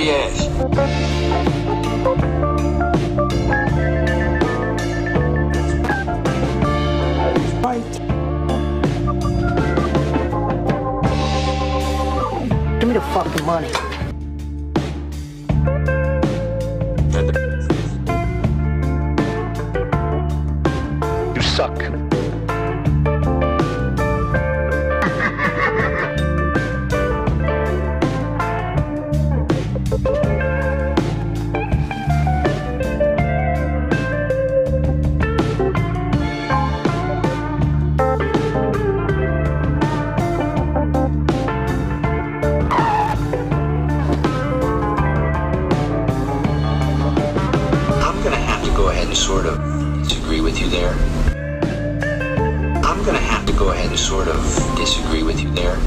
yes. Right. Give me the fucking money. You suck. Sort of disagree with you there. I'm gonna have to go ahead and sort of disagree with you there.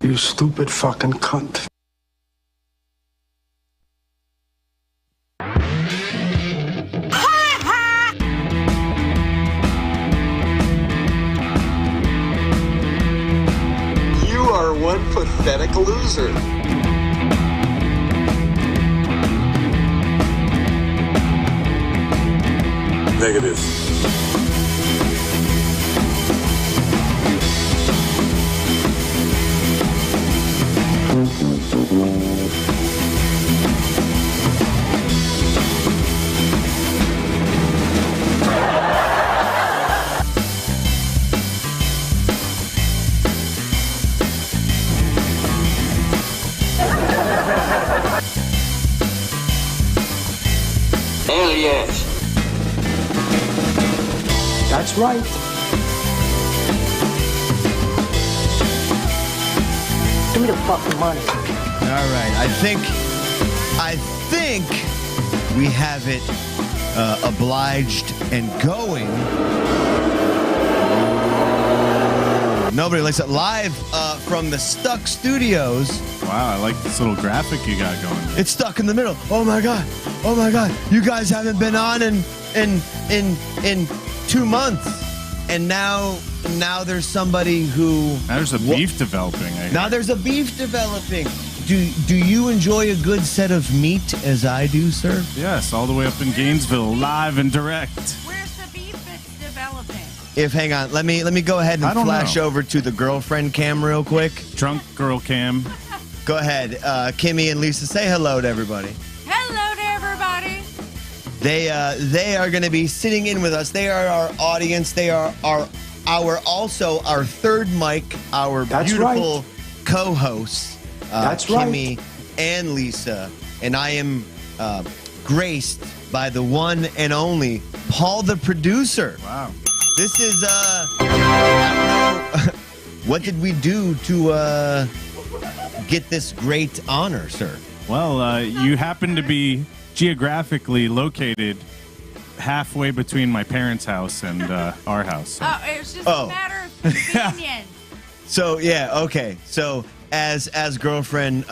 You stupid fucking cunt. You are one pathetic loser. Negative. Hell yes. That's right. Give me the fucking money. All right, I think we have it obliged and going. Nobody likes it. Live from the Stuck Studios. Wow, I like this little graphic you got going there. It's stuck in the middle. Oh my god. Oh my god. You guys haven't been on in 2 months. And now there's somebody who Now there's a beef developing. Now there's a beef developing. Do you enjoy a good set of meat as I do, sir? Yes, all the way up in Gainesville, live and direct. Where's the beef that's developing? Hang on, let me go ahead and flash over to the girlfriend cam real quick. Drunk girl cam. Go ahead, Kimmy and Lisa, say hello to everybody. Hello to everybody. They are going to be sitting in with us. They are our audience. They are also our third mic, our beautiful co-hosts, Kimmy and Lisa. And I am graced by the one and only Paul the producer. Wow. This is I don't know, what did we do to get this great honor, sir? Well, you happen to be geographically located halfway between my parents' house and our house. So. Oh, it was just a matter of convenience. So, yeah, okay. So, as girlfriend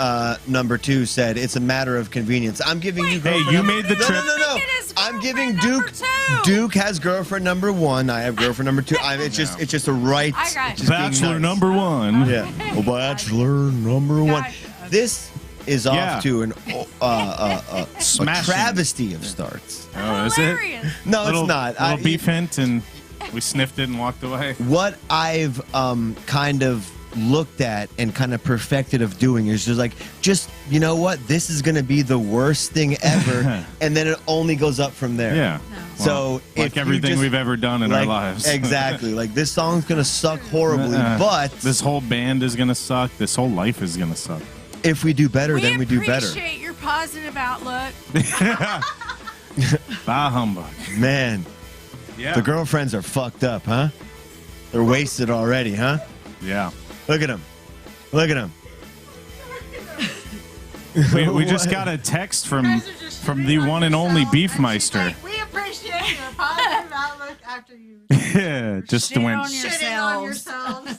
number 2 said, it's a matter of convenience. I'm giving you girlfriend. Hey, you made the trip. No. I'm giving girlfriend Duke. number 2. Duke has girlfriend number 1. I have girlfriend number 2. It's just a right. I got you. just being Bachelor nice. number 1. Yeah. Well, bachelor number 1. Gotcha. This is Yeah. off to a Smashing. travesty of starts. Oh, is it? Hilarious. No, Little, it's not. Little beef hint, and we sniffed it and walked away. What I've kind of looked at and kind of perfected of doing is just you know what, this is going to be the worst thing ever, and then it only goes up from there. Yeah. So Well, if like you everything just- we've ever done in our lives. Exactly. Like this song's gonna suck horribly, but This whole band is gonna suck. This whole life is gonna suck. if we do better, We then we do better. appreciate your positive outlook. Bah humbug. Man, Yeah. the girlfriends are fucked up, huh? They're wasted already, huh? Yeah. Look at them. Look at them. We just got a text from the one and only Beefmeister. We appreciate your positive outlook after you Yeah, just Shit went. on shitting on yourselves. yourselves.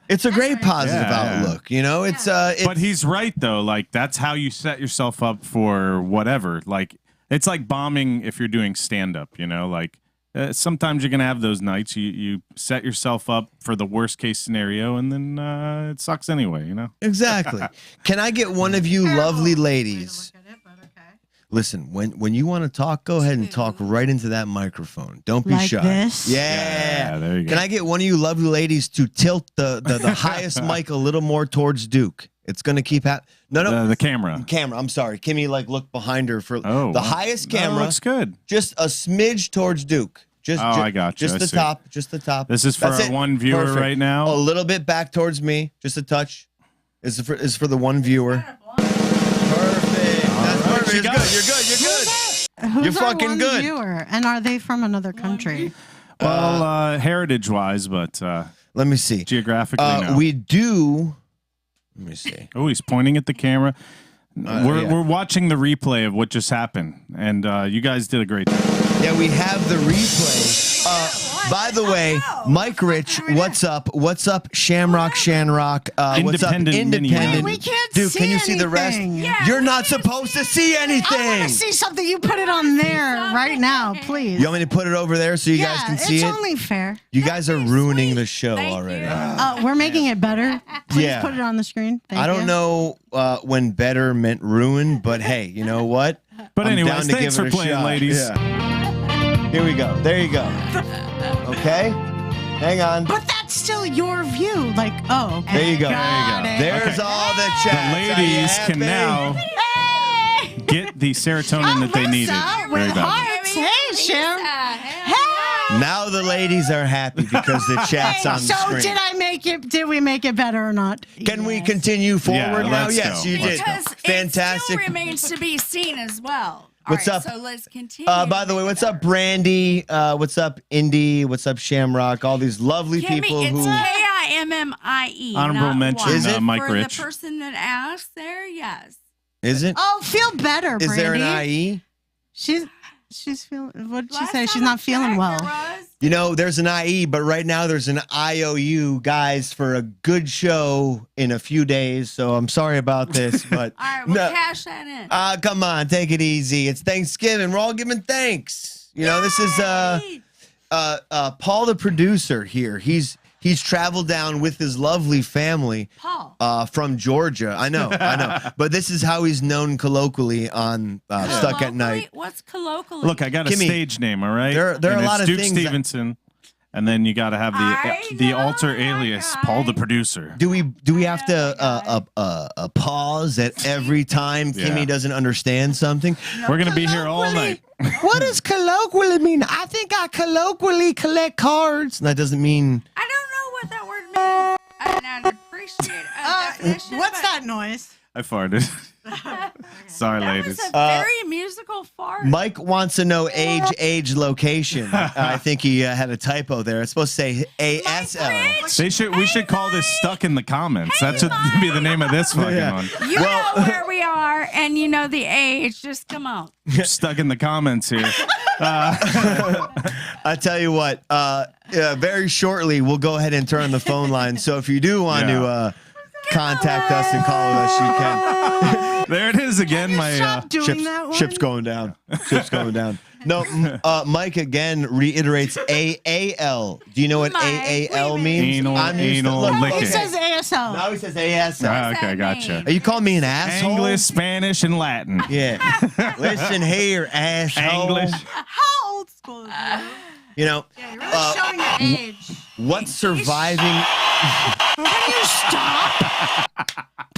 It's a great positive Yeah, yeah. outlook. You know, it's But he's right though. Like that's how you set yourself up for whatever. Like it's like bombing if you're doing stand up. You know, like sometimes you're gonna have those nights. You set yourself up for the worst case scenario, and then it sucks anyway. You know. exactly. Can I get one of you lovely ladies? Look at it, but okay. Listen, when you want to talk, go ahead and talk right into that microphone. Don't be Like shy. this? Yeah. There you go. Can I get one of you lovely ladies to tilt the highest mic a little more towards Duke? It's gonna keep happening. No. The camera. Camera. I'm sorry. Kimmy, look behind her for Oh, the wow. highest That camera. looks good. Just a smidge towards Duke. I got you. Just I the see. top. Just the top. This is for That's our it. one viewer Perfect. right now. A little bit back towards me. Just a touch. Is for the one viewer. Perfect. That's perfect. you You're got good. it. You're good. You're good. Who's You're our fucking one good. viewer? And are they from another country? Well, heritage-wise, but Let me see. geographically, no. We do. Let me see. Oh, he's pointing at the camera. yeah. We're watching the replay of what just happened, and you guys did a great job. Yeah, we have the replay. By the way, Mike Rich, what's up? What's up, Shamrock? What's up, Independent Independent? Mini-Man. We can't Dude, see can you see the rest? anything. Yeah, You're we not can't supposed to see I anything. want to see something. You put it on there right now, please. You want me to put it over there so you guys can see it's it? only fair. You guys are ruining the show Thank already. you. We're making it better. Please Yeah. put it on the screen. Thank I don't you. know when better meant ruin, but hey, you know what? But I'm anyways, down to thanks give it for a playing, shot. ladies. Yeah. Here we go. There you go. Okay? Hang on. But that's still your view. Like, oh, okay. There you go. Got it. There's all the chats. The Are you ladies happy? can now get the serotonin that they needed. Alyssa Very with bad. hearts. Hey, Shim. Hey. Now the ladies are happy because the chat's on the So screen. did we make it better or not? Can we Yes. continue forward now? let's Yes, go. you did. Because Fantastic. it still remains to be seen as well. What's All up? right, so let's continue. By the way, what's up, Brandy? What's up, Indy? What's up, Shamrock? All these lovely Kimmy, people it's who. Honorable Kimmie. not mention, Y. Is it? Mike For Rich. the person that asked there, yes. Is it? Oh, feel better, Is Brandy. there an IE? She's feeling. What did she Last say? time She's I not feeling checked, well. there was. You know, there's an IE, but right now there's an IOU, guys, for a good show in a few days. So I'm sorry about this, but All right, we'll cash that in. come on, take it easy. It's Thanksgiving. We're all giving thanks. You know, this is Yay! Paul, the producer here. He's traveled down with his lovely family Paul. from Georgia. I know, but this is how he's known colloquially on Stuck at Night. What's colloquially? Look, I got a Kimmy, stage name, all right? there are And a it's lot of Duke things that- Stevenson, and then you got to have the alter alias, Paul the producer. Do we have to pause at every time Yeah. Kimmy doesn't understand something? We're gonna be here all night. What does colloquially mean? I think I colloquially collect cards. That doesn't mean. I don't know what that word means. And I'd appreciate a definition, What's but that noise? I farted. Sorry, That ladies. was a very musical fart. Mike wants to know age, location. I think he had a typo there. It's supposed to say ASL. We should call this Stuck in the Comments. That should be the name of this fucking Yeah. one. You know where we are, and you know the age. Just come on. Stuck in the comments here. I tell you what, very shortly we'll go ahead and turn on the phone line. So if you do want to contact us and call with us, you can. There it is again. My Stop doing that one. Ship's going down. Ship's going down. No, Mike again reiterates AAL. Do you know what AAL means? Anal licking. He says ASL. Now he says ASL. Okay, that gotcha. mean? Are you calling me an asshole? English, Spanish, and Latin. Yeah. Listen here, asshole. English. How old school is you? You know, Yeah, you're really showing your age. what's surviving? Can you stop?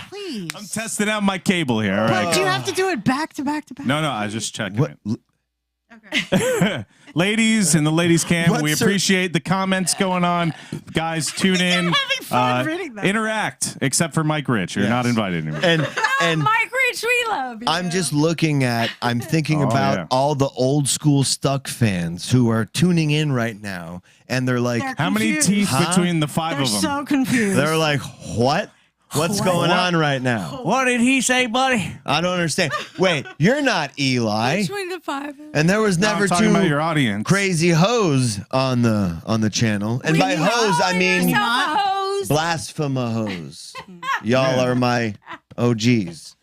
Please. I'm testing out my cable here. All right. Do you have to do it back to back to back? No, I was just checking What? it. Okay. Ladies in the ladies camp, we What's appreciate the comments going on. Guys, tune in. having fun reading them. Interact, except for Mike Rich. You're Yes. not invited anymore. And Mike Rich, we love you. I'm just looking at, I'm thinking Oh, about yeah. all the old school Stuck fans who are tuning in right now, and they're like, They're How many confused. teeth Huh? between the 5 They're of them? so confused. they're like, what? What's going on right now? What did he say, buddy? I don't understand. Wait, you're not Eli, between the 5 of them. and there was No, never I'm talking about your two audience. crazy hoes on the channel, and by hose I mean Yourself a hose. blasphema hose. Y'all are my OGs.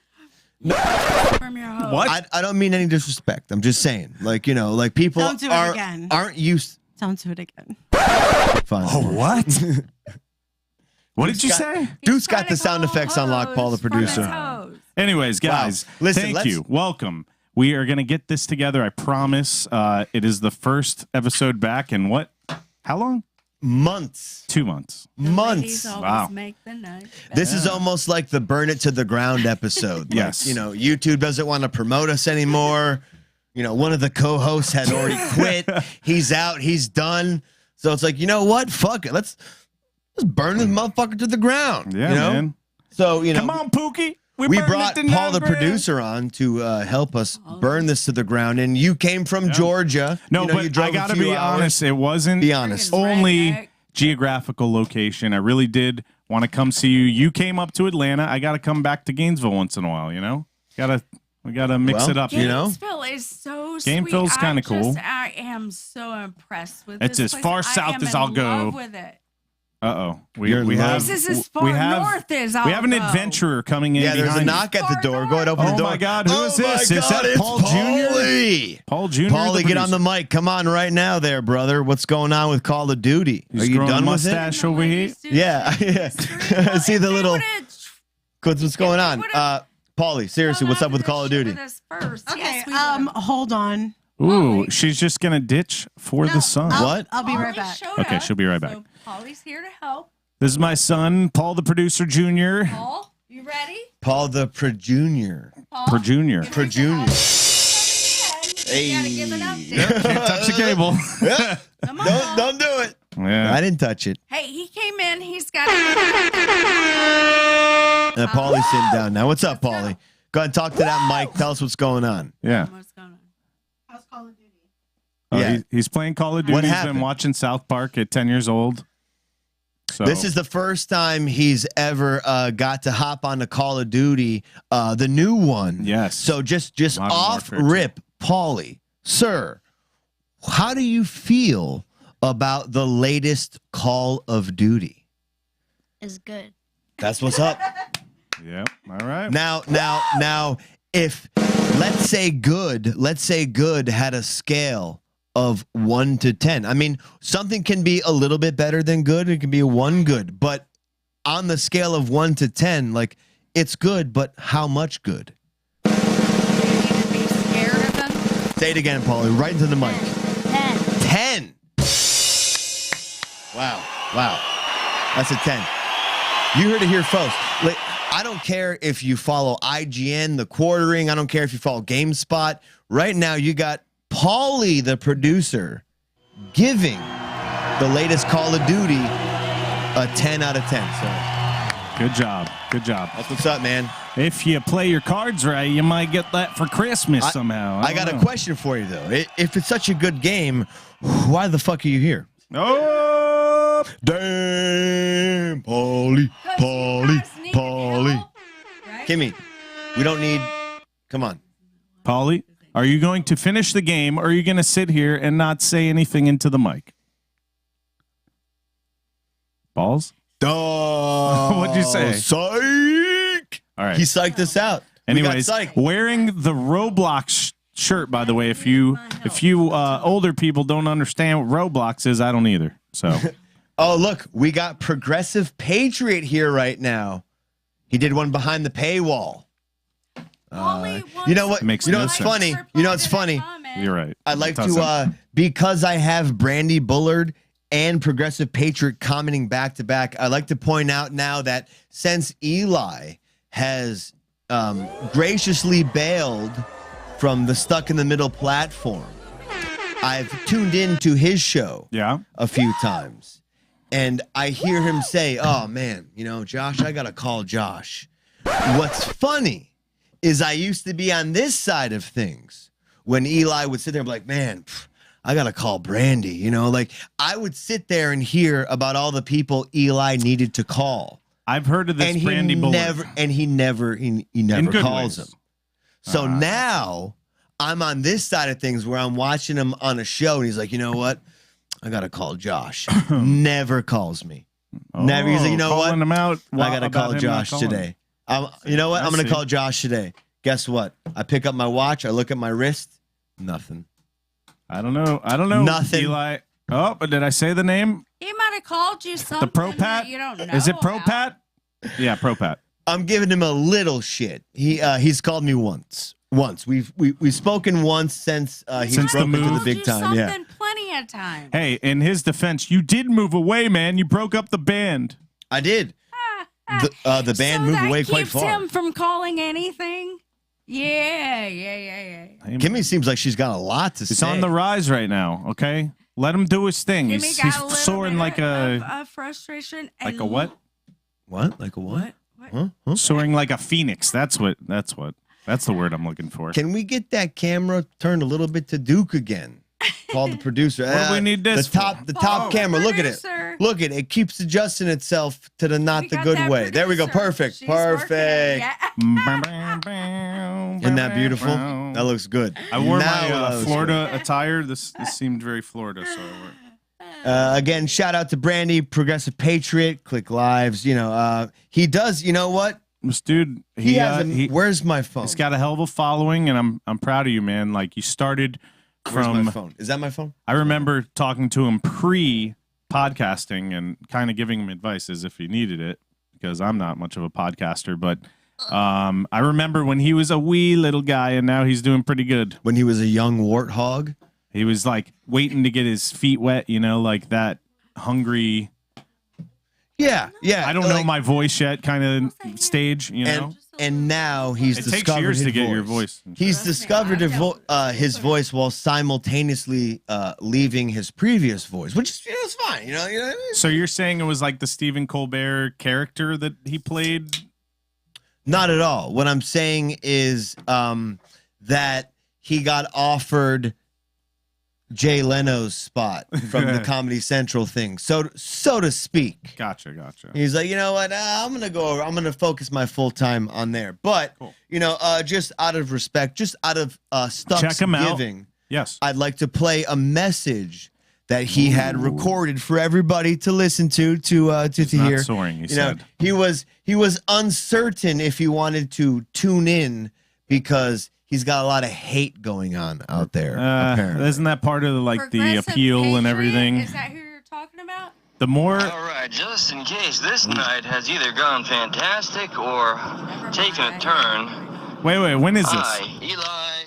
From your hose. What? I don't mean any disrespect. I'm just saying, like, you know, like people Don't do it again. aren't used. Don't do it again. Fine. What? What did you Got- say? Dude's got Trying the to sound call effects on lock, Paul, the hose from his producer. hose. Anyways, guys, Listen, thank let's- you. Welcome. We are going to get this together. I promise. It is the first episode back in what? How long? Months. 2 months. Ladies Months. always Wow. make the night This is almost like the burn it to the ground episode. Like, Yes. you know, YouTube doesn't want to promote us anymore. You know, one of the co-hosts had already quit. He's out. He's done. So it's like, you know what? Fuck it. Let's burn this motherfucker to the ground. Yeah, you know? man. So, you know, Come on, Pookie. we burned brought it to Paul, the ground. producer, on to help us burn this to the ground. And you came from Georgia. No, you know, you but drove I a got to few be hours. honest. It wasn't Be honest. only Redneck. geographical location. I really did want to come see you. You came up to Atlanta. I got to come back to Gainesville once in a while, you know? We got to mix Well, it up. you know? Gainesville is so sweet. Gainesville's kinda cool. I am so impressed with It's this as place. far I south am as in I'll go. love with it. Uh-oh. You're in We love. have, This is as far we have, north as we I'll have an go. adventurer coming in Yeah, there's a behind knock at the Far door. Go ahead, open Oh the door. my God, who is this? My Is that it's Paul Jr.? Paulie. Paul Jr. Paulie, the get on the producer. mic. Come on right now there, brother. What's going on with Call of Duty? He's Are you growing done a with it? mustache over here? Yeah. Yeah. I see the little... What's going on? Paulie, seriously, what's up with Call of Duty? Okay, hold on. Ooh, she's just going to ditch for the sun. What? I'll be right back. Okay, she'll be right back. So Polly's here to help. This is my son, Paul the producer Jr. Paul, you ready? Paul the Junior. Paul, Per Junior. Per Junior. Hey. You gotta give it up to him. Can't touch the cable. Come on, Paul. Don't do it. Yeah. I didn't touch it. Hey, he came in. He's got. Paulie's sitting down now. What's up, Paulie? Go ahead and talk to that mic. Tell us what's going on. Yeah. What's going on? How's Call of Duty? Oh, Yeah. he's playing Call of Duty. What He's happened? been watching South Park at 10 years old. So This is the first time he's ever got to hop on the Call of Duty, the new one. Yes. So just Modern off Warfare 2. rip, Paulie, sir, how do you feel about the latest Call of Duty? Is good. That's what's up. Yep. All right. Now, if let's say good had a scale of 1 to 10. I mean, something can be a little bit better than good. It can be a 1 good, but on the scale of 1 to 10, like it's good, but how much good? You need to be scared of them. Say it again, Paulie, right into the mic. 10. 10. Wow. That's a 10. You heard it here first. Like, I don't care if you follow IGN, the quartering. I don't care if you follow GameSpot. Right now, you got Paulie, the producer, giving the latest Call of Duty a 10 out of 10. So Good job. Good job. that's what's up, man. If you play your cards right, you might get that for Christmas somehow. I got a question for you, though. If it's such a good game, why the fuck are you here? Oh, Damn, Paulie. Right? Kimmy, we don't need... Come on. Paulie, are you going to finish the game or are you going to sit here and not say anything into the mic? Balls? Oh, What'd you say? Psych. All right. He psyched us out. Anyways, wearing the Roblox shirt, by the way, if you older people don't understand what Roblox is, I don't either. So, oh, look, we got Progressive Patriot here right now. He did one behind the paywall. You know what? Makes you know no what's sense. funny? You know what's funny? You're right. I'd like to, because I have Brandy Bullard and Progressive Patriot commenting back to back, I'd like to point out now that since Eli has graciously bailed from the Stuck in the Middle platform, I've tuned into his show a few times. And I hear him say, oh, man, you know, Josh, I got to call Josh. What's funny is I used to be on this side of things when Eli would sit there and be like, man, I got to call Brandy. You know, like I would sit there and hear about all the people Eli needed to call. I've heard of this Brandy Bullard. He never calls him. So now I'm on this side of things where I'm watching him on a show and he's like, you know what? I got to call Josh. Never calls me. Never. He's like, you know what? Him out I got to call Josh today. You know what? I'm going to call Josh today. Guess what? I pick up my watch. I look at my wrist. Nothing. I don't know. Nothing. Eli. Oh, but did I say the name? He might have called you something The Pro Pat? that you don't know. Is it Pro about. Pat? Yeah, Pro Pat. I'm giving him a little shit. He's called me once. We've spoken once since he's broken into the big time. Yeah. Plenty of times. Hey, in his defense, you did move away, man. You broke up the band. I did. The band moved away quite far. Keeps him from calling anything. Yeah. Kimmy seems like she's got a lot to say. He's on the rise right now. Okay, let him do his thing. He's soaring like a frustration. Like a what? What? Like a what? Huh? Soaring like a phoenix. That's the word I'm looking for. Can we get that camera turned a little bit to Duke again? Call the producer. What do we need this The top camera. Look at it. Look at it. It keeps adjusting itself to the not the good way. There we go. Perfect. She's Perfect. Yeah. Isn't that beautiful? That looks good. I wore my Florida attire. This seemed very Florida, so I wore. Again, shout out to Brandy, Progressive Patriot, Click Lives. You know, he does. You know what? This dude, where's my phone? He's got a hell of a following, and I'm proud of you, man. Like you started from. Where's my phone? Is that my phone? I remember talking to him pre-podcasting and kind of giving him advice as if he needed it, because I'm not much of a podcaster. But I remember when he was a wee little guy, and now he's doing pretty good. When he was a young warthog, he was like waiting to get his feet wet, you know, like that hungry. Yeah. I don't know my voice yet, kind of stage, you know. And now he's discovered takes years his to get voice. your voice. He's discovered his voice while simultaneously leaving his previous voice, which is fine. You know. So you're saying it was like the Stephen Colbert character that he played? Not at all. What I'm saying is that he got offered Jay Leno's spot from the Comedy Central thing, so to speak. Gotcha. He's like, you know what? I'm gonna focus my full time on there. But you know, just out of respect, just out of Stuck's giving, yes, I'd like to play a message that he had recorded for everybody to listen to hear. Not soaring, he said. He was uncertain if he wanted to tune in because he's got a lot of hate going on out there. Apparently, isn't that part of the appeal and everything? Is that who you're talking about? The more. All right, just in case this night has either gone fantastic or taken a turn. Wait, when is this? Hi, Eli.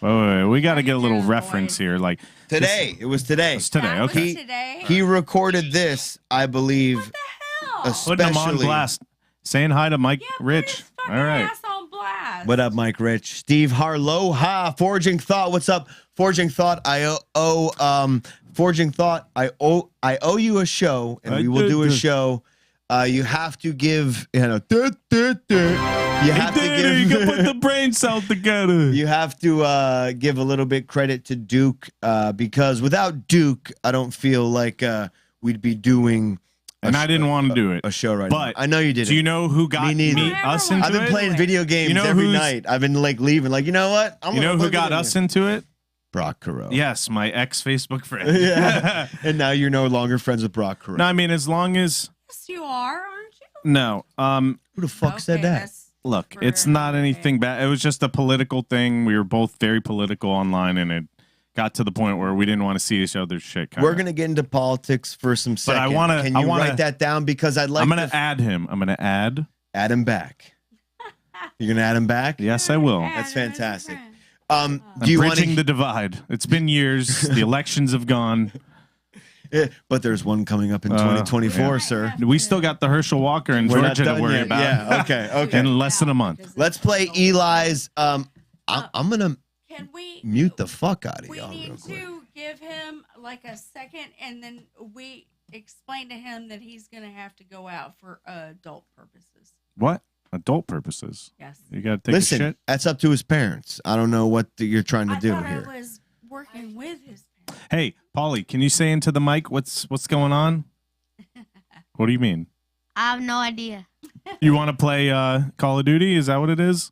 Wait, we got to get a little reference here. Like today, it was today. It's today. That Okay. was today? He recorded this, I believe. What the hell? Especially, putting him on blast, saying hi to Mike Rich. All right. Ass on blast. What up, Mike Rich? Steve Harloha, Forging Thought. What's up, Forging Thought? Forging Thought. I owe you a show, and we will do a show. You have to give, you have to give. You can put the brain cells together. You have to give a little bit credit to Duke because without Duke, I don't feel like we'd be doing. And I didn't want to do it. A show right but now. I know you didn't. Do you know who got us into it? I've been playing video games every night. I've been like leaving. Like, you know what? You know who got us into it? Brock Carell. Yes, my ex-Facebook friend. Yeah. And now you're no longer friends with Brock Carell. No, I mean, as long as Yes, you are, aren't you? No. Who the fuck said that? that's Look, for it's not another day. anything bad. It was just a political thing. We were both very political online, and it got to the point where we didn't want to see each other's shit. Kinda. We're gonna get into politics for some But I seconds. wanna- Can I you wanna- write that down? Because I'd like I'm gonna to add him. I'm gonna add. add him back. You're gonna add him back? Yes, I will. Add That's him as a fantastic. friend. I'm Do you want bridging the to? divide. It's been years. The elections have gone. But there's one coming up in 2024, yeah. sir. We still got the Herschel Walker in We're not Georgia to done worry yet. about. Yeah. Okay. In less than a month. Let's play Eli's. I'm gonna Can we mute the fuck out of We y'all real need quick. to give him like a second, and then we explain to him that he's going to have to go out for adult purposes. What? Adult purposes. Yes. You got to take a Listen, shit. that's up to his parents. I don't know what you're trying to I do thought here. I was working with his parents. Hey, Paulie, can you say into the mic what's going on? What do you mean? I have no idea. You want to play Call of Duty? Is that what it is?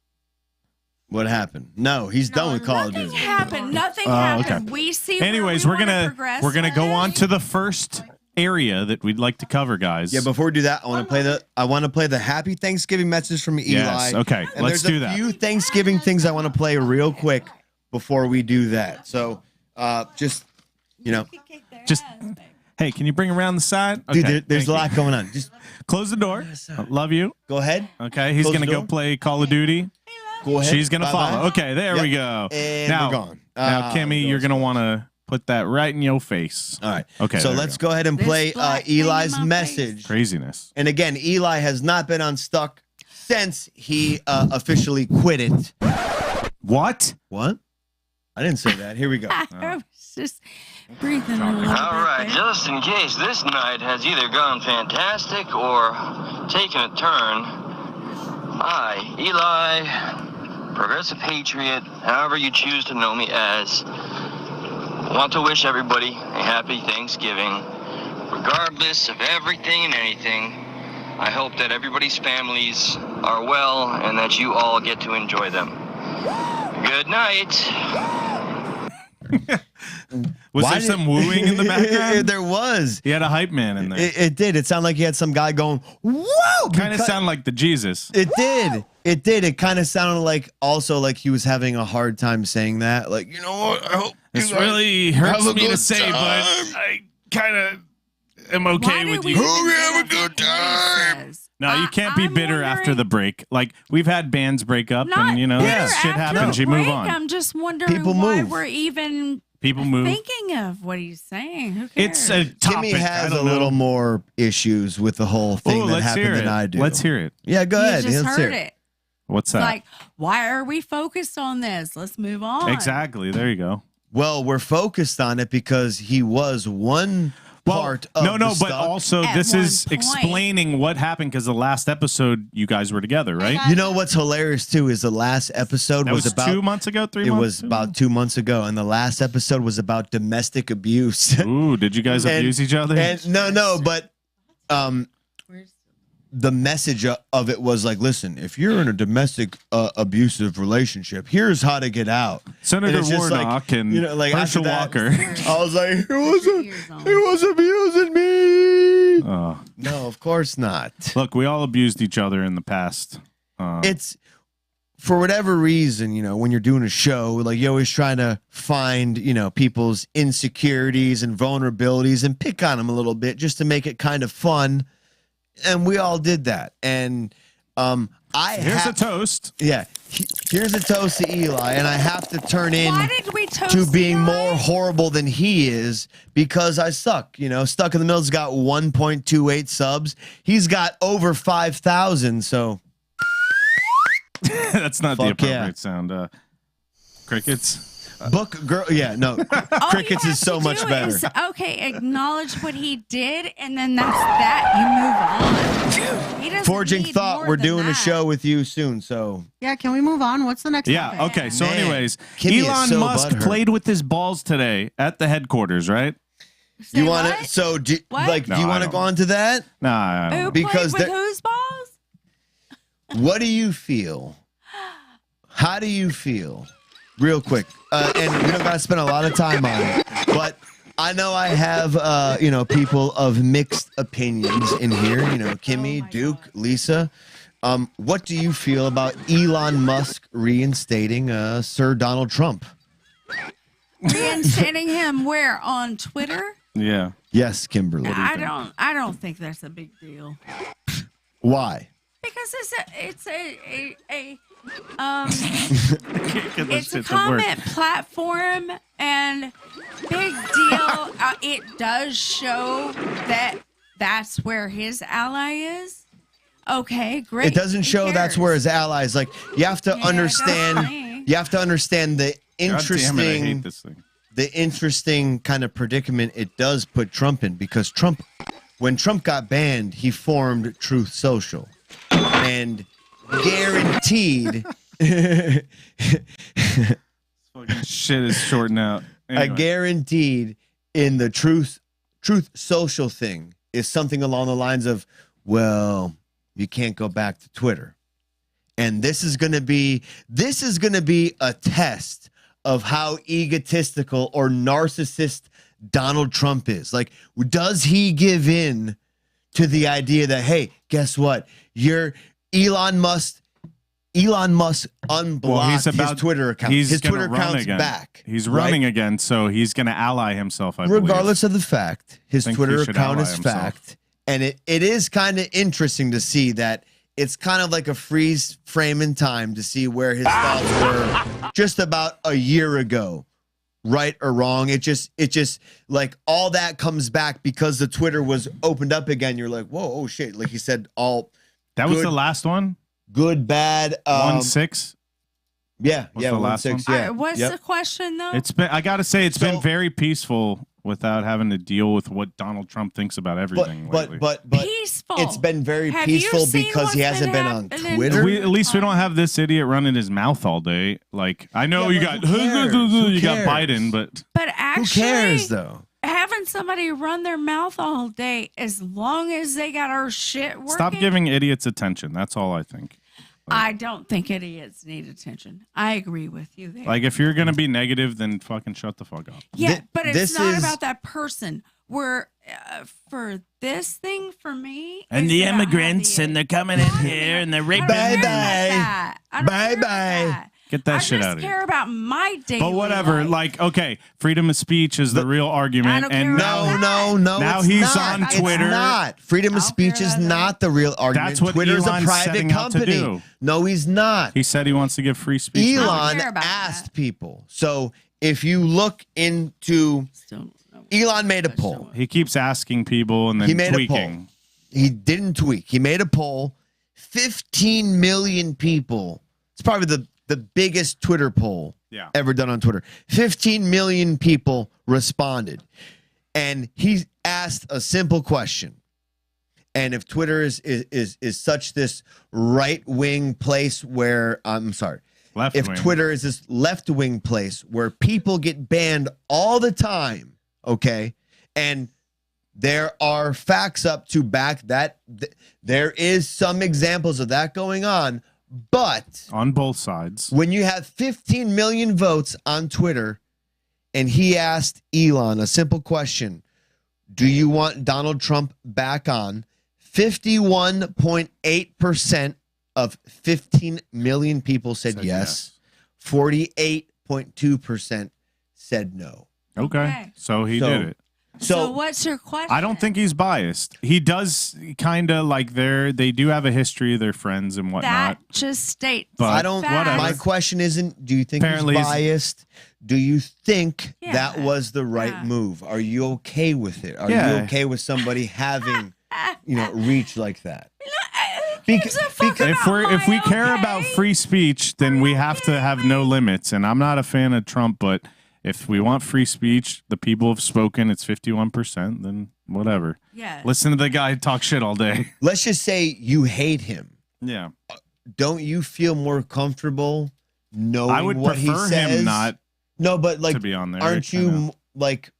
What happened? No, he's done with Call of Nothing Duty. happened. Nothing Oh, happened. okay. We see. Anyways, where we're we wanna gonna progress we're gonna with. go on to the first area that we'd like to cover, guys. Yeah, before we do that, I want to play the Happy Thanksgiving message from Eli. Yes, okay, And let's there's do a that. few Thanksgiving things I want to play real quick before we do that. So, just Just hey, can you bring around the side? dude, Okay, there's a thank lot going on. Just you. Close the door. Love you. go ahead. Okay, he's Close gonna the go door. play Call of Duty. Go ahead. She's gonna Bye-bye. follow. Okay, there Yep. we go. And now, we're gone. Now, Kimmy, you're gonna want to put that right in your face. All right. Okay. So there we let's go ahead and This play black thing in Eli's my message. Craziness. And again, Eli has not been unstuck since he officially quit it. What? What? I didn't say that. Here we go. I was just breathing a little bit. All right, there. just in case this night has either gone fantastic or taken a turn, I, Eli, Progressive Patriot, however you choose to know me as, want to wish everybody a happy Thanksgiving. Regardless of everything and anything, I hope that everybody's families are well and that you all get to enjoy them. Good night. Was Why there did- some wooing in the background? There was. He had a hype man in there. It did. It sounded like he had some guy going, whoa! Kind of sounded like the Jesus. It did. It did. It kind of sounded like also like he was having a hard time saying that. Like, you know what? I hope This you guys really have hurts a me to good say, time. but I kind of am Why okay did with we you. even have a get good into what he says? No, you can't be I'm bitter after wondering- the break. Like, we've had bands break up, Not and, you know, bitter shit after happens. the You move break. on. I'm just wondering People why move. we're even People move. thinking of what he's saying. Who cares? It's a topic. Kimmy I has don't a know. little more issues with the whole thing Oh, that let's happened hear than it. I do. Let's hear it. Yeah, go You ahead. just Let's hear heard it. What's that? Like, why are we focused on this? Let's move on. Exactly. There you go. Well, we're focused on it because he was one part of no, the but stuff. also At this one is point. explaining what happened because the last episode you guys were together, right? You know what's hilarious too is the last episode That was about 2 months ago, 3 It months. was about 2 months ago, and the last episode was about domestic abuse. Ooh, did you guys And- abuse each other? And no, but the message of it was like, listen, if you're in a domestic abusive relationship, here's how to get out. Senator And it's just like, Warnock and you know, like Herschel after Walker. I was like, he was abusing me. Oh. No, of course not. Look, we all abused each other in the past. It's for whatever reason, you know, when you're doing a show, like you always try to find, you know, people's insecurities and vulnerabilities and pick on them a little bit just to make it kind of fun. And we all did that. And Here's a toast. Yeah, here's a toast to Eli, and I have to turn in Why did we toast to being Eli? more horrible than he is because I suck. You know, Stuck in the Mill's got 1.28 subs. He's got over 5,000. So That's not the Fuck appropriate yeah. sound. Crickets. book girl, yeah, no, All crickets you is have so to much do better. is, okay, acknowledge what he did, and then that's that. You move on. He doesn't Forging need thought, more we're than doing a that. show with you soon. So Yeah, can we move on? What's the next Yeah. topic? Okay. So, Man, anyways, Kimmy is Elon so Musk butthurt. played with his balls today at the headquarters, right? Say you want to? what? So do, What? like, No, do you I want to don't. go on to that? Nah. I don't Who know. Because played with there- whose balls? What do you feel? How do you feel? Real quick, and we don't got to spend a lot of time on it, but I know I have, people of mixed opinions in here. Kimmy, Duke, God. Lisa. What do you feel about Elon Musk reinstating Sir Donald Trump? Reinstating him where? On Twitter? Yeah. Yes, Kimberly. I don't think that's a big deal. Why? Because it's a comment platform, and big deal. It does show that that's where his ally is. Okay, great. It doesn't show that's where his ally is. Like, you have to understand. You have to understand the interesting. God damn it, I hate this thing. The interesting kind of predicament it does put Trump in, because when Trump got banned, he formed Truth Social, and guaranteed. Fucking shit is shorting out. Anyway. I guaranteed in the Truth Social thing is something along the lines of, well, you can't go back to Twitter. And this is going to be a test of how egotistical or narcissist Donald Trump is. Like, does he give in to the idea that, hey, guess what? Elon Musk unblocked his Twitter account. His Twitter account's back. He's running again, so he's going to ally himself, I believe. Regardless of the fact, his Twitter account is fact. And it is kind of interesting to see that it's kind of like a freeze frame in time to see where his thoughts were just about a year ago. Right or wrong. It just like all that comes back because the Twitter was opened up again. You're like, whoa, oh shit. Like he said, that was the last one? Good, bad. 1-6? Yeah, the last 1-6. one? Yeah. What's the question though? I gotta say, it's been very peaceful without having to deal with what Donald Trump thinks about everything. But peaceful. It's been very peaceful because he hasn't been on Twitter. At least we don't have this idiot running his mouth all day. Like, I know you got Biden, but actually, who cares though? Having somebody run their mouth all day, as long as they got our shit working. Stop giving idiots attention. That's all I think. I don't think idiots need attention. I agree with you there. Like, if you're going to be negative, then fucking shut the fuck up. Yeah, but it's not about that person. For this thing, for me. And the immigrants, and they're coming in here, and they're raping. Bye-bye. Bye-bye. Get that shit out of here. I just care about my daily But whatever, life. like, okay, freedom of speech is the real argument. And no. Now he's on Twitter. It's not. Freedom of speech is not the real argument. That's what Twitter's Elon's a private setting out to company. do. No, he's not. He said he wants to give free speech. Elon asked people. So if you look into, Elon made a poll. He keeps asking people and then He made tweaking. a poll. He didn't tweak. He made a poll. 15 million people. It's probably the biggest Twitter poll ever done on Twitter. 15 million people responded. And he asked a simple question. And if Twitter is such this right-wing place where, if Twitter is this left-wing place where people get banned all the time, okay, and there are facts up to back that there is some examples of that going on, but on both sides, when you have 15 million votes on Twitter, and he asked Elon a simple question, do you want Donald Trump back on? 51.8% of 15 million people said yes. 48.2% said no. Okay. So he did it. So what's your question? I don't think he's biased. He does kind of like they do have a history of their friends and whatnot. That just states. But I don't. Whatever. My question isn't, do you think Apparently he's biased? Do you think that was the right move? Are you okay with it? Are you okay with somebody having, reach like that? If we care about free speech, then we have to have no limits. And I'm not a fan of Trump, but if we want free speech, the people have spoken. It's 51%. Then whatever. Yeah. Listen to the guy talk shit all day. Let's just say you hate him. Yeah. Don't you feel more comfortable knowing I would what he prefer says? him not. No, but like, to be on there. aren't you like?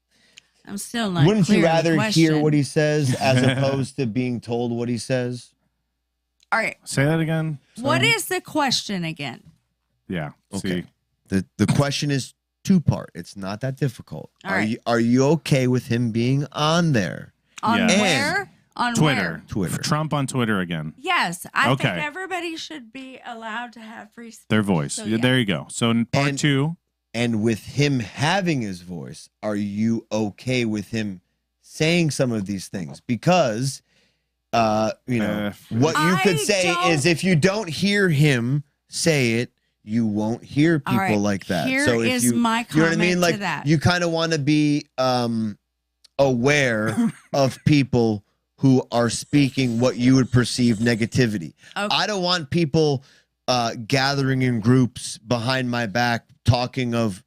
I'm still not. Wouldn't you rather hear hear what he says as opposed to being told what he says? All right. Say that again. What is the question again? Yeah. Okay. See. The question is, two-part. It's not that difficult. All right. Are you okay with him being on there? On Yeah. where? On Twitter. where? Twitter. Trump on Twitter again. Yes, I Okay. think everybody should be allowed to have free speech. Their voice. So, Yeah, there you go. So in part 2. And with him having his voice, are you okay with him saying some of these things? Because, what you could say is if you don't hear him say it, you won't hear people right, like that. here so if is you, my you know what I mean? comment Like to that. you kind of want to be aware of people who are speaking what you would perceive negativity. Okay. I don't want people gathering in groups behind my back talking of,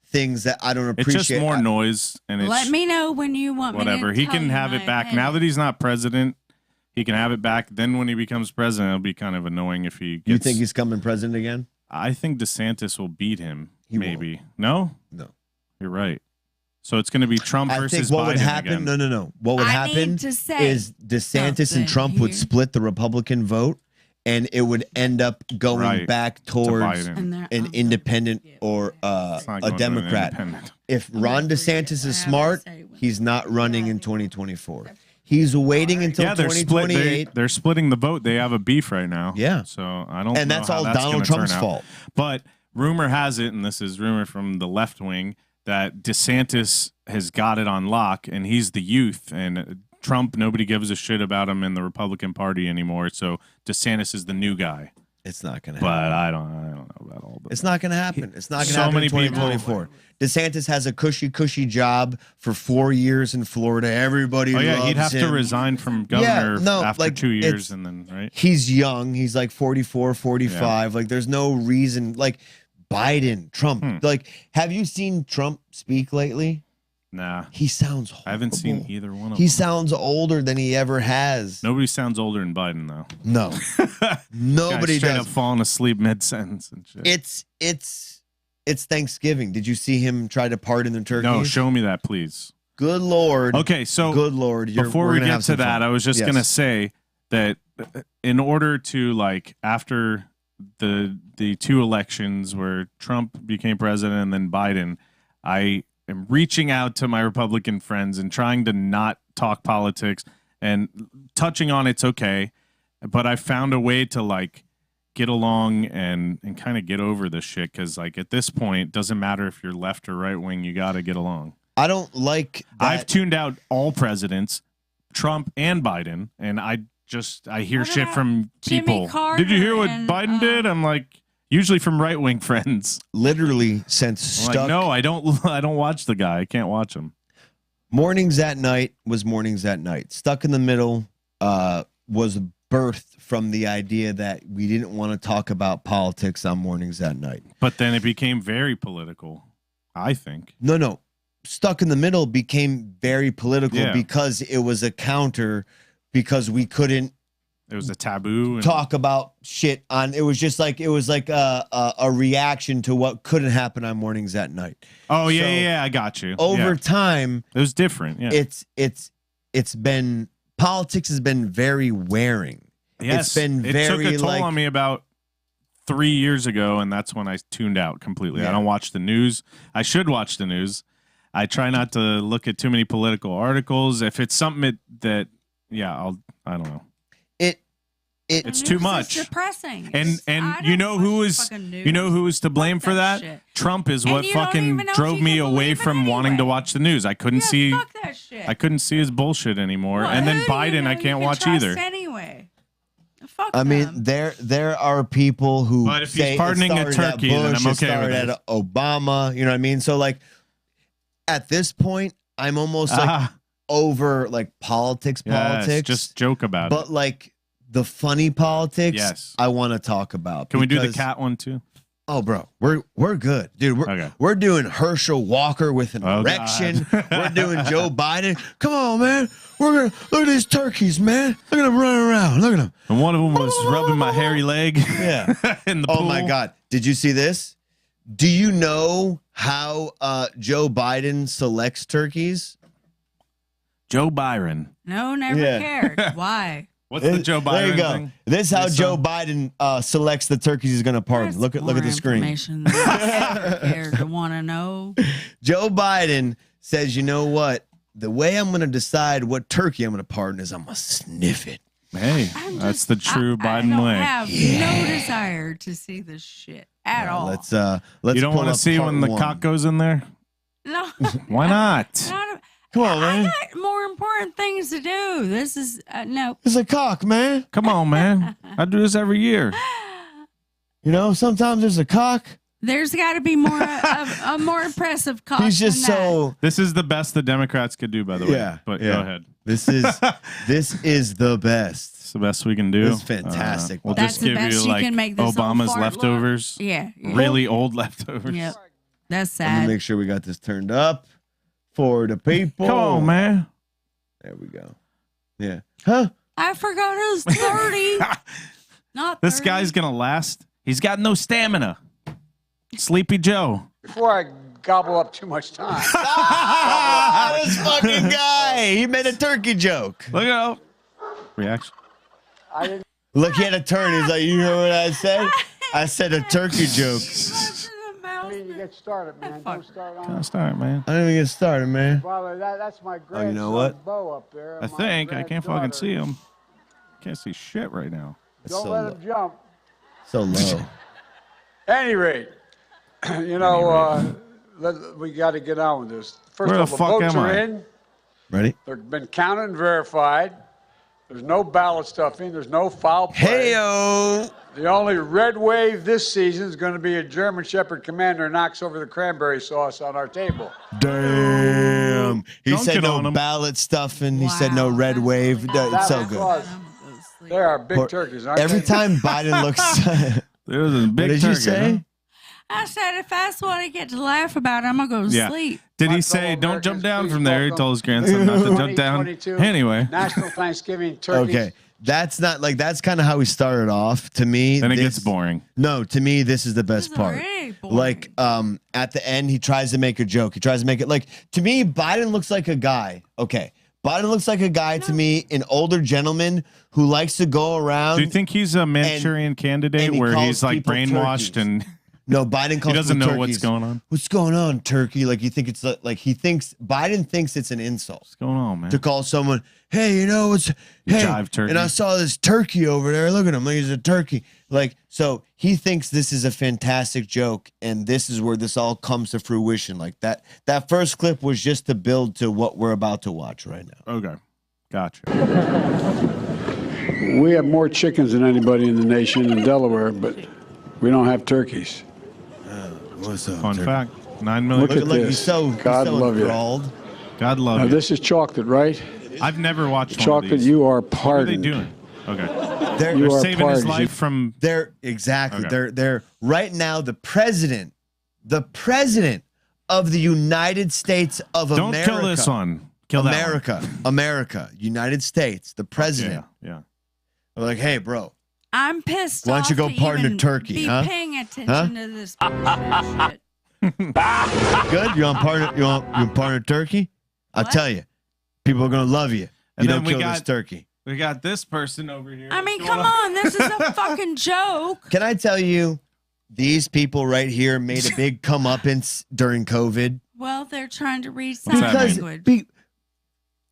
things that I don't appreciate. It's just more noise, and it's Let me know when you want whatever. me to He tell can you have my it back. opinion. Now that he's not president, he can have it back. Then when he becomes president, it'll be kind of annoying if he gets... You think he's coming president again? I think DeSantis will beat him, He maybe. No? No. You're right. So it's going to be Trump I versus think what Biden would happen, again. no. What would I happen need to say is DeSantis and something Trump would here. split the Republican vote, and it would end up going Right. back towards Biden. And they're an also- independent or It's not a going to an Democrat. independent. If Ron DeSantis is smart, he's not running in 2024. He's waiting until Yeah, they're split. 2028. They're splitting the vote. They have a beef right now. Yeah. So I don't. And know that's how all that's Donald gonna turn Trump's out. fault. But rumor has it, and this is rumor from the left wing, that DeSantis has got it on lock, and he's the youth, and Trump, nobody gives a shit about him in the Republican Party anymore. So DeSantis is the new guy. It's not going to But happen. I don't know about all that. It's not going to happen. It's not going to So happen many in people- 2024. DeSantis has a cushy job for 4 years in Florida. Everybody Oh yeah, loves he'd have him. to resign from governor no, after like, 2 years, it's- and then right. He's young. He's like 44, 45. Like, there's no reason. Like, Biden, Trump. Like, have you seen Trump speak lately? Nah, He sounds horrible. I haven't seen either one of He them. sounds older than he ever has. Nobody sounds older than Biden though. No. Nobody Guy straight does. up falling asleep mid sentence and shit. It's Thanksgiving. Did you see him try to pardon the turkeys? No, show me that, please. Good Lord. Okay, so Good Lord. before we're we gonna get have to some that, fun. I was just Yes. gonna say that in order to like after the two elections where Trump became president and then Biden, I am reaching out to my Republican friends and trying to not talk politics and touching on it's okay, but I found a way to like get along and kind of get over this shit because like at this point it doesn't matter if you're left or right wing, you got to get along. I don't like that. I've tuned out all presidents, Trump and Biden, and I hear What shit about from Jimmy people. Carter Did you hear what and, Biden did? I'm like, usually from right wing friends. literally since I'm stuck. like, no, I don't watch the guy. I can't watch him. Mornings at Night was Mornings at Night. Stuck in the Middle was birthed from the idea that we didn't want to talk about politics on Mornings at Night. But then it became very political, I think. No. Stuck in the Middle became very political Yeah. because it was a counter because we couldn't It was a taboo. And talk about shit on it was like a reaction to what couldn't happen on Mornings at Night. Oh yeah, So, yeah, I got you. Over Yeah. time, It was different. Yeah. it's been politics has been very wearing. Yes, It's been it very took a toll like on me about 3 years ago, and that's when I tuned out completely. Yeah. I don't watch the news. I should watch the news. I try not to look at too many political articles. If it's something that I don't know. It's The too news much. is depressing. And I you don't know watch who the is fucking news. you know who is to blame Fuck for that that? shit. Trump is And what you don't fucking even know if drove you me can away believe it from wanting to anyway. watch the news. I couldn't Yeah, see fuck that shit. I couldn't see his bullshit anymore. Well, and then who do you Biden know I you can't can watch trust either. Anyway, fuck I mean, them. there are people who But if he's say it pardoning a started at turkey, then Bush, I'm it okay with started it. at Obama. You know what I mean? So like, at this point, I'm almost like over like politics, Yes, just joke about but it. like the funny politics. Yes. I want to talk about. Can we do the because- cat one too? Oh, bro, we're good, dude. Okay. We're doing Herschel Walker with an Oh, erection. God. We're doing Joe Biden. Come on, man. We're gonna look at these turkeys, man. Look at them running around. Look at them. And one of them was rubbing my hairy leg. Yeah. In the pool. Oh my God. Did you see this? Do you know how Joe Biden selects turkeys? Joe Byron. No, never Yeah. cared. Why? What's the Joe Biden There you go. thing? This is how Joe Biden selects the turkeys he's going to pardon. Look at the screen. Information than I ever cared to want to know. Joe Biden says, you know what? The way I'm going to decide what turkey I'm going to pardon is I'm going to sniff it. Hey, that's the true Biden way. I have no desire to see this shit at all. Let's you don't want to see when the cock goes in there? No. Why not? Come on, man. I got more important things to do. This is no. It's a cock, man. Come on, man. I do this every year. You know, sometimes there's a cock. There's got to be more a more impressive cock. He's just than that. so. This is the best the Democrats could do, by the way. Yeah, But yeah. go ahead. This is the best. It's the best we can do. It's fantastic. We'll That's just the give best you you like can make this Obama's old fart leftovers. look. Yeah. Really old leftovers. Yep. That's Let me sad. make sure we got this turned up for the people. Come on, man. There we go. Yeah. Huh? I forgot it was 30. Not 30. This guy's going to last. He's got no stamina. Sleepy Joe. Before I gobble up too much time. This fucking guy. He made a turkey joke. Look out. Reaction. I didn't. Look, he had a turn. He's like, you know what I said? I said a turkey joke. I mean, you get started, man. Don't start on. Start, man. I didn't even get started, man. Father, that's my grandson, you know what? Bo up there. I my think. I can't fucking granddaughter. see him. Can't see shit right now. It's Don't so let low. him jump. So low. Any rate, you know, we got to get on with this. First Where of the all, the fuck votes am are I? in. Ready? They've been counted and verified. There's no ballot stuffing. There's no foul play. Heyo. The only red wave this season is going to be a German Shepherd Commander knocks over the cranberry sauce on our table. Damn. He Don't said get no on him. ballot stuffing. He said no red wave. It's That's so good. because they are big turkeys, aren't Every they? time Biden looks. There's a big What did turkey. you say? Huh? I said if that's what I get to laugh about, I'm gonna go to Yeah. sleep. Did My he say, fellow don't jump Americans, down please from there? He welcome told his grandson not to jump down. 2022 Anyway. National Thanksgiving turkeys. Okay. That's not like that's kind of how we started off. To me, Then it this- gets boring. No, to me, this is the best This is part. already boring. Like, at the end, he tries to make a joke. He tries to make it like to me. Biden looks like a guy. Okay, Biden looks like a guy to me, an older gentleman who likes to go around. Do you think he's a Manchurian candidate and he where calls he's like people brainwashed turkeys. and No, Biden calls he doesn't people know what's turkeys. going on? What's going on, turkey? Like you think it's like he thinks Biden thinks it's an insult What's going on, man? to call someone, hey, you know what's hey, Jive turkey. and I saw this turkey over there. Look at him, like he's a turkey. Like so, he thinks this is a fantastic joke, and this is where this all comes to fruition. Like that first clip was just to build to what we're about to watch right now. Okay. Gotcha. We have more chickens than anybody in the nation in Delaware, but we don't have turkeys. What's up? Fun turkey? fact. 9 million. Look at Look, this. he's so God he's so love you. enthralled. God love Now, you. this is chocolate, right? I've never watched one of Chocolate, these. you are What are they pardoned. doing? Okay. They're, You They're are saving his pardoned. life from. they're exactly. Okay. They're right now the president of the United States of Don't America. kill this one. Kill that one. America, United States, the president. Yeah. They're like, hey, bro, I'm pissed. Why don't you off go to pardon a even turkey, Be huh? paying attention Huh? to this bullshit shit. good? You want partner turkey? I'll What? tell you, people are gonna love you. And You then don't we kill this got- turkey. We got this person over here. I mean, What's come going on, this is a fucking joke. Can I tell you, these people right here made a big comeuppance during COVID. Well, they're trying to read sign What's that mean? language.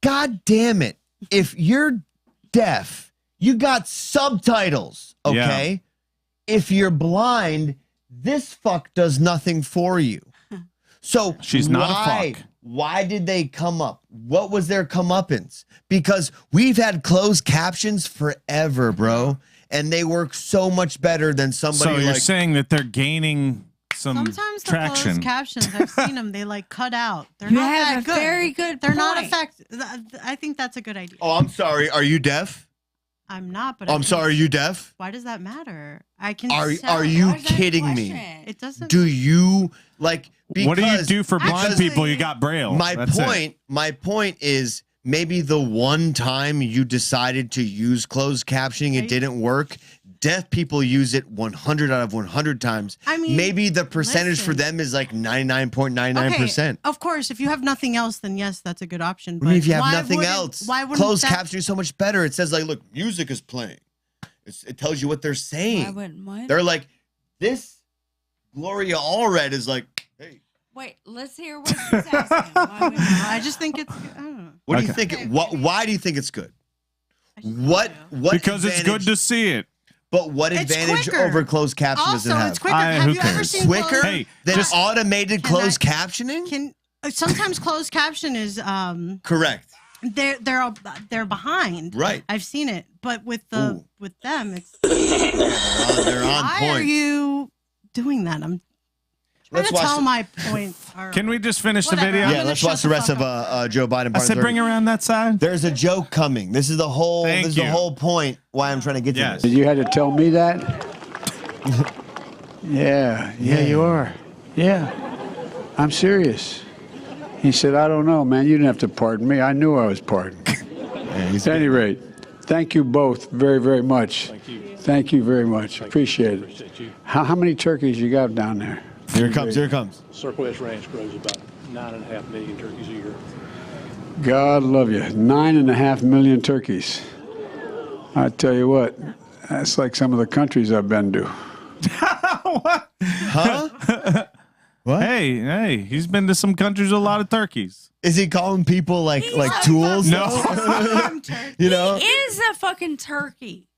God damn it! If you're deaf, you got subtitles. Okay. If you're blind, this fuck does nothing for you. So She's not a fuck. Why did they come up? What was their comeuppance? Because we've had closed captions forever, bro, and they work so much better than somebody So you're like. saying that they're gaining some Sometimes the traction. closed captions, I've seen them, they like cut out. They're You not have that a good. very good They're not point. effective. I think that's a good idea. Oh, I'm sorry. Are you deaf? I'm not, but I'm sorry. Are you deaf? Why does that matter? I can. Are tell. you Why is that a kidding me? question? It doesn't. Do you like? What do you because- do for blind Actually- people? You got Braille. My That's it. point is maybe the one time you decided to use closed captioning, it didn't work. deaf people use it 100 out of 100 times. I mean, maybe the percentage for them is like 99.99%. Okay, of course, if you have nothing else, then yes, that's a good option. I mean, if you have why nothing wouldn't- else, why wouldn't closed that- captioning is so much better. It says like, look, music is playing. It tells you what they're saying. Why wouldn't what? They're like, this Gloria Allred is like, hey. Wait, let's hear what she's asking. Why wouldn't I just think it's. I don't know. What do you think? Why do you think it's good? What? Because it's good to see it. But what It's advantage quicker. over closed captioning does it Also, have? it's quicker. Have you ever seen quicker closed- Hey, than just- automated closed captioning? Sometimes closed caption is Correct. they're behind. Right. I've seen it, but with them, it's. They're on Why point. are you doing that? I'm trying Let's to watch tell the- my point. Can we just finish Whatever, the video? I'm Yeah, gonna let's shut watch the rest of Joe Biden. I part said 30. bring around that side. There's a joke coming. This is the whole. Thank this is you. the whole point. Why I'm trying to get to this. You had to tell me that? Yeah, you are. Yeah, I'm serious. He said, I don't know, man. You didn't have to pardon me. I knew I was pardoned. At any rate, thank you both very, very much. Thank you. Thank you very much. Appreciate it. Appreciate you. How many turkeys you got down there? Here it comes. Here it comes. Circle S Ranch grows about 9.5 million turkeys a year. God love you. 9.5 million turkeys. I tell you what, that's like some of the countries I've been to. Huh? What? Hey, he's been to some countries with a lot of turkeys. Is he calling people like tools? No. You know? He is a fucking turkey.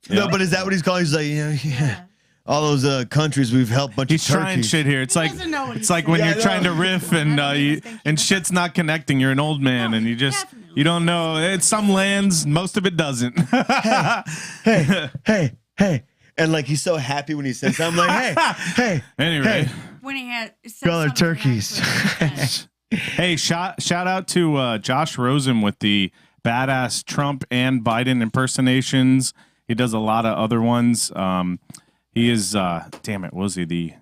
No, but is that what he's calling? He's like, yeah. All those countries we've helped bunch He's of turkeys. trying shit here. It's like doesn't know what it's he's like when saying. you're Yeah, I trying to know. riff and shit's not connecting. You're an old man and you don't know. It's some lands, most of it doesn't. hey. And like he's so happy when he says something. I'm like, hey. Anyway, When he had said Y'all are something turkeys. hey, shout out to Josh Rosen with the badass Trump and Biden impersonations. He does a lot of other ones. He is damn it, was he the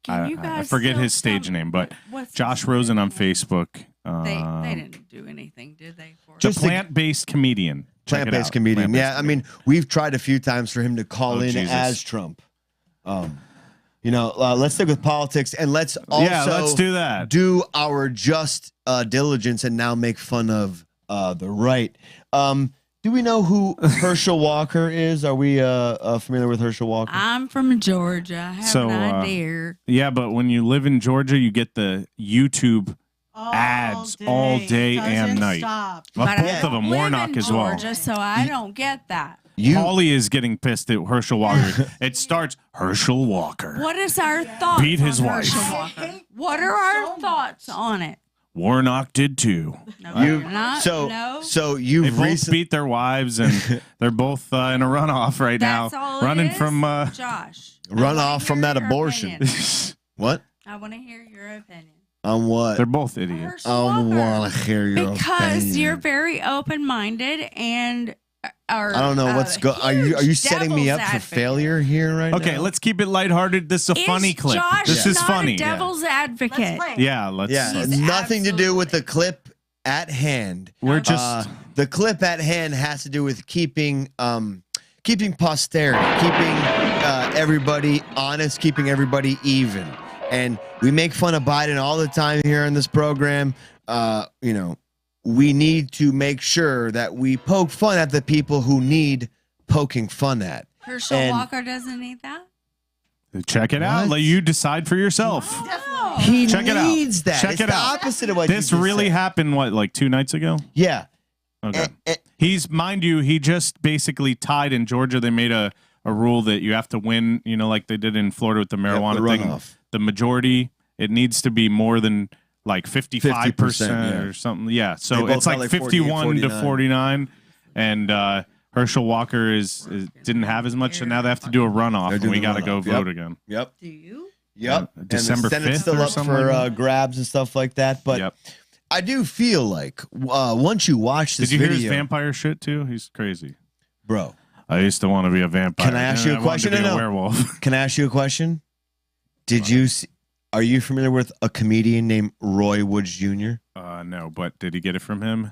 Can you I guys forget still his stage tell me name, but what's Josh his Rosen on name? Facebook. They didn't do anything, did they? For The Just the- plant-based comedian. Check it Plant-based out. comedian. Plant-based Yeah, I mean, we've tried a few times for him to call in Jesus. as Trump. Let's stick with politics and let's also let's do that. Do our just diligence and now make fun of the right. Do we know who Herschel Walker is? Are we familiar with Herschel Walker? I'm from Georgia. I have So, an idea. Yeah, but when you live in Georgia, you get the YouTube ads all day and Doesn't night. stop. Well, But both I of them, don't live Warnock in as well. Georgia, so I don't get that. Paulie is getting pissed at Herschel Walker. It starts Herschel Walker. What is our thoughts Beat his on wife. Herschel Walker? What are our thoughts on it? Warnock did too. No, You they're not. no. so They you've both recently beat their wives, and they're both in a runoff right That's now, all running it is? from. Josh. run I off wanna from hear that your abortion. opinion. What? I want to hear your opinion. On what? They're both idiots. Herschel I Walker. want to hear your Because opinion. you're very open-minded and are. I don't know what's going. Are you setting me up devil's for advocate. failure here right now? Okay, let's keep it lighthearted. This is a funny clip. Josh This is not funny. a devil's advocate. Yeah, let's. Yeah, He's nothing to do with the clip at hand. We're just. The clip at hand has to do with keeping posterity, keeping everybody honest, keeping everybody even. And we make fun of Biden all the time here in this program. We need to make sure that we poke fun at the people who need poking fun at. Herschel And- Walker doesn't need that. Check it out. What? Let you decide for yourself. He Check it out. needs that. Check It's it the out. opposite of what you This just really said. happened. What, like 2 nights ago? Yeah. Okay. Mind you, he just basically tied in Georgia. They made a rule that you have to win, like they did in Florida with the marijuana the thing. runoff. The majority, it needs to be more than like 55% 50%, or something. Yeah. They So both it's got like like 51 to 49. 49. And Herschel Walker didn't have as much, so now they have to do a runoff, and doing we the got to go runoff. vote Yep. again. Yep. Do you? Yep. December and the Senate's 5th still or up something for like that? grabs and stuff like that. But Yep. I do feel like once you watch this Did you hear his video, vampire shit too? He's crazy. bro, I used to want to be a vampire. Can I ask you a and wanted question To or be a no? werewolf. can I ask you a question? Are you familiar with a comedian named Roy Woods Jr.? No, but did he get it from him?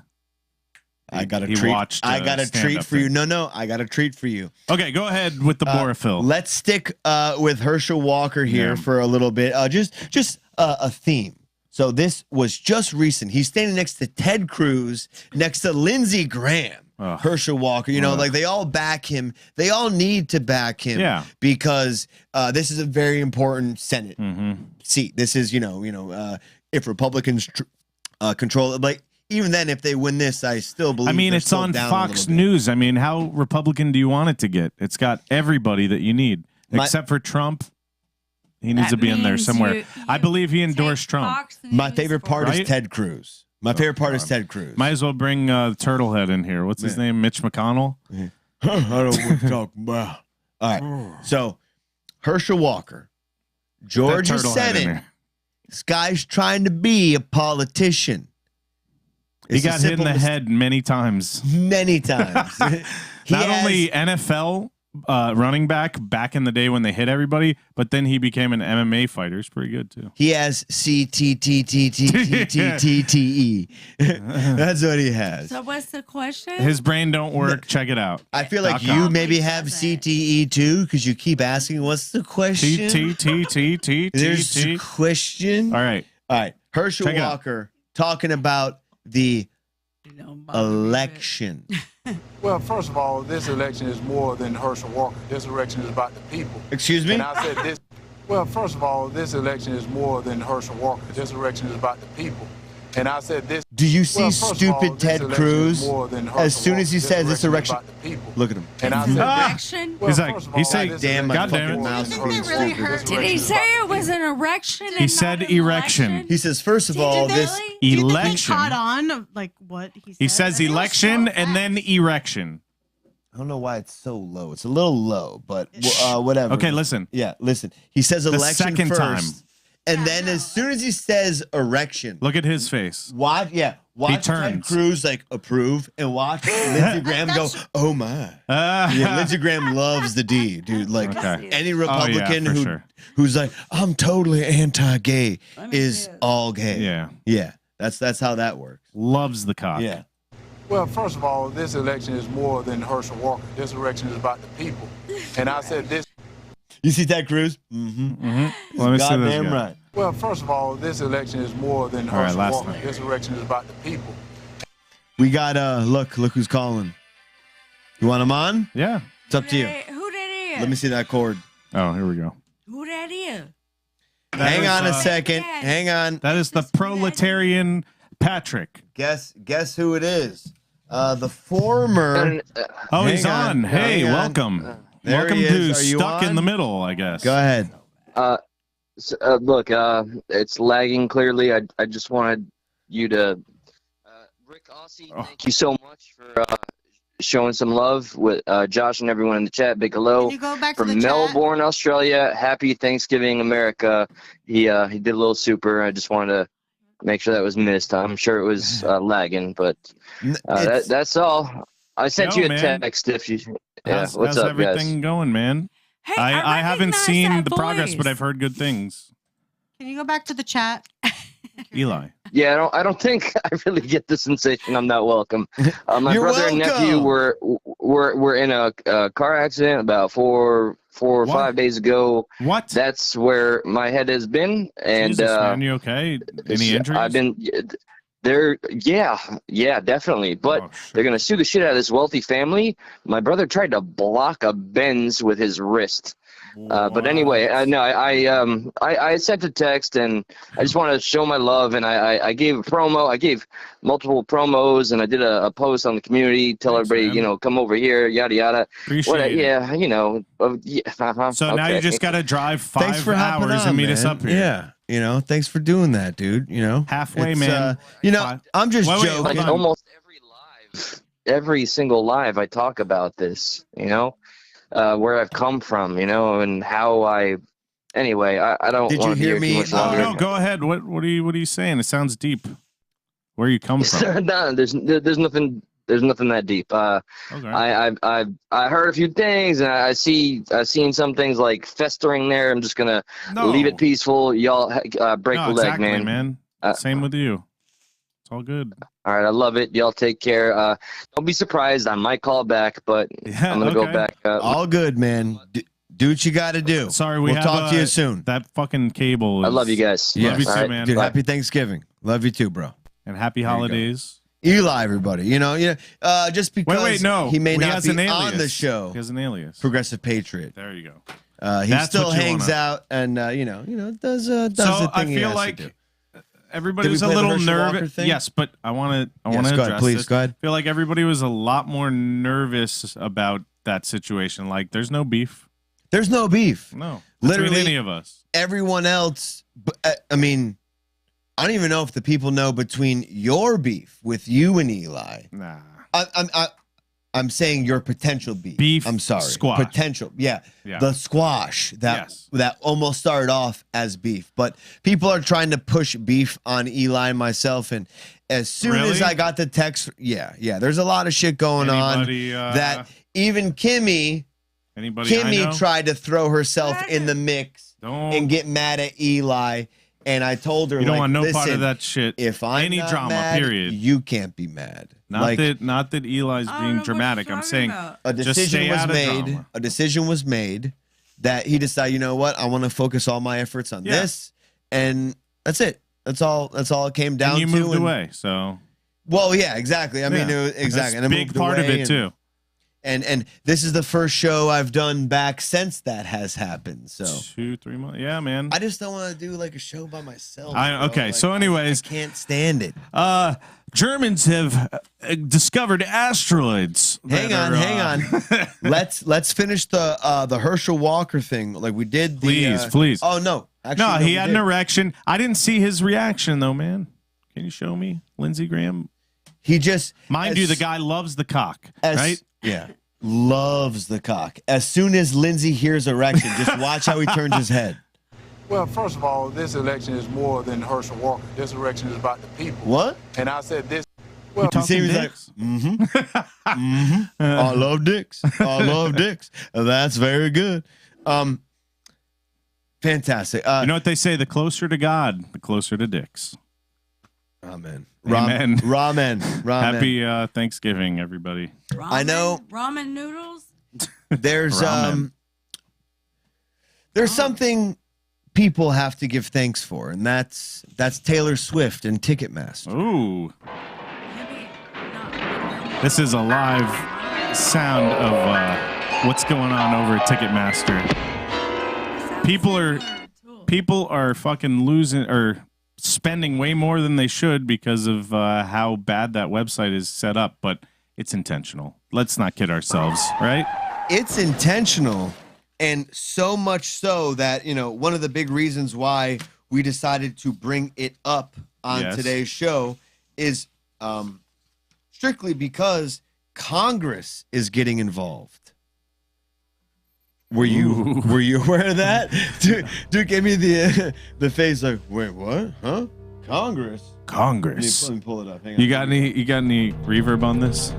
I got a He treat. watched, I got a stand-up treat for you. thing. No, I got a treat for you. Okay, go ahead with the Borophyll. Let's stick with Herschel Walker here for a little bit. Just a theme. So this was just recent. He's standing next to Ted Cruz, next to Lindsey Graham. Herschel Walker, like they all back him. They all need to back him because this is a very important Senate seat. This is, if Republicans control it, like even then, if they win this, I still believe. I mean, it's on Fox News. I mean, how Republican do you want it to get? It's got everybody that you need, except for Trump. He needs to be in there somewhere. I believe he endorsed Trump. My favorite part is Ted Cruz. My favorite part is Ted Cruz. Might as well bring Turtlehead in here. What's his name? Mitch McConnell? I don't want to talk about. All right. So, Herschel Walker, Georgia Senate. This guy's trying to be a politician. He got hit in the head many times. Many times. Not only NFL running back in the day when they hit everybody, but then he became an MMA fighter. It's pretty good too. He has CTTTTTTTTE. That's what he has. So what's the question? His brain don't work. Check it out. I feel like you maybe have CTE too because you keep asking, "What's the question?" T. There's a question. All right. Herschel Walker talking about the election. Well, first of all, this election is more than Herschel Walker. This election is about the people. Excuse me? And I said this. Well, first of all, this election is more than Herschel Walker. This election is about the people. And I said this. Do you see stupid Ted Cruz? As soon as he says this election, look at him. And I said He's like, damn, God damn it. Did he say it was an erection? He said erection. He says, first of all, this election. Caught on like what he said. He says election and then erection. I don't know why it's so low. It's a little low, but whatever. Okay, listen. Yeah, listen. He says The election second first. time. And then as soon as he says erection, look at his face. Watch Ted Cruz like approve and watch Lindsey Graham go, oh my. Lindsey Graham loves the D, dude. Like any Republican who's like, I'm totally anti-gay is all gay. Yeah. That's how that works. Loves the cock. Yeah. Well, first of all, this election is more than Herschel Walker. This election is about the people. And I said this. You see Ted Cruz? Let me see this Goddamn guy. right. Well, first of all, this election is more than Herschel Walker. This election is about the people. We got look who's calling. You want him on? Yeah. It's up to you. Who that is? Let me see that cord. Oh, here we go. Who that is? Hang on a second. Hang on. That is the proletarian Patrick. Guess who it is? The former. Oh, he's on. Hey, welcome. Welcome to Stuck in the Middle, I guess. Go ahead. Look, it's lagging clearly. I just wanted you to, Rick Aussie, thank you so much for showing some love with Josh and everyone in the chat. Big hello Can you go back to from the Melbourne, Australia. Happy Thanksgiving, America. He did a little super. I just wanted to make sure that was missed. I'm sure it was lagging, but that's all. I sent you a text if you. Yeah, what's how's up, everything guys? going, man? Hey, I haven't seen that the progress, but voice. I've heard good things. Can you go back to the chat? Eli. Yeah, I don't think I really get the sensation I'm not welcome. My You're brother and nephew were in a car accident about four or 5 days ago. What? That's where my head has been. And Jesus, man, you okay? Any injuries? I've been. Yeah, definitely. But they're gonna sue the shit out of this wealthy family. My brother tried to block a Benz with his wrist. But anyway, I sent a text and I just want to show my love, and I gave a promo. I gave multiple promos, and I did a post on the community, tell everybody, man. Come over here, yada yada. Appreciate it. Yeah, So now you just gotta drive 5 hopping hours on, and meet man. us up here. Yeah. Thanks for doing that, dude. Halfway, It's, man. I'm just Wait, joking. Like almost every single live I talk about this, where I've come from, and how anyway, I don't Did you want to hear be me? here too much Oh, longer. no, go ahead. What are you saying? It sounds deep. Where you come from? No, there's nothing that deep. Okay. I heard a few things, and I've seen some things like festering there. I'm just gonna leave it peaceful. Y'all break the leg, exactly, man. Same with you. It's all good. All right, I love it. Y'all take care. Don't be surprised. I might call back, but I'm gonna go back. All good, man. Do what you got to do. Sorry, we'll talk to you soon. That fucking cable. I love you guys. Love you too, right. man. Dude, happy Thanksgiving. Love you too, bro. And happy holidays. Eli, everybody. Just because wait, no. he may He not has be an alias. on the show. He has an alias. Progressive Patriot. There you go. He That's still what you hangs wanna- out and does the So thing I he feel has like to do. everybody Did we was a play the little Herschel Walker nervous. thing? Yes, but I want to Yes, go ahead, address please, this. go ahead. I feel like everybody was a lot more nervous about that situation. Like, there's no beef. There's no beef. No. Literally Between any of us. Everyone else. I mean, I don't even know if the people know between your beef with you and Eli. Nah. I'm saying your potential beef. Beef, I'm sorry. squash. Potential. Yeah. Yeah. The squash that almost started off as beef. But people are trying to push beef on Eli and myself. And as soon as Really? I got the text, there's a lot of shit going Anybody, on that even Kimmy Anybody I know? tried to throw herself in the mix and get mad at Eli. And I told her, You don't like, want no part listen, of that shit. If I'm Any not drama, mad, period. you can't be mad. Not that Eli's being dramatic. I'm saying a just decision stay was out of made. drama. A decision was made that he decided, you know what? I want to focus all my efforts on this, and that's it. That's all. That's all it came down And you to. moved away, so. Well, yeah, exactly. I mean, Yeah. exactly. That's And I a big moved part of away it too. And this is the first show I've done back since that has happened. So 2-3 months. Yeah, man. I just don't want to do like a show by myself. Okay, Like, so anyways, I can't stand it. Germans have discovered asteroids. Hang on. Let's finish the Herschel Walker thing. Like we did. Please. Oh no, actually, No, he we had did. an erection. I didn't see his reaction though, man. Can you show me, Lindsey Graham? He just, mind you, the guy loves the cock, right? Yeah, loves the cock. As soon as Lindsey hears erection, just watch how he turns his head. Well, first of all, this election is more than Herschel Walker. This election is about the people. What? And I said this. Well, you see, he's like, I love dicks. I love dicks. That's very good. Fantastic. You know what they say? The closer to God, the closer to dicks. Amen. Amen. Ramen. Happy Thanksgiving, everybody. I know. Ramen noodles? There's Ramen. there's something people have to give thanks for, and that's Taylor Swift and Ticketmaster. Ooh. This is a live sound of what's going on over at Ticketmaster. People are fucking losing or spending way more than they should because of how bad that website is set up, but it's intentional. Let's not kid ourselves, right? It's intentional, and so much so that, one of the big reasons why we decided to bring it up on today's show is strictly because Congress is getting involved. Were you aware of that? Dude gave me the face like, wait, what? Huh? Congress. Let me pull it up. Hang on. You got any reverb on this?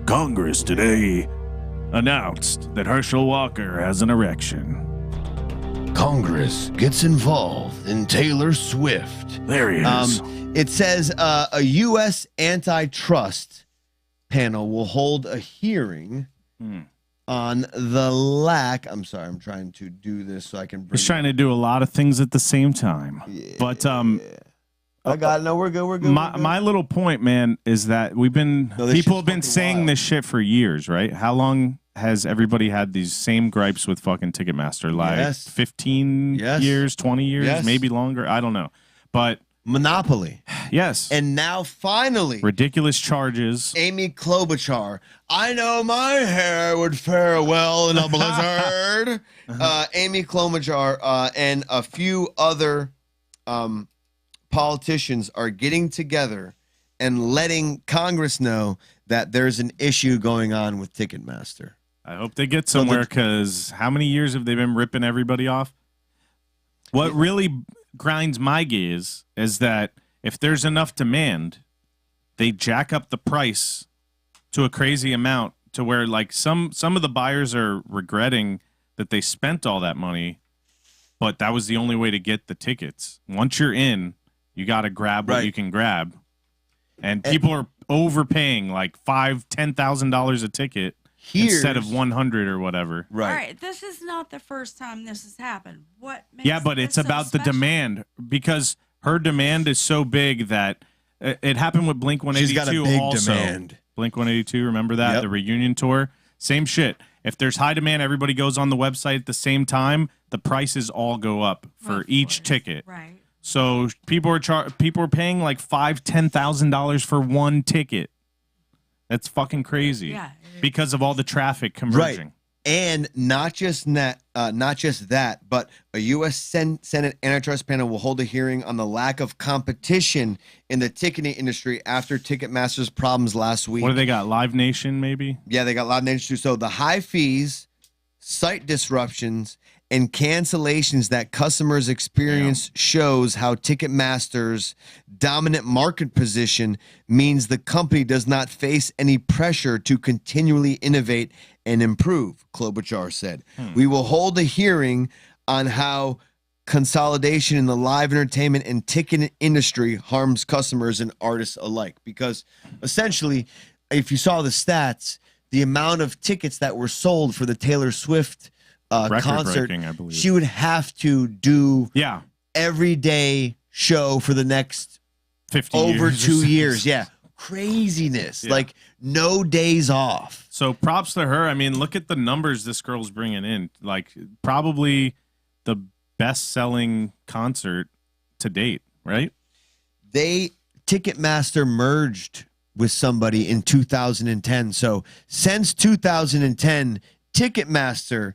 Congress today announced that Herschel Walker has an erection. Congress gets involved in Taylor Swift. There he is. It says a U.S. antitrust panel will hold a hearing on the lack. I'm sorry, I'm trying to do this so I can bring. He's trying to do a lot of things at the same time. But I got no. We're good. We're good. My little point, man, is that people have been saying this shit for years, right? How long has everybody had these same gripes with fucking Ticketmaster? Like 15 years, 20 years, maybe longer. I don't know. But monopoly. Yes. And now finally, ridiculous charges. Amy Klobuchar. I know my hair would fare well in a blizzard. Amy Klobuchar and a few other politicians are getting together and letting Congress know that there's an issue going on with Ticketmaster. I hope they get somewhere, because how many years have they been ripping everybody off? What really grinds my gears is that if there's enough demand, they jack up the price to a crazy amount to where, like, some of the buyers are regretting that they spent all that money, but that was the only way to get the tickets. Once you're in, You got to grab what you can grab. And people are overpaying like $5,000-$10,000 a ticket instead of $100 or whatever. Right. All right. This is not the first time this has happened. What makes Yeah, but this it's so about the special? demand because her demand is so big that it happened with Blink 182 She's got a big also. demand. Blink 182, remember that? Yep. The reunion tour? Same shit. If there's high demand, everybody goes on the website at the same time, the prices all go up for each ticket. Right. So people are paying like $5,000-$10,000 for one ticket. That's fucking crazy. Yeah, because of all the traffic converging. Right. And not just that, but a U.S. Senate antitrust panel will hold a hearing on the lack of competition in the ticketing industry after Ticketmaster's problems last week. What do they got? Live Nation, maybe? Yeah, they got Live Nation too. So the high fees, site disruptions, and cancellations that customers experience shows how Ticketmaster's dominant market position means the company does not face any pressure to continually innovate and improve, Klobuchar said. We will hold a hearing on how consolidation in the live entertainment and ticket industry harms customers and artists alike. Because essentially, if you saw the stats, the amount of tickets that were sold for the Taylor Swift concert, I believe. she would have to do every day show for the next 50 over years 2 years. Yeah. Craziness. Yeah. Like no days off. So props to her. I mean, look at the numbers this girl's bringing in. Like probably the best-selling concert to date, right? Ticketmaster merged with somebody in 2010. So since 2010, Ticketmaster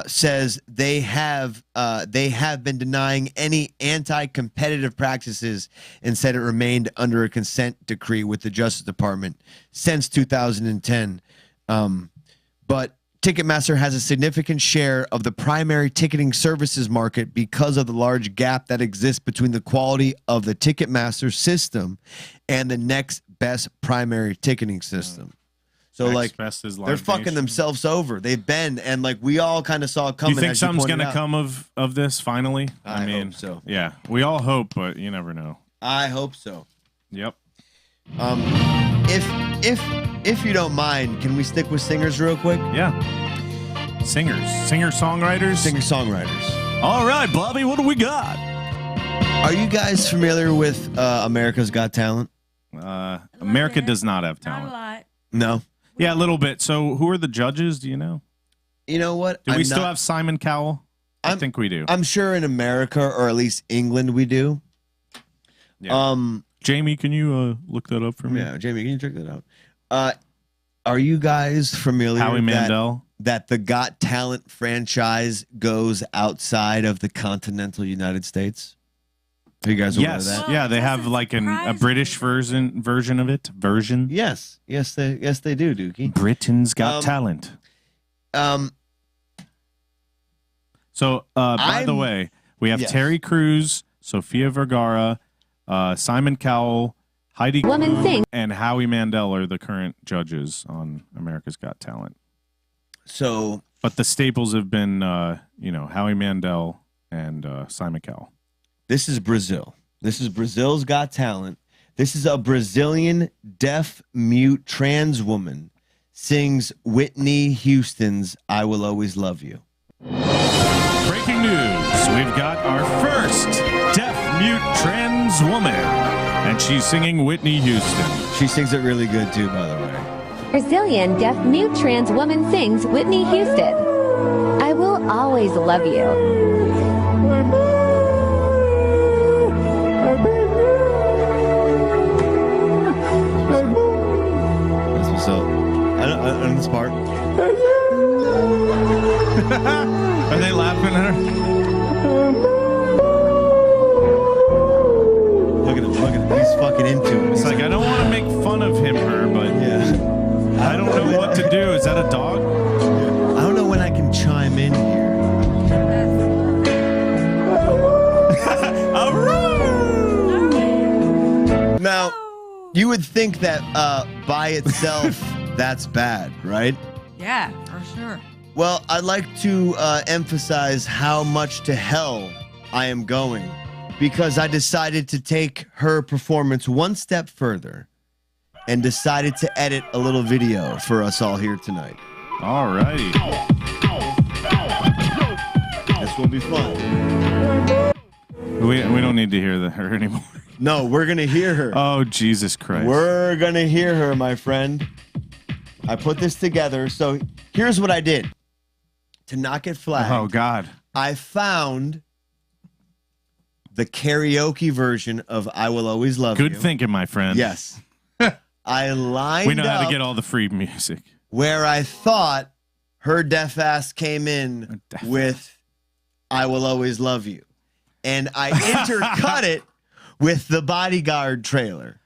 says they have been denying any anti-competitive practices and said it remained under a consent decree with the Justice Department since 2010. But Ticketmaster has a significant share of the primary ticketing services market because of the large gap that exists between the quality of the Ticketmaster system and the next best primary ticketing system. So like they're fucking themselves over. They've been, and like we all kind of saw it coming. Do you think as something's pointed gonna out. come of this finally? I mean, hope so. Yeah, we all hope, but you never know. I hope so. Yep. If you don't mind, can we stick with singers real quick? Yeah. Singer-songwriters? Singer-songwriters. All right, Bobby, what do we got? Are you guys familiar with America's Got Talent? America does not have talent. Not a lot. No. Yeah, a little bit. So who are the judges? Do you know? You know what? Do we still have Simon Cowell? I think we do. I'm sure in America, or at least England, we do. Yeah. Jamie, can you look that up for me? Yeah, Jamie, can you check that out? Are you guys familiar Howie Mandel? That the Got Talent franchise goes outside of the continental United States? Are you guys aware of that? Yeah, they have like a British version of it. Yes, they do, Dookie. Britain's Got Talent. So, by the way, we have Terry Crews, Sofia Vergara, Simon Cowell, Heidi Klum, and Howie Mandel are the current judges on America's Got Talent. So, but the staples have been, Howie Mandel and Simon Cowell. This is Brazil. This is Brazil's Got Talent. This is a Brazilian deaf mute trans woman sings Whitney Houston's "I Will Always Love You." Breaking news. We've got our first deaf mute trans woman, and she's singing Whitney Houston. She sings it really good too, by the way. Brazilian deaf mute trans woman sings Whitney Houston. I will always love you. That's what's up. On this part. Are they laughing at her? Look at him. He's fucking into it. It's like, I don't want to make fun of him, but I don't know what to do. Is that a dog? I don't know when I can chime in here. Now, you would think that by itself, that's bad, right? Yeah, for sure. Well, I'd like to emphasize how much to hell I am going because I decided to take her performance one step further and decided to edit a little video for us all here tonight. All righty. This will be fun. We don't need to hear her anymore. No, we're going to hear her. Oh, Jesus Christ. We're going to hear her, my friend. I put this together. So here's what I did. To not get flagged. Oh, God. I found the karaoke version of I Will Always Love You. Good thinking, my friend. Yes. I lined We know how to up get all the free music. where I thought her deaf ass came in with I Will Always Love You. And I intercut it with the Bodyguard trailer.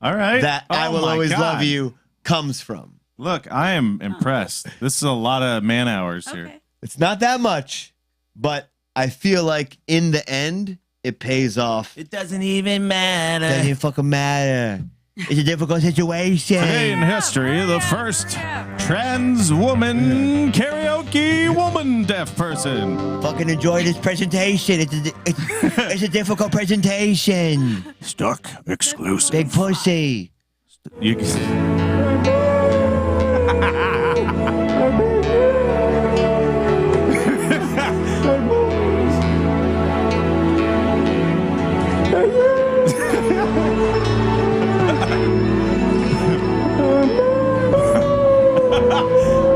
All right. That I Will my Always God. Love You comes from. Look, I am impressed. This is a lot of man hours here. It's not that much, but I feel like in the end, it pays off. It doesn't even matter. Doesn't fucking matter. It's a difficult situation. Today in history, the first trans woman karaoke woman deaf person. Fucking enjoy this presentation. It's a difficult presentation. Stuck exclusive. Big pussy. You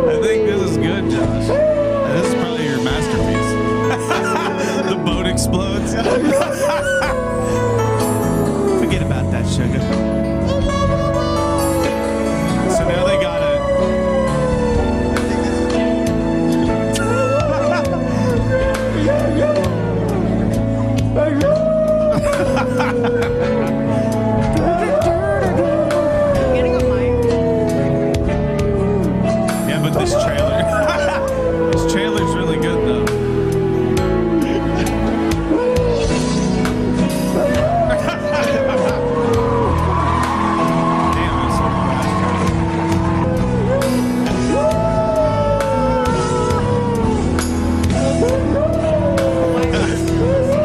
I think this is good, Josh. This is probably your masterpiece. The boat explodes. Forget about that, sugar. So now they got Yeah, but this trailer's really good though.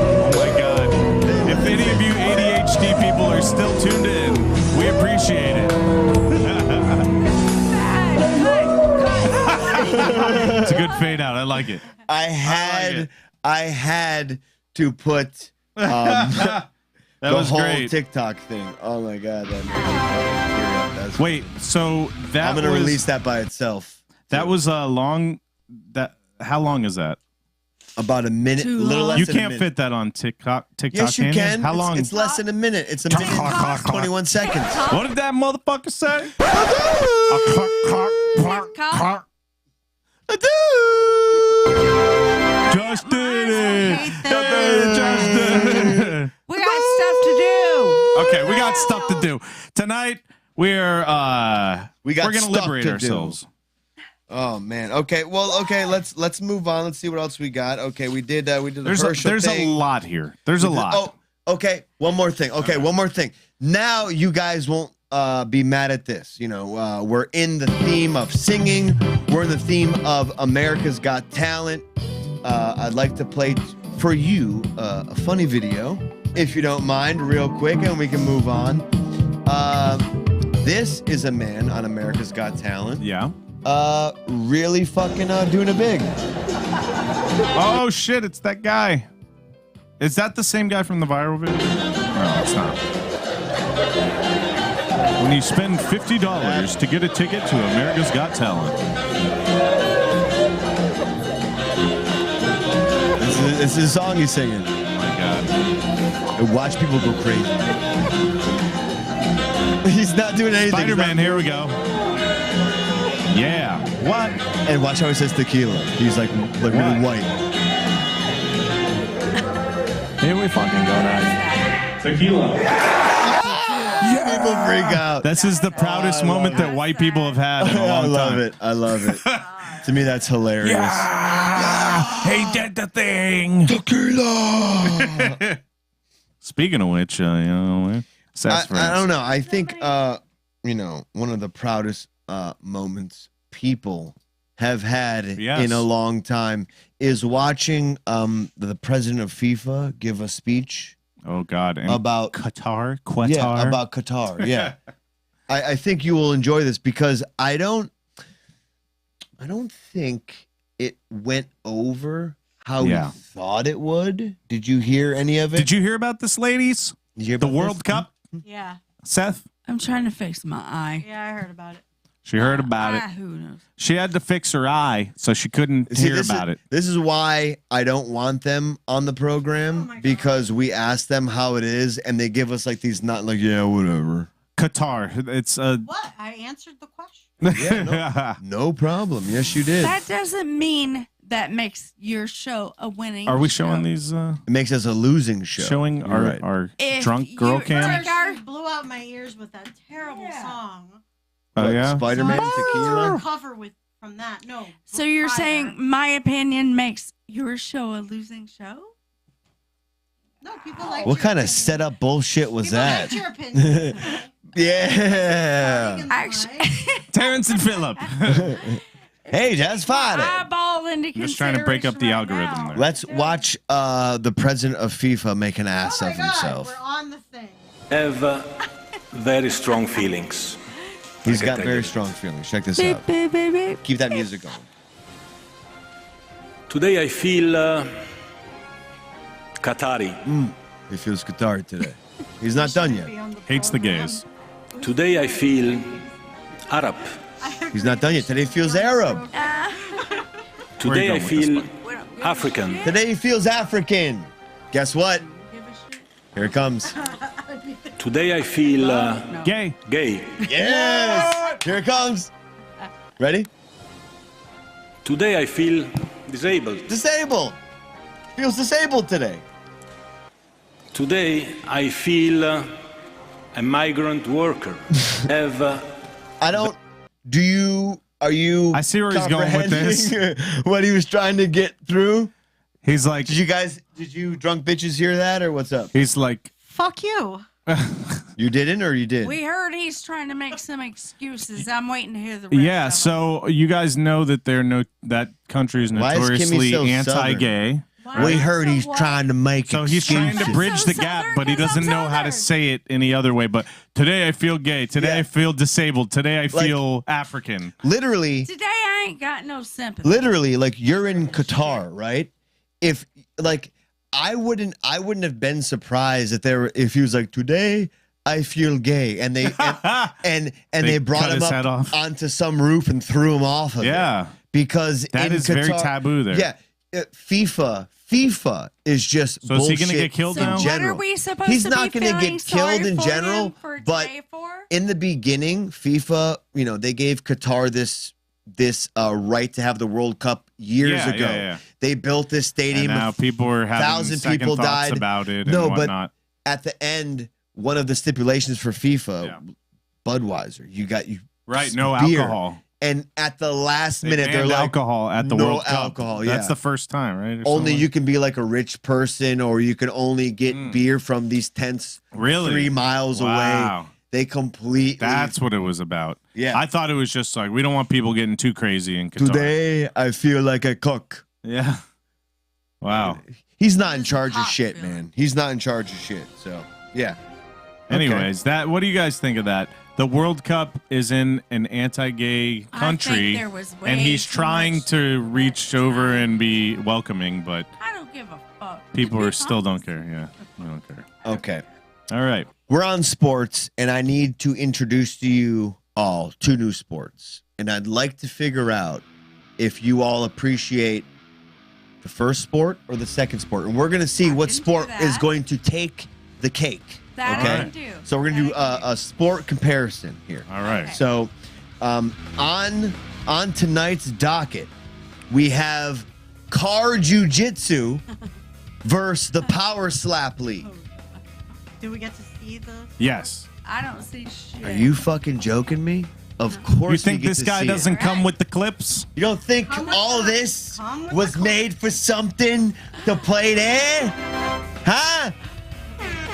Oh my God. If any of you ADHD people are still tuned in, we appreciate it. It's a good fade out. I like it. I had to put That the was whole great. TikTok thing. Oh my God. That's Wait, so that I'm gonna was, release that by itself. That was a long. How long is that? About a minute. Too Little long. less You than a can't minute. fit that on TikTok. Yes, you can. How long? It's less than a minute. It's a minute and 21 seconds. What did that motherfucker say? Just did it. Just did it. We got stuff to do. Okay, we got stuff to do tonight. We're gonna stuff liberate to do. ourselves. Oh man. Okay. Well. Okay. Let's move on. Let's see what else we got. Okay. We did the There's Herschel thing. a lot here. There's a lot. Oh. Okay. One more thing. Okay. One more thing. Now you guys won't be mad at this. You know, we're in the theme of singing. We're in the theme of America's Got Talent. I'd like to play for you a funny video, if you don't mind, real quick, and we can move on. This is a man on America's Got Talent. Yeah. Really fucking doing it big. Oh shit! It's that guy. Is that the same guy from the viral video? No, it's not. When you spend $50 to get a ticket to America's Got Talent. This is a song he's singing. Oh my God. And watch people go crazy. He's not doing anything. Spider-Man, here we go. Yeah. What? And watch how he says tequila. He's like really white. Here we fucking go now. Tequila. People freak out. This is the proudest moment that white people have had in a long I love time. it. I love it. To me, that's hilarious. He did the thing. Tequila. Speaking of which, you know, I don't know. I think, you know, one of the proudest moments people have had in a long time is watching the president of FIFA give a speech Oh God! And about Qatar. Yeah, about Qatar. Yeah, I think you will enjoy this because I don't think it went over how you thought it would. Did you hear any of it? Did you hear about this, ladies? Did you hear the about World this? Cup? Yeah. Seth? I'm trying to fix my eye. Yeah, I heard about it. She heard about it. Who knows? She had to fix her eye, so she couldn't hear about it. This is why I don't want them on the program because we ask them how it is and they give us like these not like whatever. Qatar. It's What? I answered the question. Yeah, no problem. Yes, you did. That doesn't mean that makes your show a winning. Are we show. showing these? It makes us a losing show. Showing You're right. our If drunk girl you- cam. You blew out my ears with that terrible song. Oh yeah. Spider-Man So I tequila. recover from that. No. So you're saying my opinion makes your show a losing show? No, people like What your kind of opinion. setup bullshit was People that? like your opinion. Yeah. Actually, Terrence and Phillip. Hey, that's fine. eyeball into I'm just trying to break up the algorithm there. Let's watch the president of FIFA make an ass of himself. We're on the thing. Have very strong feelings. He's I can got tell very you. strong feelings. Check this Beep, out. beep, beep, beep. Keep that music going. Today I feel Qatari. He feels Qatar today. He's not done yet. Hates the gays. Today I feel Arab. He's not done yet. Today he feels Arab. Today I going with feel African. Today he feels African. Guess what? Here it comes. Today I feel Gay. gay. Yes! Here it comes. Ready? Today I feel disabled. Disabled. Feels disabled today. Today I feel a migrant worker. Have I don't. Are you? I see where he's going with this. comprehending what he was trying to get through? He's like, Did you drunk bitches hear that or what's up? he's like, Fuck you. You didn't or you did? We heard he's trying to make some excuses. I'm waiting to hear the rest yeah. of So you guys know that that country is Why is Kimmy notoriously so anti-gay. We heard he's trying to make So he's trying to excuses. bridge the gap, but he doesn't know how to say it any other way. But today I feel gay. Today I feel disabled. Today I feel African. Literally, Today I ain't got no sympathy. like you're in Qatar, right? If like I wouldn't have been surprised if he was like, today I feel gay, and they and they brought cut him his head up off. onto some roof and threw him off of Yeah. it. Because That in is very Qatar- taboo there. Yeah, FIFA is just So is he bullshit gonna get killed in now? What general. are we supposed He's to not be gonna feeling get killed sorry in for general, him for but today for? in the beginning, FIFA, they gave Qatar this right to have the World Cup years ago. Yeah. They built this stadium. And now people are having 1,000 second people thoughts died about it No, and but whatnot. at the end, one of the stipulations for FIFA, Budweiser, you Right, no beer. alcohol. And at the last They minute, they're banned like, alcohol at the no World Cup. alcohol. That's Yeah. the first time, right? Or Only something? you can be like a rich person, or you can only get beer from these tents Really? 3 miles away. Wow. They completely. That's what it was about. Yeah. I thought it was just like, we don't want people getting too crazy in Qatar. Today, I feel like a cook. Yeah. Wow. He's not in charge of shit, man. He's not in charge of shit. So, yeah. Anyways, what do you guys think of that? The World Cup is in an anti-gay country, there was way and he's too trying much to reach over and be welcoming, but I don't give a fuck. people are still don't care. Yeah, they don't care. Okay. All right. We're on sports, and I need to introduce to you all 2 new sports. And I'd like to figure out if you all appreciate the first sport or the second sport. And we're going to see what sport is going to take the cake. That okay? I can do. So we're going to do a sport comparison here. All right. Okay. So on tonight's docket, we have car jiu-jitsu versus the power slap league. Do we get to see the? Yes. I don't see shit. Are you fucking joking me? Of course. You think we get this to guy see doesn't it. come with the clips? You don't think all this was made for something to play there? Huh?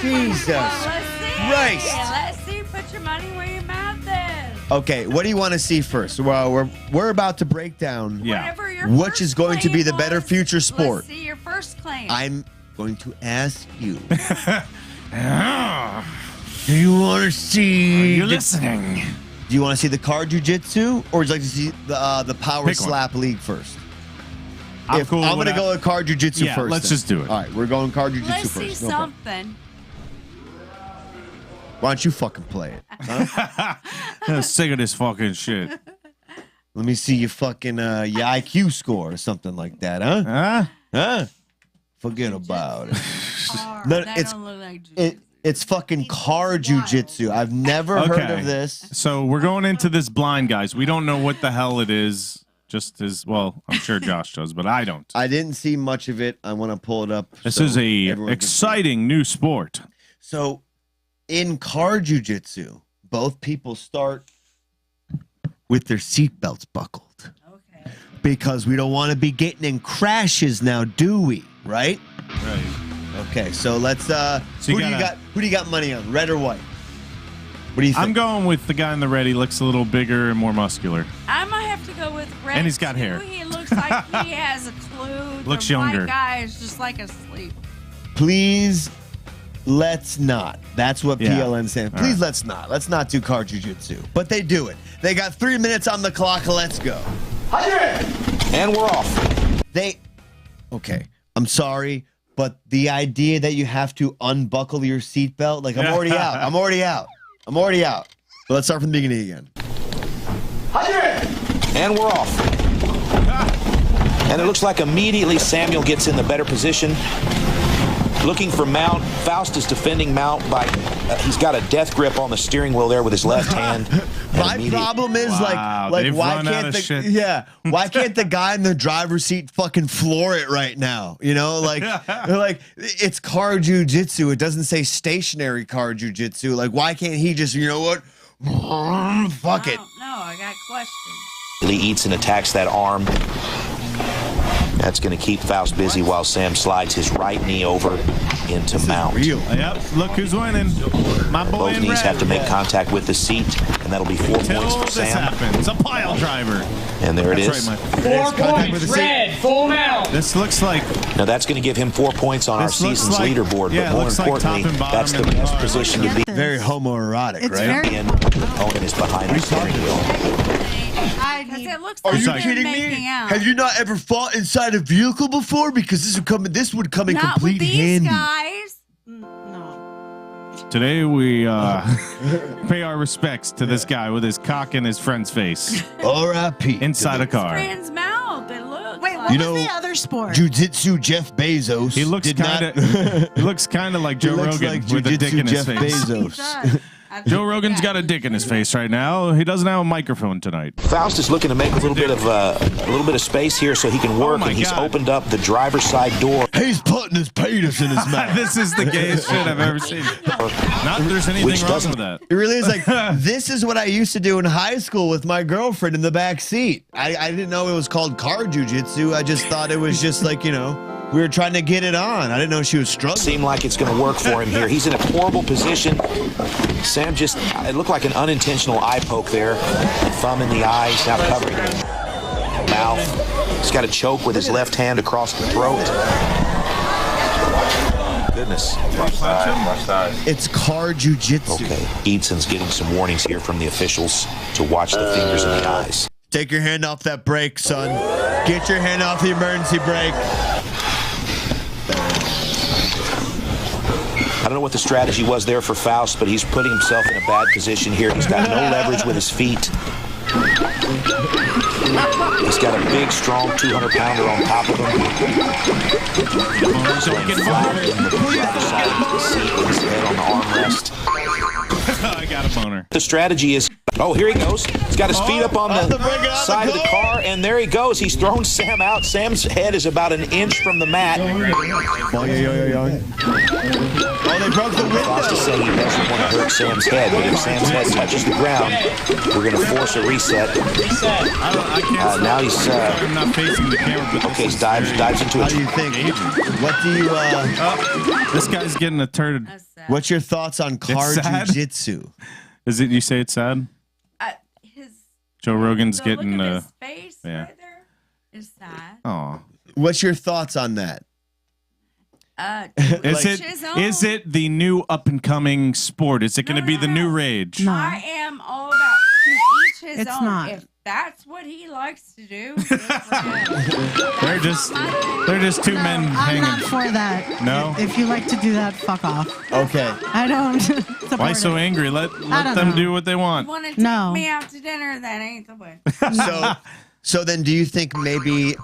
Jesus Let's see. Christ. Let's see. Put your money where your mouth is. Okay, what do you want to see first? Well, we're about to break down Whatever your which first is going to be claim the better was, future sport. Let's see your first claim. going to ask you. Do you want to see? You're listening. Do you want to see the car jujitsu, or would you like to see the power Pick slap league first? I'm I'm going to go with car jujitsu first. Let's then. just do it. All right, we're going car jujitsu Let's first. see No problem. something. Why don't you fucking play it? Huh? I'm sick of this fucking shit. Let me see your fucking your IQ score or something like that, huh? Huh? Forget about it. No, it's fucking car jujitsu. I've never heard of this. So we're going into this blind, guys. We don't know what the hell it is. Just as well, I'm sure Josh does, but I don't. I didn't see much of it. I want to pull it up. This is a exciting new sport. So, in car jujitsu, both people start with their seatbelts buckled. Okay. Because we don't want to be getting in crashes now, do we? Right? Right. Okay, so let's who do you got money on? Red or white? What do you think? I'm going with the guy in the red. He looks a little bigger and more muscular. I might have to go with red. And he's got too. hair. He looks like he has a clue. Looks the younger. white guy is just like asleep. Please, let's not. That's what Yeah. PLN saying. All Please, right. let's not. Let's not do car jujitsu. But they do it. They got 3 minutes on the clock. Let's go. And we're off. Okay. I'm sorry, but the idea that you have to unbuckle your seatbelt, like I'm already out. I'm already out. But let's start from the beginning again. And we're off. And it looks like immediately Samuel gets in the better position. Looking for Mount. Faust is defending Mount by, he's got a death grip on the steering wheel there with his left hand. My problem is Wow, like they've why run out can't of the shit. why can't the guy in the driver's seat fucking floor it right now? You know, like it's car jujitsu. It doesn't say stationary car jujitsu. Like why can't he just, you know what? Fuck it. No, I got questions. He eats and attacks that arm. That's going to keep Faust busy while Sam slides his right knee over into Mount. Yep. Look who's winning. My boy Both in knees red. have to make contact with the seat, and that'll be 4 Till points for this Sam. happens. A pile driver. And there it That's is. right, my 4 points, red, full mount. This looks like Now that's going to give him 4 points on our This looks season's like- leaderboard, yeah, but it more looks like importantly, top and bottom that's the in the best car. position to be. Very homoerotic, It's right? very. And the opponent is behind the steering wheel. Because it looks Are like you they're kidding making me? out. Have you not ever fought inside a vehicle before? Because this would come in Not complete with these handy. guys. No. today we pay our respects to this guy with his cock in his friend's face R.I.P. inside a car. Friend's mouth. It looks. Wait, like. what was the other sport? Jujitsu Jeff Bezos. He looks did kind not- of he looks kind of like He Joe looks Rogan like with a dick Jujitsu in his Jeff face. Bezos. Joe Rogan's got a dick in his face right now. He doesn't have a microphone tonight. Faust is looking to make a little bit of space here so he can work, my and he's God. opened up the driver's side door. He's putting his penis in his mouth. This is the gayest shit I've ever seen. Not that there's anything Which wrong doesn't- with that. It really is like, this is what I used to do in high school with my girlfriend in the back seat. I didn't know it was called car jujitsu. I just thought it was just like, you know, we were trying to get it on. I didn't know she was struggling. Seemed like it's going to work for him here. He's in a horrible position. Sam just, it looked like an unintentional eye poke there. Thumb in the eye. He's now covering his mouth. He's got a choke with his left hand across the throat. Goodness. It's car jujitsu. Okay. Eadson's getting some warnings here from the officials to watch the fingers and the eyes. Take your hand off that brake, son. Get your hand off the emergency brake. I don't know what the strategy was there for Faust, but he's putting himself in a bad position here. He's got no leverage with his feet. He's got a big, strong 200-pounder on top of him. He's laying flat in the driver's side of the seat with his head on the armrest. I got a boner. The strategy is, oh, here he goes. He's got his feet up on the side of the car, and there he goes. He's thrown Sam out. Sam's head is about an inch from the mat. Oh, they broke the window. Faust is saying he doesn't want to hurt Sam's head, but if Sam's head touches the ground, we're going to force a reset. I can't Now he's I'm not facing the camera, but okay. He dives into How it. do you think? What do you this guy's getting a turd. What's your thoughts on car It's sad. jujitsu? Is it? You say it's sad? His Joe Rogan's the getting look of his face yeah. right there is sad. Oh, What's your thoughts on that? Is it the new up and coming sport? Is it going to be the new rage? No. I am all about to each his It's own. not. If that's what he likes to do, good for him. They're just two men I'm hanging. not for that. No? If you like to do that, fuck off. Okay. I don't. Why support so it. angry? Let don't them know. do what they want. Want to take No. me out to dinner? That ain't the way. So then do you think maybe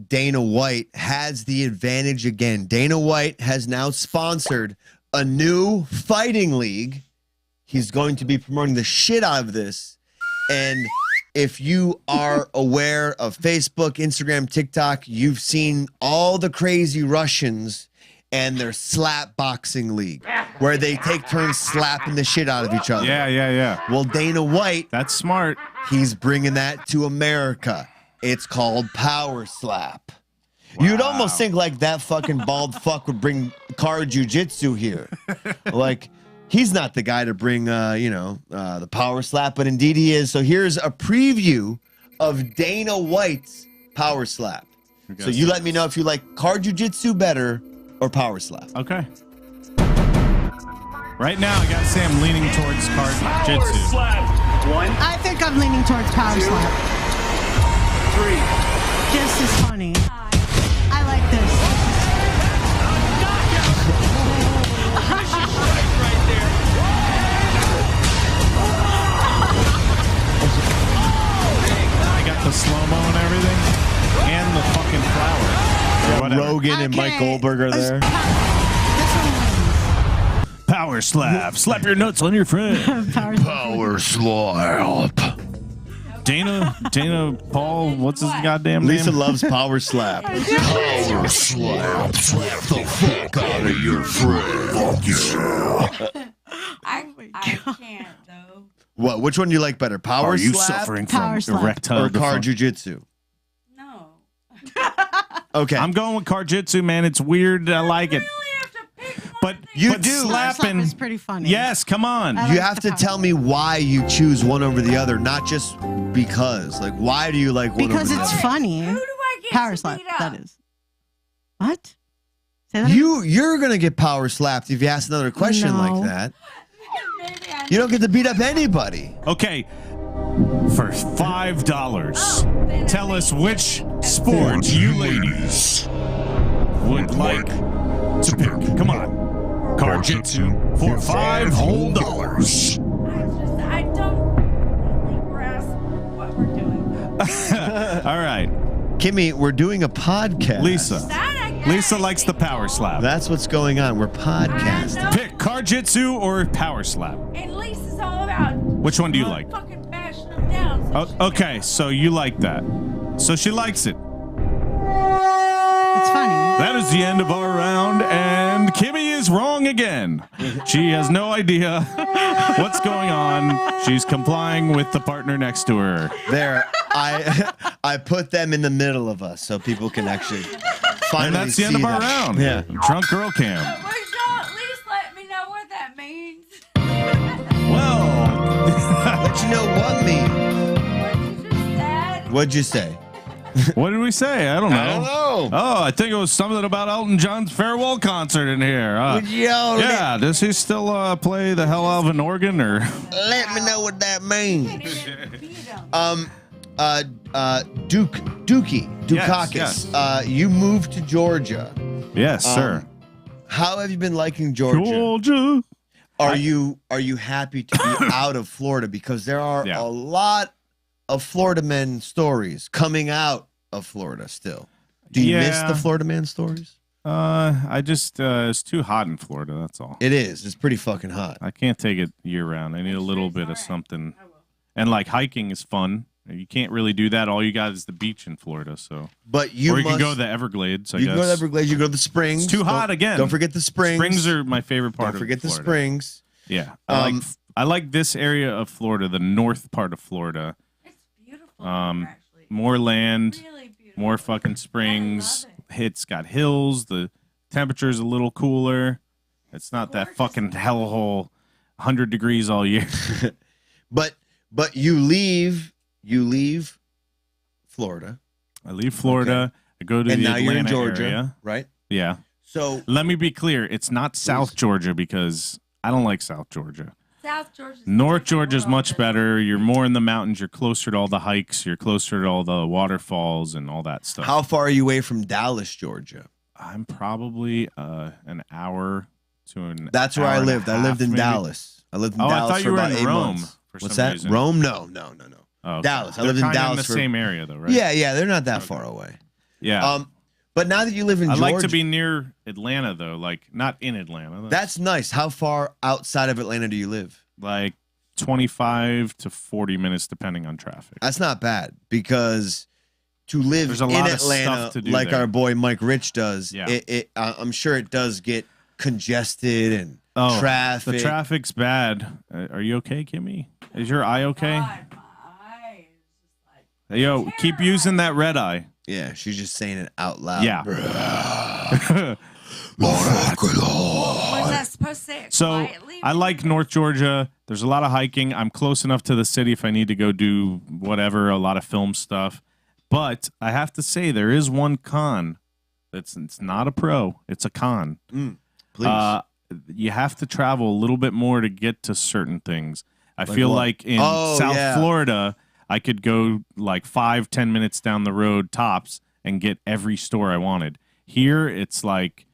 Dana White has the advantage again? Dana White has now sponsored a new fighting league. He's going to be promoting the shit out of this. And if you are aware of Facebook, Instagram, TikTok, you've seen all the crazy Russians and their slap boxing league where they take turns slapping the shit out of each other. Yeah. Well, Dana White, that's smart. He's bringing that to America. It's called Power Slap. You'd almost think like that fucking bald fuck would bring car jujitsu here. Like, he's not the guy to bring, the Power Slap, but indeed he is. So here's a preview of Dana White's Power Slap. So you let me know if you like car jujitsu better or Power Slap. Okay. Right now, I got Sam leaning towards car jujitsu. I think I'm leaning towards power slap. 3. This is funny. I like this. I got the slow-mo and everything, and the fucking flower. Or whatever. Rogan and Mike Goldberg are there. Power slap. Slap your nuts on your friend. Power slap. Dana Paul, what's his goddamn name? Lisa loves Power Slap. Power slap. Slap the fuck out of your friend. Fuck yeah. I can't though. What? Which one do you like better? Power Are you Slap suffering Power from slap. erectile or car dysfunction? jujitsu? No. Okay. I'm going with car jitsu, man. It's weird. I like it. But You but do. Slap slapping. is pretty funny. Yes, come on. I You like have the to tell me why you choose one over the other, not just because. Like, why do you like one Because over the it's other? funny. Who do I get Power to slap. beat up? That is. What? Say that again? You're gonna get power slapped if you ask another question No. like that. Maybe I You don't get to beat up anybody. Okay. For $5, tell us which sport you ladies would like to pick. Come on. Car jitsu for $5 whole dollars. I don't really grasp what we're doing. All right. Kimmy, we're doing a podcast. Lisa likes the power slap. That's what's going on. We're podcasting. Pick car jitsu or power slap. And Lisa's all about Which one do you like? fucking bashing them down. So Okay, so you like that. So she likes it. It's funny. That is the end of our round, and Kimmy is wrong again. She has no idea what's going on. She's complying with the partner next to her. There, I put them in the middle of us so people can actually finally And that's the end see of our them. round. Yeah. Drunk girl cam. would y'all at least let me know what that means? Well, Let you know what means. What you just said? What'd you say? what did we say? I don't know. I don't know. Oh, I think it was something about Elton John's farewell concert in here. Yeah, does he still play the hell out of an organ or? Let me know what that means. Dukakis. Yes. You moved to Georgia. Yes, sir. How have you been liking Georgia? Georgia. Are you happy to be out of Florida? Because there are a lot of Florida men stories coming out of Florida still. Do you miss the Florida man stories? I just it's too hot in Florida. That's all. It is. It's pretty fucking hot. I can't take it year round. I need a little bit of something. And like hiking is fun. You can't really do that. All you got is the beach in Florida. So, but you can go to the Everglades. I you guess. can go to the Everglades. You go to the springs. It's too hot again. Don't forget the springs. Springs are my favorite part. Don't forget of the Florida. springs. Yeah, I like this area of Florida, the north part of Florida. It's beautiful. More land, Really beautiful. more fucking springs. It's got hills. The temperature's a little cooler. It's not that fucking hellhole, 100 degrees all year. But you leave Florida. I leave Florida. Okay. I go to and the now Atlanta you're in Georgia, area. right? Yeah. So let me be clear. It's not South Georgia because I don't like South Georgia. South Georgia. North Georgia's much better. You're more in the mountains. You're closer to all the hikes. You're closer to all the waterfalls and all that stuff. How far are you away from Dallas, Georgia? I'm probably an hour to an. That's where I lived. I lived in maybe. Dallas. I lived in I Dallas thought for you were about in 8 Rome. months. For What's some that? reason. Rome? No. Oh, okay. Dallas. I They're lived in kinda Dallas in the for same area, though, right? Yeah. They're not that far away. Yeah. But now that you live in I Georgia, like to be near Atlanta, though. Like not in Atlanta. That's nice. How far outside of Atlanta do you live? Like 25 to 40 minutes, depending on traffic. That's not bad because to live There's a in lot of Atlanta stuff to do like there. our boy Mike Rich does, Yeah. I'm sure it does get congested and Oh, traffic. The traffic's bad. Are you okay, Kimmy? Is your eye okay? Hey, yo, keep using that red eye. Yeah, she's just saying it out loud. Yeah. What was that supposed to say? So Quietly? I like North Georgia. There's a lot of hiking. I'm close enough to the city if I need to go do whatever, a lot of film stuff. But I have to say there is one con. It's not a pro. It's a con. Please. You have to travel a little bit more to get to certain things. I Like feel what? like in Oh, South yeah. Florida, I could go like 5-10 minutes down the road tops and get every store I wanted. Here, it's like,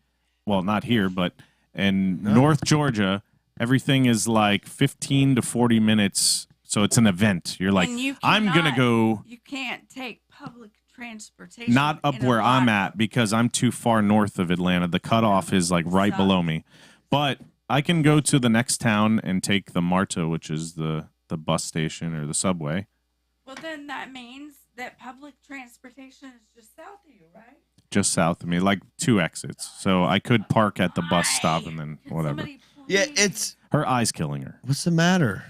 well, not here, but in North Georgia, everything is like 15 to 40 minutes. So it's an event. You're like, And you I'm going to cannot- go You can't take public transportation. not up in a where I'm lot at because I'm too far north of Atlanta. The cutoff is like right below me. But I can go to the next town and take the MARTA, which is the bus station or the subway. Well, then that means that public transportation is just south of you, right? Just south of me, like 2 exits. So I could park at the bus stop and then whatever. Yeah, it's Her eye's killing her. what's the matter?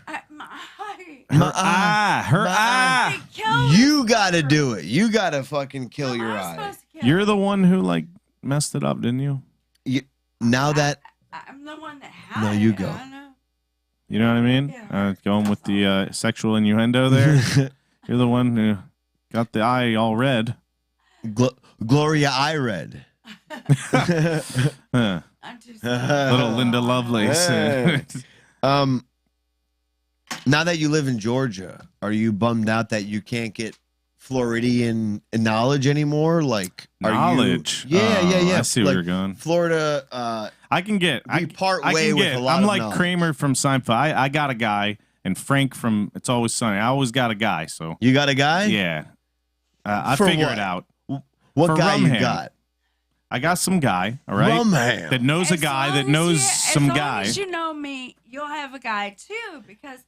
Her eye. You got to do it. You got to fucking kill your eye. You're the one who like messed it up, didn't you? Now that I'm the one that had no, you go. You know what I mean? Going with the sexual innuendo there. You're the one who got the eye all red. Gloria I read. Huh. Little Linda Lovelace. Hey. Now that you live in Georgia, are you bummed out that you can't get Floridian knowledge anymore? Like Knowledge? Yeah. I see where you're going. Florida. I can get. We part I way can with get. a lot I'm of like knowledge. Kramer from Seinfeld. I got a guy, and Frank from It's Always Sunny. I always got a guy. So You got a guy? yeah, I For figure what? it out. What For guy you Rumham. got? I got some guy. All right, Rumham. that knows a guy that knows some guy. As you know me, you'll have a guy too. Because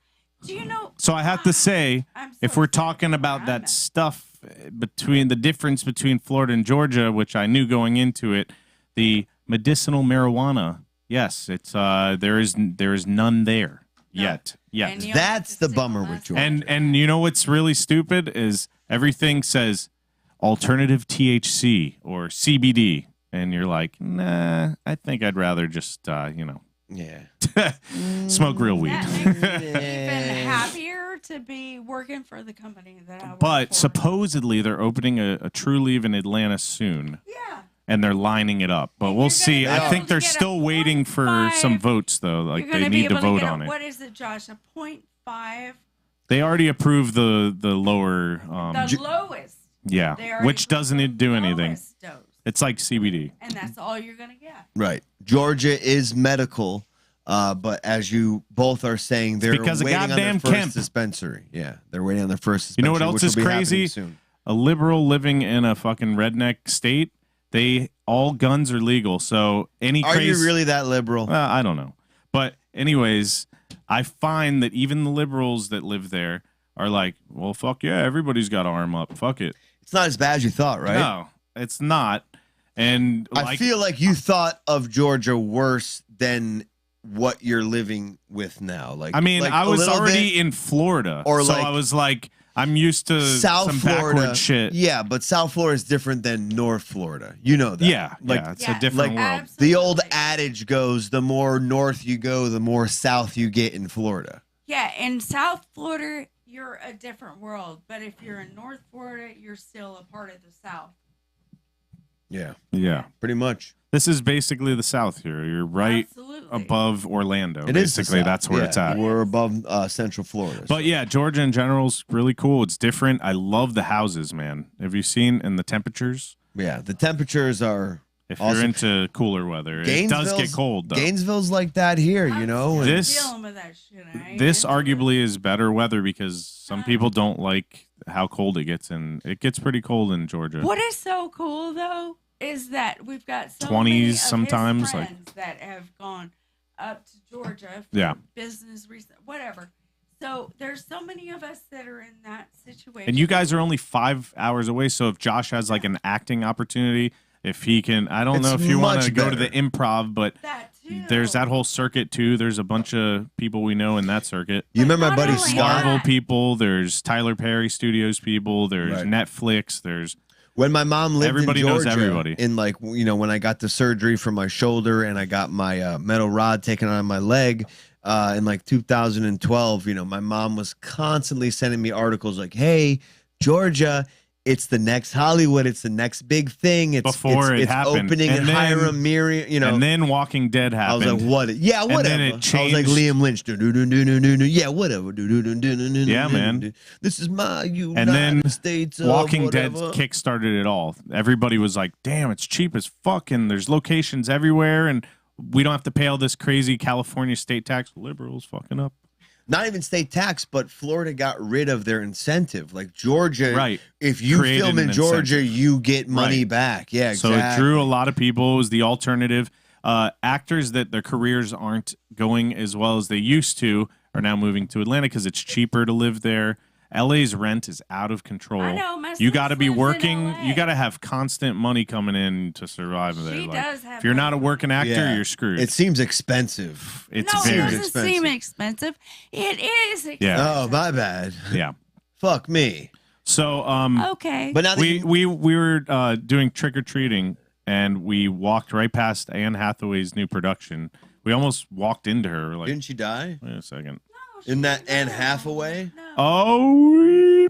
do you know? So I have to say, if we're talking about that stuff between the difference between Florida and Georgia, which I knew going into it, the medicinal marijuana, yes, it's there is none there yet. That's the bummer with Georgia. And you know what's really stupid is everything says alternative THC or CBD, and you're like, nah, I think I'd rather just smoke real weed. Even happier to be working for the company that I work But for. supposedly they're opening a True Leave in Atlanta soon. Yeah. And they're lining it up. But we'll see. I think they're still waiting for some votes, though. Like, You're they gonna be need to able vote get on it. What is it, Josh? A 0.5? They already approved the lower. The lowest. Yeah, They already which doesn't do anything. lowest dose. It's like CBD. And that's all you're going to get. Right. Georgia is medical, but as you both are saying, they're because of waiting on their goddamn first Kemp. dispensary. Yeah, they're waiting on their first You dispensary. know what else which is will be happening crazy? soon. A liberal living in a fucking redneck state. All guns are legal. So any Are crazy, you really that liberal? I don't know. But anyways, I find that even the liberals that live there are like, well, fuck yeah, everybody's got to arm up. Fuck it. It's not as bad as you thought, right? No, it's not. And I feel like you thought of Georgia worse than what you're living with now. Like, I mean, like I a was little already bit, in Florida, or so like I was like, I'm used to South some Florida backward shit. Yeah, but South Florida is different than North Florida. You know that. Yeah, it's a different world. The old adage goes: the more north you go, the more south you get in Florida. Yeah, in South Florida, you're a different world. But if you're in North Florida, you're still a part of the South. Yeah. Yeah. Pretty much. This is basically the South here. You're right above Orlando. It is the basically, South. that's where it's at. We're above Central Florida. But yeah, Georgia in general is really cool. It's different. I love the houses, man. Have you seen and the temperatures? Yeah, the temperatures are If awesome. you're into cooler weather, it does get cold, though. Gainesville's like that here, you know? and- This arguably is better weather because some people don't like how cold it gets, and it gets pretty cold in Georgia. What is so cool though is that we've got so 20s many of sometimes, his like- friends that have gone up to Georgia for Yeah. business reasons, whatever. So there's so many of us that are in that situation. And you guys are only 5 hours away, so if Josh has like an acting opportunity, if he can, I don't know It's if you want to much go to the better. improv, but there's that whole circuit too. There's a bunch of people we know in that circuit. You remember my buddy Scott? Marvel people, there's Tyler Perry Studios people, there's Right. Netflix, there's When my mom lived Everybody in knows Georgia, everybody. in like, you know, when I got the surgery for my shoulder and I got my metal rod taken out of my leg in like 2012, you know, my mom was constantly sending me articles like, hey, Georgia, it's the next Hollywood. It's the next big thing. It's before it's it happened. opening in And then- Hiram, Miriam, you know. and then Walking Dead I happened. was like, what? Yeah, And whatever. then it I was changed. like Liam Lynch. Do-do-do-do-do-do. Yeah, whatever. Do-do-do-do-do-do-do. Yeah, man. This is my United And then States of Walking Dead whatever. kickstarted it all. Everybody was like, damn, it's cheap as fuck, and there's locations everywhere, and we don't have to pay all this crazy California state tax. Liberals fucking up. Not even state tax, but Florida got rid of their incentive. Like Georgia, Right. if you Created film in an Georgia, incentive. you get money Right. back. Yeah, So exactly. it drew a lot of people. It was the alternative. Actors that their careers aren't going as well as they used to are now moving to Atlanta because it's cheaper to live there. LA's rent is out of control. I know, my You sis got to be lives in working. LA. You got to have constant money coming in to survive there. She does have if you're not a working actor, Yeah. you're screwed. It seems expensive. It's no, it very doesn't expensive. seem expensive. It is expensive. Yeah. Oh, my bad. Yeah. Fuck me. So Okay. But now that we were doing trick or treating, and we walked right past Anne Hathaway's new production. We almost walked into her. Like, didn't she die? wait a second. Isn't that Anne Hathaway? Oh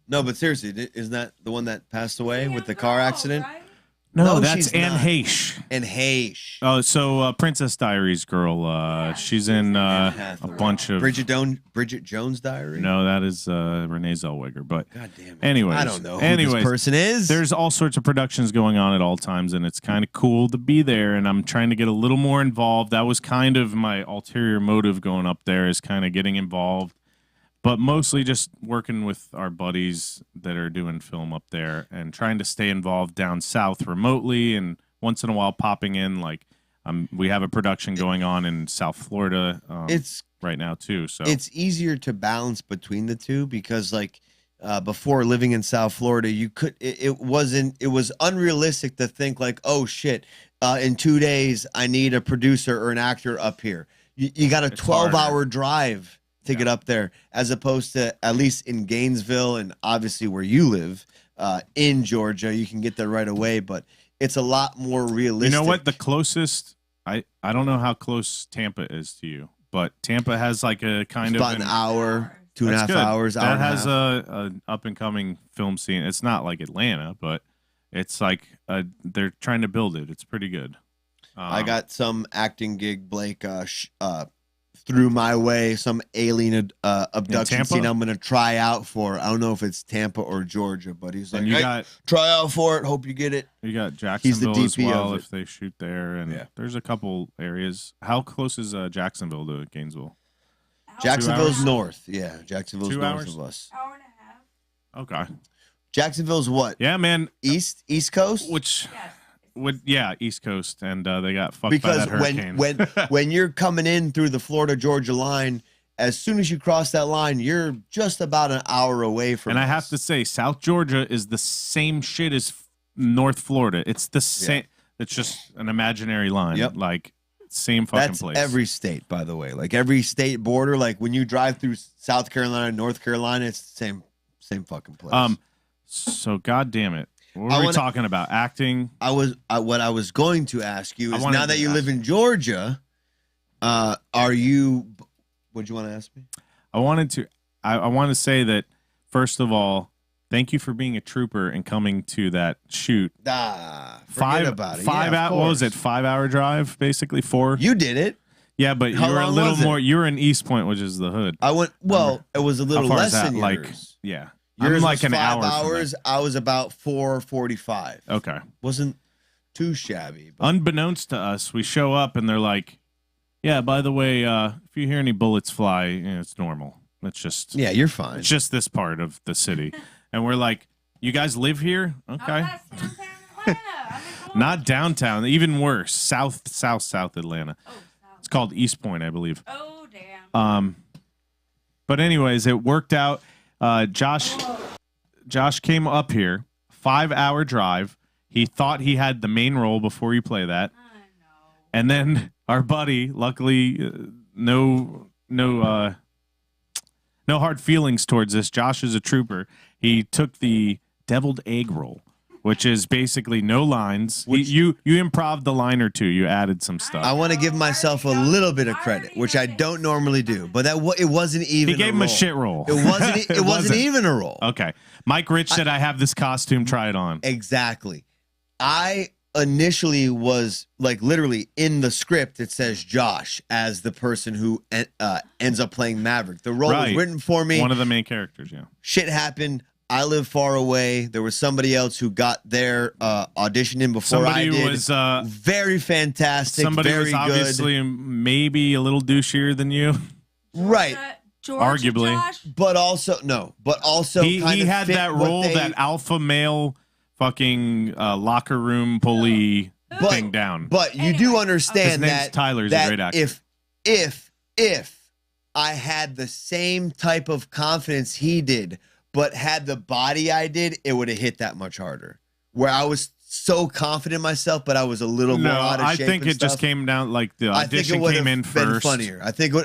No, but seriously, isn't that the one that passed away with the car accident? no, that's she's Anne not. Heche. Anne Heche. Oh, so Princess Diaries girl. She's in a bunch of. Bridget Jones' Diary. No, that is Renee Zellweger. But God damn it. anyways, I don't know who this person is. There's all sorts of productions going on at all times, and it's kind of cool to be there. And I'm trying to get a little more involved. That was kind of my ulterior motive going up there, is kind of getting involved, but mostly just working with our buddies that are doing film up there and trying to stay involved down south remotely, and once in a while popping in. Like we have a production going on in South Florida. It's right now too. So it's easier to balance between the two because like before living in South Florida, you could it was unrealistic to think like, oh shit, in 2 days I need a producer or an actor up here. You got a 12-hour drive to get up there, as opposed to at least in Gainesville and obviously where you live in Georgia, you can get there right away. But it's a lot more realistic. You know what? The closest, I don't know how close Tampa is to you, but Tampa has like a kind It's of about an hour, 2.5 That's good. hours. Hour That and a has half. an up and coming film scene. It's not like Atlanta, but it's like they're trying to build it. It's pretty good. I got some acting gig, Blake, threw my way, some alien abduction Tampa? scene I'm going to try out for. I don't know if it's Tampa or Georgia, but he's like, And you hey, got- try out for it. Hope you get it. You got He's the Jacksonville as DP well of if they shoot there, and there's a couple areas. How close is Jacksonville to Gainesville? Jacksonville's 2 hours? north. Yeah, Jacksonville's 2 north hours? of us. Okay. Jacksonville's what? Yeah, man. East Coast? Which would East Coast, and they got fucked Because by that hurricane. when you're coming in through the Florida-Georgia line, as soon as you cross that line, you're just about an hour away from and I us. have to say, South Georgia is the same shit as North Florida. It's the same. It's just an imaginary line. Yep. Like same fucking That's place. every state, by the way. Like every state border, like when you drive through South Carolina, North Carolina, it's the same fucking place. So God damn it. What I were we wanna- talking about? Acting? What I was going to ask you I is, wanted now that to you ask live in Georgia, are you? What'd you want to ask me? I wanted to say that, first of all, Thank you for being a trooper and coming to that shoot. Forget about it. 5 Yeah, of hour. What was course. it? 5 hour drive, basically 4. You did it. Yeah, but How you were a long little was it? more. You were in East Point, which is the hood. I went. Well, it was a How little far less is that? than yours. Like, yeah, Yours I'm like was an 5 hour. from hours. that. I was about 4:45. Okay, wasn't too shabby. But unbeknownst to us, we show up and they're like, "Yeah, by the way, if you hear any bullets fly, it's normal. It's just you're fine. It's just this part of the city." And we're like, "You guys live here? Okay." Not downtown, even worse. South Atlanta. It's called East Point, I believe. Oh, damn. But anyways, it worked out. Josh came up here, 5 hour drive. He thought he had the main role before you play that. And then our buddy, luckily, no hard feelings towards this. Josh is a trooper. He took the deviled egg roll, which is basically no lines. You improv the line or two. You added some stuff. I want to give myself a little bit of credit, which I don't normally do. But it wasn't even. He gave him a shit roll. It wasn't. It wasn't even a roll. Okay. Mike Rich said, "I have this costume. Try it on." Exactly. I initially was like literally in the script. It says Josh as the person who ends up playing Maverick. The role was written for me. One of the main characters. Yeah. Shit happened. I live far away. There was somebody else who got their audition in before Somebody I did. was very fantastic. Somebody very was obviously maybe a little douchier than you. Right. Arguably. But also he had that role, that alpha male fucking locker room pulley thing down. But you do understand His name's that Tyler. He's a great actor. if I had the same type of confidence he did, but had the body I did, it would have hit that much harder. Where I was so confident in myself, but I was a little more out of shape. I think and it just stuff. came down like the audition I think it came in would have been first. funnier.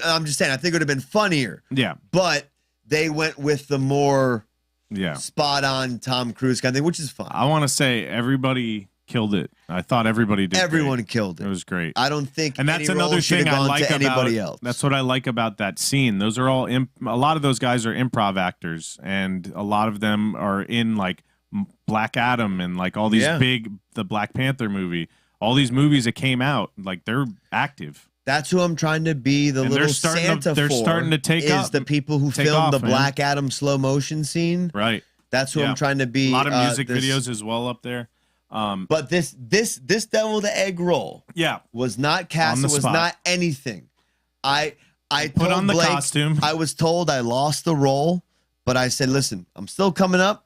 I'm just saying. I think it would have been funnier. Yeah. But they went with the more Yeah. spot on Tom Cruise kind of thing, which is fun. I want to say everybody killed it. I thought everybody did. Everyone great. killed it. It was great. I don't think, and that's any role another should thing have I gone like to anybody about. else. That's what I like about that scene. Those are all a lot of those guys are improv actors, and a lot of them are in like Black Adam and like all these the Black Panther movie, all these movies that came out. Like they're active. That's who I'm trying to be the And little they're starting Santa to, they're for. starting to take is up the people who take filmed off, the man. Black Adam slow motion scene. Right. That's who Yeah. I'm trying to be. A lot of music this- videos as well up there. But this deviled egg roll, was not cast. On the It was spot. not anything. I put told on the Blake, costume. I was told I lost the role, but I said, "Listen, I'm still coming up.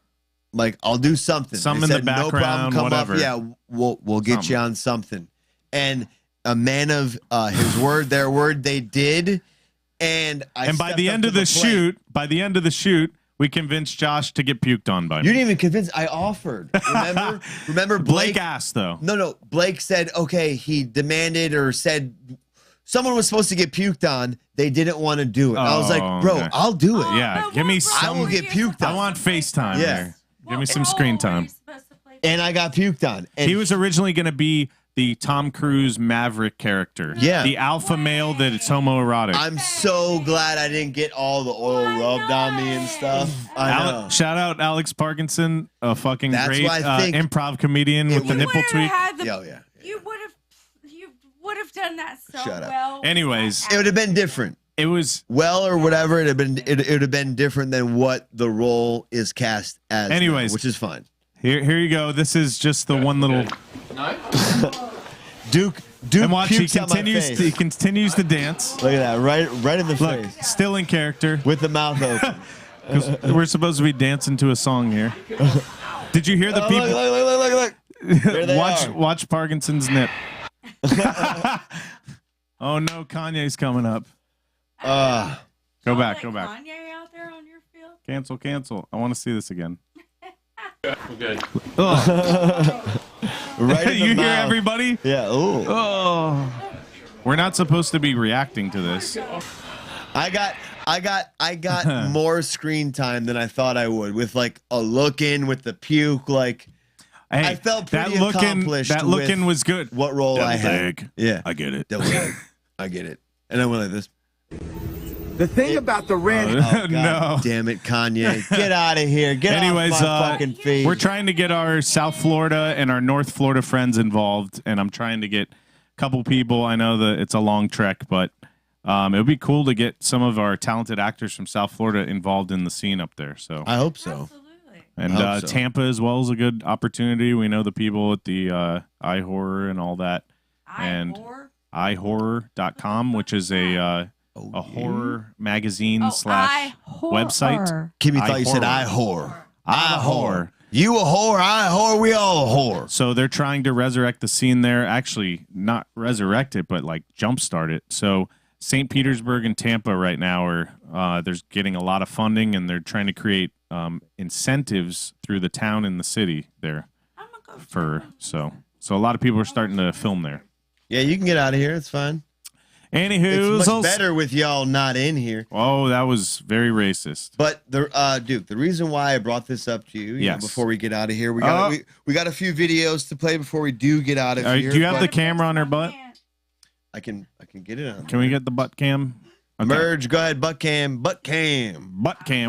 Like I'll do something." Some They in the said, "No problem, background, come whatever." up. Yeah, we'll get Something. you on something." And a man of his word, their word, they did. And I And by stepped the up end to of the plate. shoot, we convinced Josh to get puked on by me. You didn't even convince. I offered. Remember Blake asked though. No. Blake said, okay, he demanded or said someone was supposed to get puked on. They didn't want to do it. I was like, bro, okay. I'll do it. Yeah, give me some. I will get puked on. I want FaceTime. Yeah. There. Give me some screen time. And I got puked on. And He was originally going to be the Tom Cruise Maverick character. Yeah. The alpha male that it's homoerotic. I'm so glad I didn't get all the oil rubbed on me and stuff. I know. Shout out Alex Parkinson, a fucking That's great why I think improv comedian with the nipple tweak. You would have done that so Shut up. well. Anyways, It would have been different. it was Well, or whatever, it would have been different than what the role is cast as. Anyways. now, which is fine. here you go. This is just the one little Duke and watch he pukes on my continues face. to dance. Look at that, right in the Look, face, still in character. with the mouth open. 'Cause we're supposed to be dancing to a song here. Did you hear the people? Look. There they are. Watch Parkinson's nip. Oh no, Kanye's coming up. Go back. Kanye out there on your field? Cancel. I want to see this again. We're good. Right in the You hear mouth. everybody? Yeah. Ooh. Oh. We're not supposed to be reacting to this. I got more screen time than I thought I would, with like a look in with the puke. Like Hey, I felt pretty that looking accomplished. that looking with was good. what role I Deviled had. egg. Yeah, I get it. Deviled egg. I get it. And I went like this. The thing about the rent. God No. damn it, Kanye. Get out of here. Get Anyways, off my fucking feed. we're trying to get our South Florida and our North Florida friends involved, and I'm trying to get a couple people. I know that it's a long trek, but it would be cool to get some of our talented actors from South Florida involved in the scene up there. So I hope so. And I hope so. Tampa as well is a good opportunity. We know the people at the iHorror and all that. And iHorror.com, which is a horror magazine slash website. Kimmy thought you said iHorror. iHorror. You a whore, I a whore, we all a whore. So they're trying to resurrect the scene there. Actually, not resurrect it, but like jumpstart it. So St. Petersburg and Tampa right now are there's getting a lot of funding, and they're trying to create incentives through the town and the city there. So a lot of people are starting to film there. Yeah, you can get out of here. It's fine. Anywho, it's much better with y'all not in here. Oh, that was very racist. But Duke, the reason why I brought this up to you, you know, before we get out of here, we got a few videos to play before we do get out of here. Do you have the camera on her butt? I can get it on. Can we get the butt cam? Okay. Merge, go ahead, butt cam.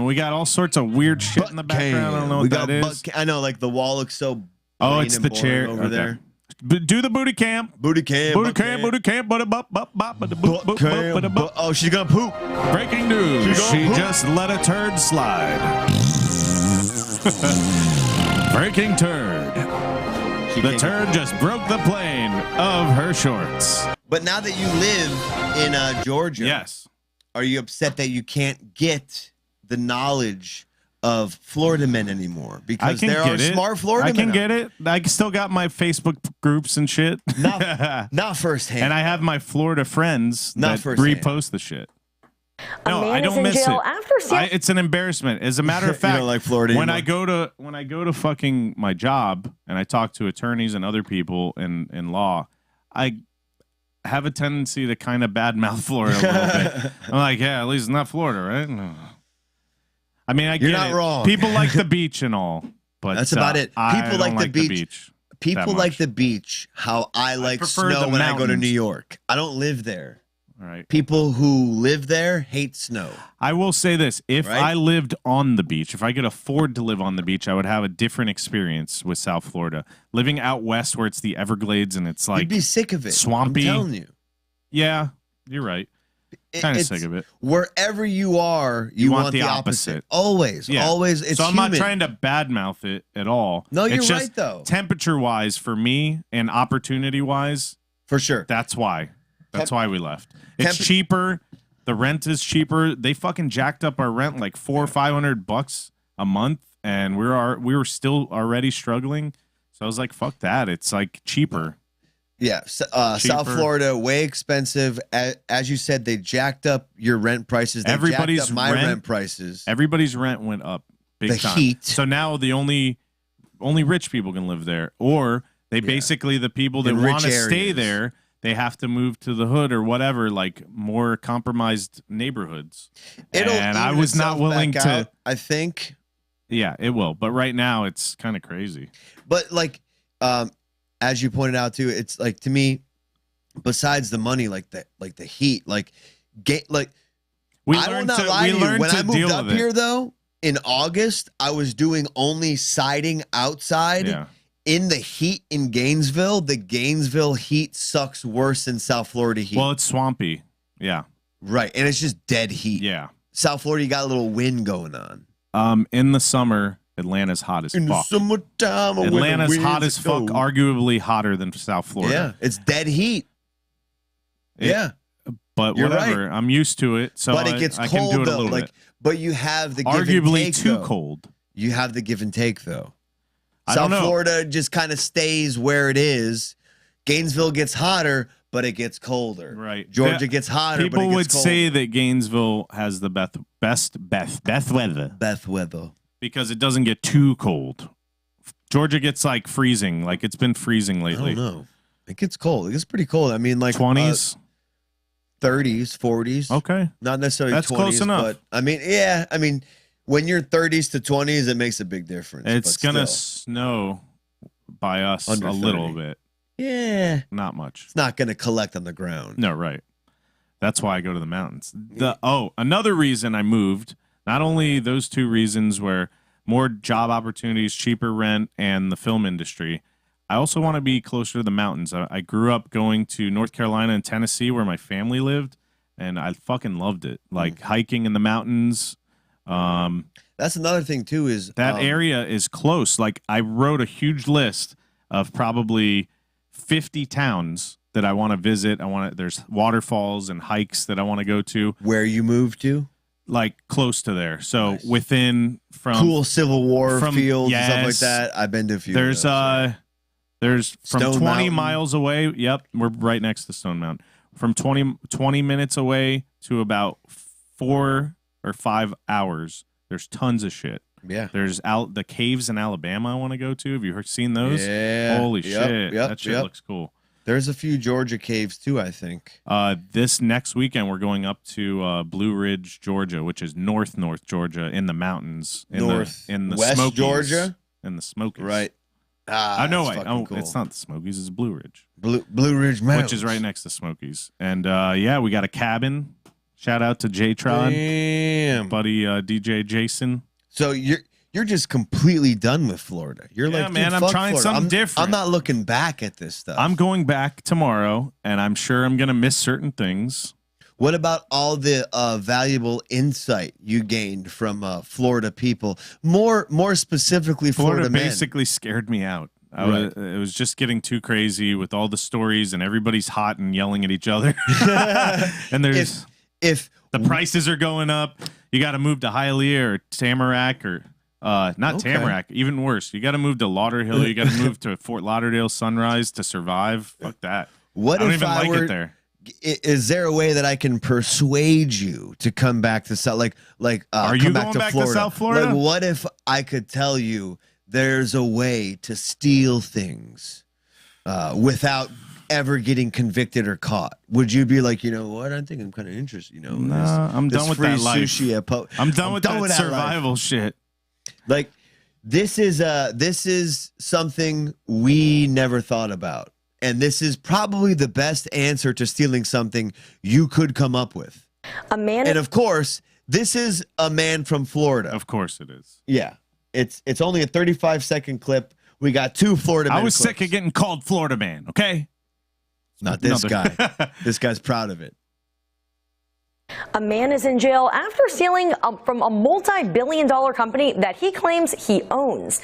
We got all sorts of weird shit in the background. I don't know what that is. I know, like the wall looks so. Oh, it's the chair over there. Do the booty cam. Oh, she's gonna poop. Breaking news. She just let a turd slide. Breaking turd. The turd just broke the plane of her shorts. But now that you live in Georgia, yes, are you upset that you can't get the knowledge of Florida men anymore? Because there are smart Florida men. I can get it. I still got my Facebook groups and shit. Not firsthand. And I have my Florida friends that repost the shit. No, I don't miss it. It's an embarrassment. As a matter of fact, you don't like Florida when I go to fucking my job and I talk to attorneys and other people in law, I have a tendency to kind of badmouth Florida a little bit. I'm like, yeah, at least it's not Florida, right? No. I mean, I get You're not wrong. People like the beach and all, but that's about it. People like the beach. People like the beach. How I like snow when I go to New York. I don't live there. All right. People who live there hate snow. I will say this. If I lived on the beach, if I could afford to live on the beach, I would have a different experience with South Florida. Living out west where it's the Everglades and it's like you'd be sick of it. Swampy. I'm telling you. Yeah, you're right. Kind of sick of it. Wherever you are, you want the opposite. Always. Yeah. Always. It's so I'm human. not trying to badmouth it at all. No, you're it's just right, though. Temperature-wise for me and opportunity-wise. For sure. That's why. That's why we left. It's cheaper. The rent is cheaper. They fucking jacked up our rent like $400 or $500 a month, and we were still already struggling. So I was like, "Fuck that!" It's like cheaper. Yeah, South Florida way expensive. As you said, they jacked up your rent prices. They jacked up my rent prices. Everybody's rent went up big time. Heat. So now the only rich people can live there, or they basically the people that want to stay there. They have to move to the hood or whatever, like more compromised neighborhoods. And I was not willing to. I think. Yeah, it will. But right now, it's kind of crazy. But like, as you pointed out too, it's like to me, besides the money, like the heat, I will not lie to you. When I moved up here, though, in August, I was doing only siding outside. Yeah. In the heat in Gainesville, the Gainesville heat sucks worse than South Florida heat. Well, it's swampy. Yeah. Right. And it's just dead heat. Yeah. South Florida, you got a little wind going on. In the summer, Atlanta's hot as fuck. In the summertime, Atlanta's hot as fuck, arguably hotter than South Florida. Yeah. It's dead heat. Yeah. But You're whatever. right. I'm used to it. So but it gets I cold, can do it though. a little bit. But you have the arguably give and take, too though. cold. You have the give and take, though. I don't South know. Florida just kind of stays where it is. Gainesville gets hotter, but it gets colder. Right. Georgia gets hotter, People but it gets would colder. say that Gainesville has the best weather. Best weather. Because it doesn't get too cold. Georgia gets like freezing. Like it's been freezing lately. I don't know. It gets cold. It gets pretty cold. I mean, like 20s, 30s, 40s. Okay. Not necessarily That's 20s, close enough. but I mean, yeah. I mean, when you're 30s to 20s, it makes a big difference. It's but gonna still. snow by us Under a little 30. bit. Yeah. Not much. It's not going to collect on the ground. No, right. That's why I go to the mountains. Another reason I moved, not only those two reasons where more job opportunities, cheaper rent, and the film industry, I also want to be closer to the mountains. I grew up going to North Carolina and Tennessee where my family lived, and I fucking loved it. Like hiking in the mountains. That's another thing too is that area is close. Like I wrote a huge list of probably 50 towns that I want to visit. There's waterfalls and hikes that I want to go to. Where you moved to? Like close to there. So within from cool Civil War fields and stuff like that. I've been to a few. There's from Stone 20 Mountain. miles away. Yep, we're right next to Stone Mountain. From 20 minutes away to about 4 or 5 hours. There's tons of shit. Yeah. There's the caves in Alabama I want to go to. Have you seen those? Yeah. Holy shit. That shit looks cool. There's a few Georgia caves too, I think. This next weekend we're going up to Blue Ridge, Georgia, which is north Georgia in the mountains. In the West Smokies, Georgia? In the Smokies. Right. Cool. It's not the Smokies, it's Blue Ridge. Blue Ridge Mountains. Which is right next to Smokies. And we got a cabin. Shout out to J-Tron. Damn. Buddy DJ Jason. So you're just completely done with Florida. You're like, man, I'm fuck trying Florida. something different. I'm not looking back at this stuff. I'm going back tomorrow, and I'm sure I'm going to miss certain things. What about all the valuable insight you gained from Florida people? More specifically, Florida men. Basically scared me out. Right. It was just getting too crazy with all the stories, and everybody's hot and yelling at each other. And there's if the prices are going up, you got to move to Hialeah or Tamarack or not Tamarack, even worse. You got to move to Lauderhill. You got to move to Fort Lauderdale, Sunrise to survive. Fuck that. What I don't if even I like were, it there. Is there a way that I can persuade you to come back to South? Are you come back going to back Florida? to South Florida? Like, what if I could tell you there's a way to steal things without ever getting convicted or caught? Would you be like, you know what? I think I'm kind of interested. I'm done with free that life. sushi I'm done with that life. survival shit. Like this is something we never thought about, and this is probably the best answer to stealing something you could come up with. And of course, this is a man from Florida. Of course, it is. Yeah, it's only a 35-second clip. We got 2 Florida men I was clips. sick of getting called Florida man. Okay. Not this guy. This guy's proud of it. A man is in jail after stealing from a multi-billion-dollar company that he claims he owns.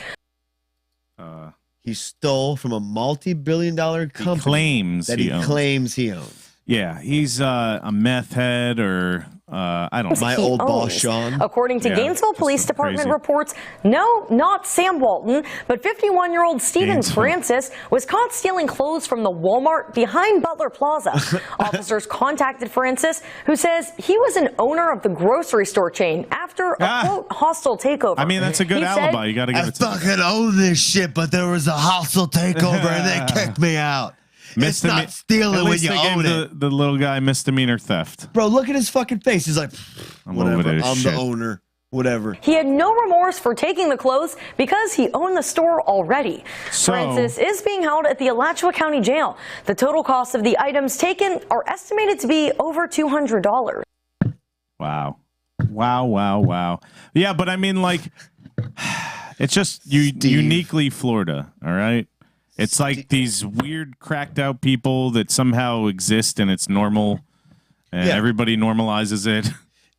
He stole from a multi-billion-dollar company claims that he he owns. claims he owns. Yeah, he's a meth head or I don't know. My old boss, Sean. According to Yeah, Gainesville just Police Department crazy. reports, no, not Sam Walton, but 51-year-old Stephen Gainesville. Francis was caught stealing clothes from the Walmart behind Butler Plaza. Officers contacted Francis, who says he was an owner of the grocery store chain after a, quote, hostile takeover. I mean, that's a good He said- alibi. You got to give I it to fucking own this shit, but there was a hostile takeover and they kicked me out. It's not stealing At when least you they gave own it. the little guy misdemeanor theft. Bro, look at his fucking face. He's like, I'm over whatever, this I'm shit. the owner. Whatever. He had no remorse for taking the clothes because he owned the store already. So- Francis is being held at the Alachua County Jail. The total cost of the items taken are estimated to be over $200. Wow. Wow. Yeah, but I mean, like, it's just uniquely Florida, all right? It's like these weird, cracked out people that somehow exist and it's normal, and Yeah. everybody normalizes it.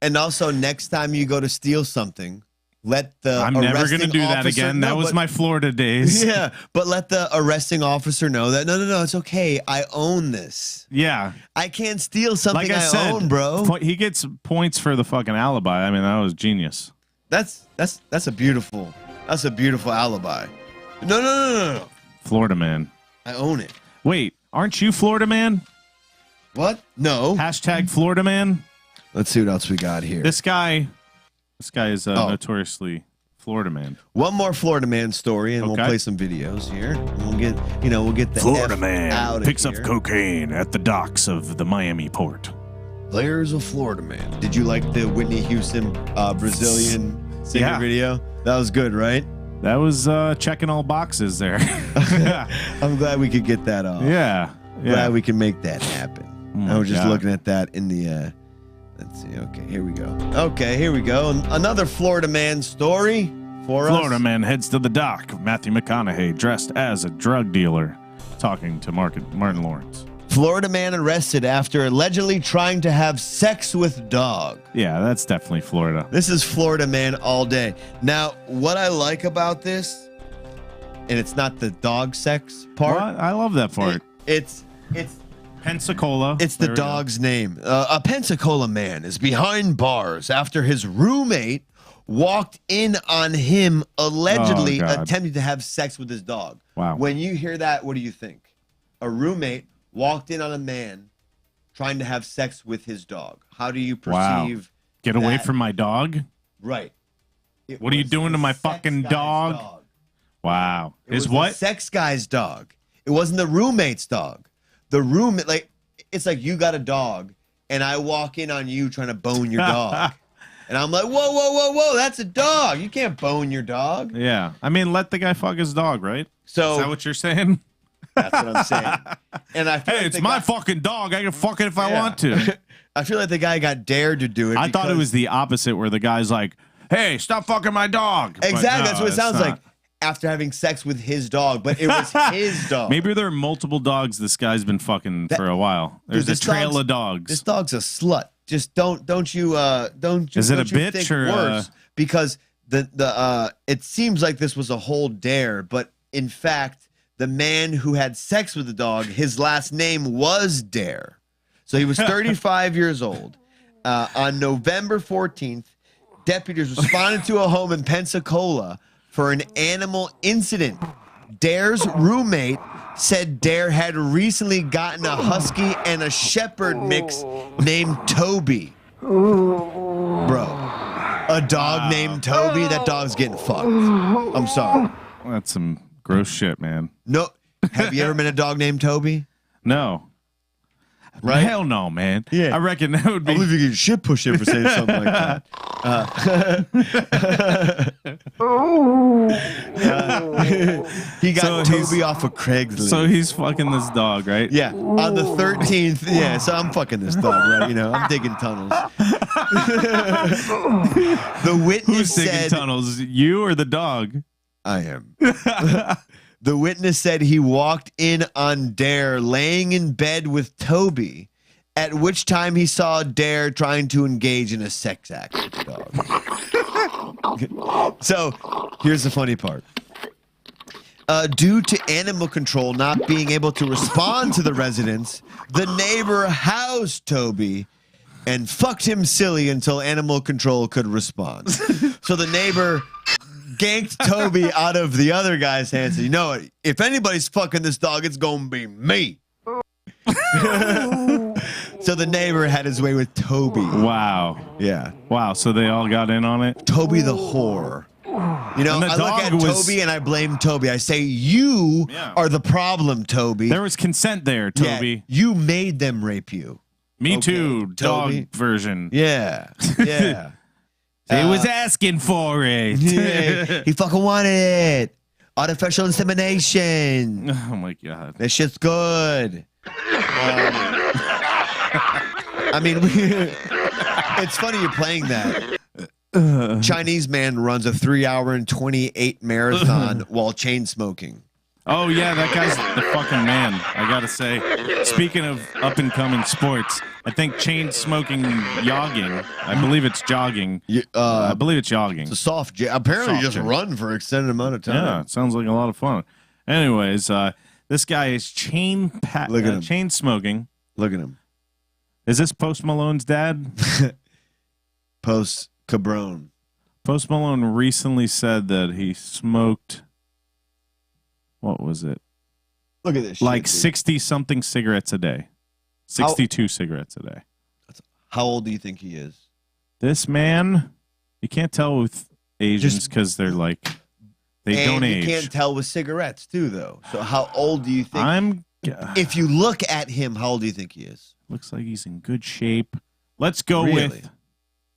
And also, next time you go to steal something, let the I'm never arresting going to do that officer- again. No, That was but- my Florida days. Yeah, but let the arresting officer know that, no, it's okay. I own this. Yeah. I can't steal something Like I said, own, bro. He gets points for the fucking alibi. I mean, that was genius. That's a beautiful alibi. No. Florida man. I own it. Wait, aren't you Florida man? What? No. Hashtag Florida man. Let's see what else we got here. This guy is notoriously Florida man. One more Florida man story, and we'll Okay. play some videos here. We'll get the Florida F man out of picks here. up cocaine at the docks of the Miami port. There's a Florida man. Did you like the Whitney Houston Brazilian singer Yeah. video? That was good, right? That was checking all boxes there. I'm glad we could get that off. Yeah. Glad we can make that happen. I was just looking at that in the. Let's see. Okay, here we go. Okay, here we go. Another Florida man story for us. Florida man heads to the dock. Matthew McConaughey dressed as a drug dealer, talking to Martin Lawrence. Florida man arrested after allegedly trying to have sex with dog. Yeah, that's definitely Florida. This is Florida man all day. Now, what I like about this, and it's not the dog sex part. What? I love that part. It's Pensacola. It's the dog's name. A Pensacola man is behind bars after his roommate walked in on him allegedly attempting to have sex with his dog. Wow. When you hear that, what do you think? A roommate walked in on a man trying to have sex with his dog. How do you perceive Get away from my dog? Right. What are you doing to my fucking dog? Wow. His what? The sex guy's dog. It wasn't the roommate's dog. The roommate, like, it's like you got a dog, and I walk in on you trying to bone your dog. And I'm like, whoa, whoa, whoa, whoa, that's a dog. You can't bone your dog. Yeah. I mean, let the guy fuck his dog, right? So, is that what you're saying? That's what I'm saying. And I feel hey, it's my fucking dog. I can fuck it if I want to. I feel like the guy got dared to do it. I thought it was the opposite, where the guy's like, hey, stop fucking my dog. Exactly. No, that's what it sounds like. After having sex with his dog, but it was his dog. Maybe there are multiple dogs this guy's been fucking for a while. There's a trail of dogs. This dog's a slut. Just don't you Is it a bitch or worse? Because it seems like this was a whole dare, but in fact, the man who had sex with the dog, his last name was Dare. So he was 35 years old. On November 14th, deputies responded to a home in Pensacola for an animal incident. Dare's roommate said Dare had recently gotten a husky and a shepherd mix named Toby. Bro, a dog named Toby? That dog's getting fucked. I'm sorry. That's some gross shit, man. No. Have you ever met a dog named Toby? No. Right? Hell no, man. Yeah. I reckon that would be. I believe you get shit pushed in for saying something like that. He got Toby off of Craigslist. So he's fucking this dog, right? Yeah. On the 13th. Yeah. So I'm fucking this dog, right? You know, I'm digging tunnels. The witness Who's digging tunnels? You or the dog? I am. The witness said he walked in on Dare laying in bed with Toby, at which time he saw Dare trying to engage in a sex act with the dog. So, here's the funny part. Due to animal control not being able to respond to the residents, the neighbor housed Toby and fucked him silly until animal control could respond. So the neighbor ganked Toby out of the other guy's hands. You know what? If anybody's fucking this dog, it's gonna be me. So the neighbor had his way with Toby. Wow. Yeah. Wow. So they all got in on it. Toby the whore. You know, I look at Toby and I blame Toby. I say, you are the problem, Toby. There was consent there, Toby. Yeah, you made them rape you. Me too, Toby. dog version. Yeah. Yeah. He was asking for it. Yeah, he fucking wanted it. Artificial insemination. Oh my god. That shit's good. I mean, it's funny you're playing that. Chinese man runs a 3-hour and 28 marathon while chain smoking. Oh yeah, that guy's the fucking man. I gotta say. Speaking of up and coming sports, I think chain smoking jogging. I believe it's jogging. I believe it's jogging. It's a soft. Apparently, just run for an extended amount of time. Yeah, it sounds like a lot of fun. Anyways, this guy is chain smoking. Look at him. Is this Post Malone's dad? Post Cabron. Post Malone recently said that he smoked. What was it? Look at this. Like 60-something shit, cigarettes a day. 62 cigarettes a day. How old do you think he is? This man, you can't tell with Asians because they're like, they don't age. You can't tell with cigarettes too, though. So how old do you think? If you look at him, how old do you think he is? Looks like he's in good shape. Let's go with.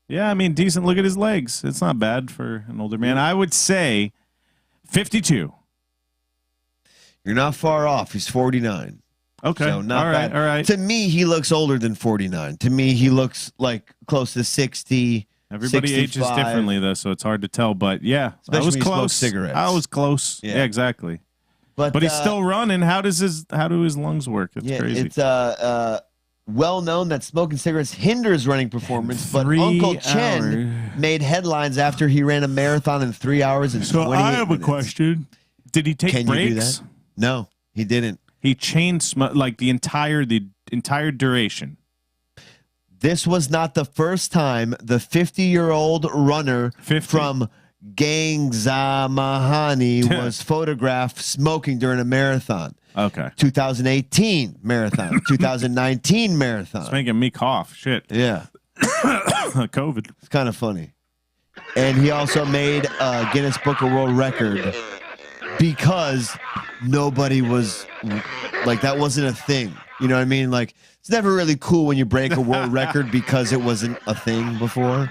Yeah, I mean, decent. Look at his legs. It's not bad for an older man. I would say 52. You're not far off. He's 49. Okay. So not all right. bad. All right. To me, he looks older than 49. To me, he looks like close to 60. Everybody 65. ages differently, though, so it's hard to tell. But yeah, Especially I was when you smoke close. cigarettes. I was close. Yeah. Yeah, exactly. But But he's still running. How do his lungs work? It's crazy. It's well known that smoking cigarettes hinders running performance, but 3 Uncle Chen made headlines after he ran a marathon in 3 hours and 28 I have minutes. a question. Did he take Can breaks? you do that? No, he didn't. He chain smoked like the entire duration. This was not the first time the 50-year-old runner from Gangzamahani was photographed smoking during a marathon. Okay. 2018 marathon, 2019 marathon. It's making me cough. Shit. Yeah. COVID. It's kind of funny. And he also made a Guinness Book of World Record because nobody was like, that wasn't a thing. You know what I mean? Like, it's never really cool when you break a world record because it wasn't a thing before.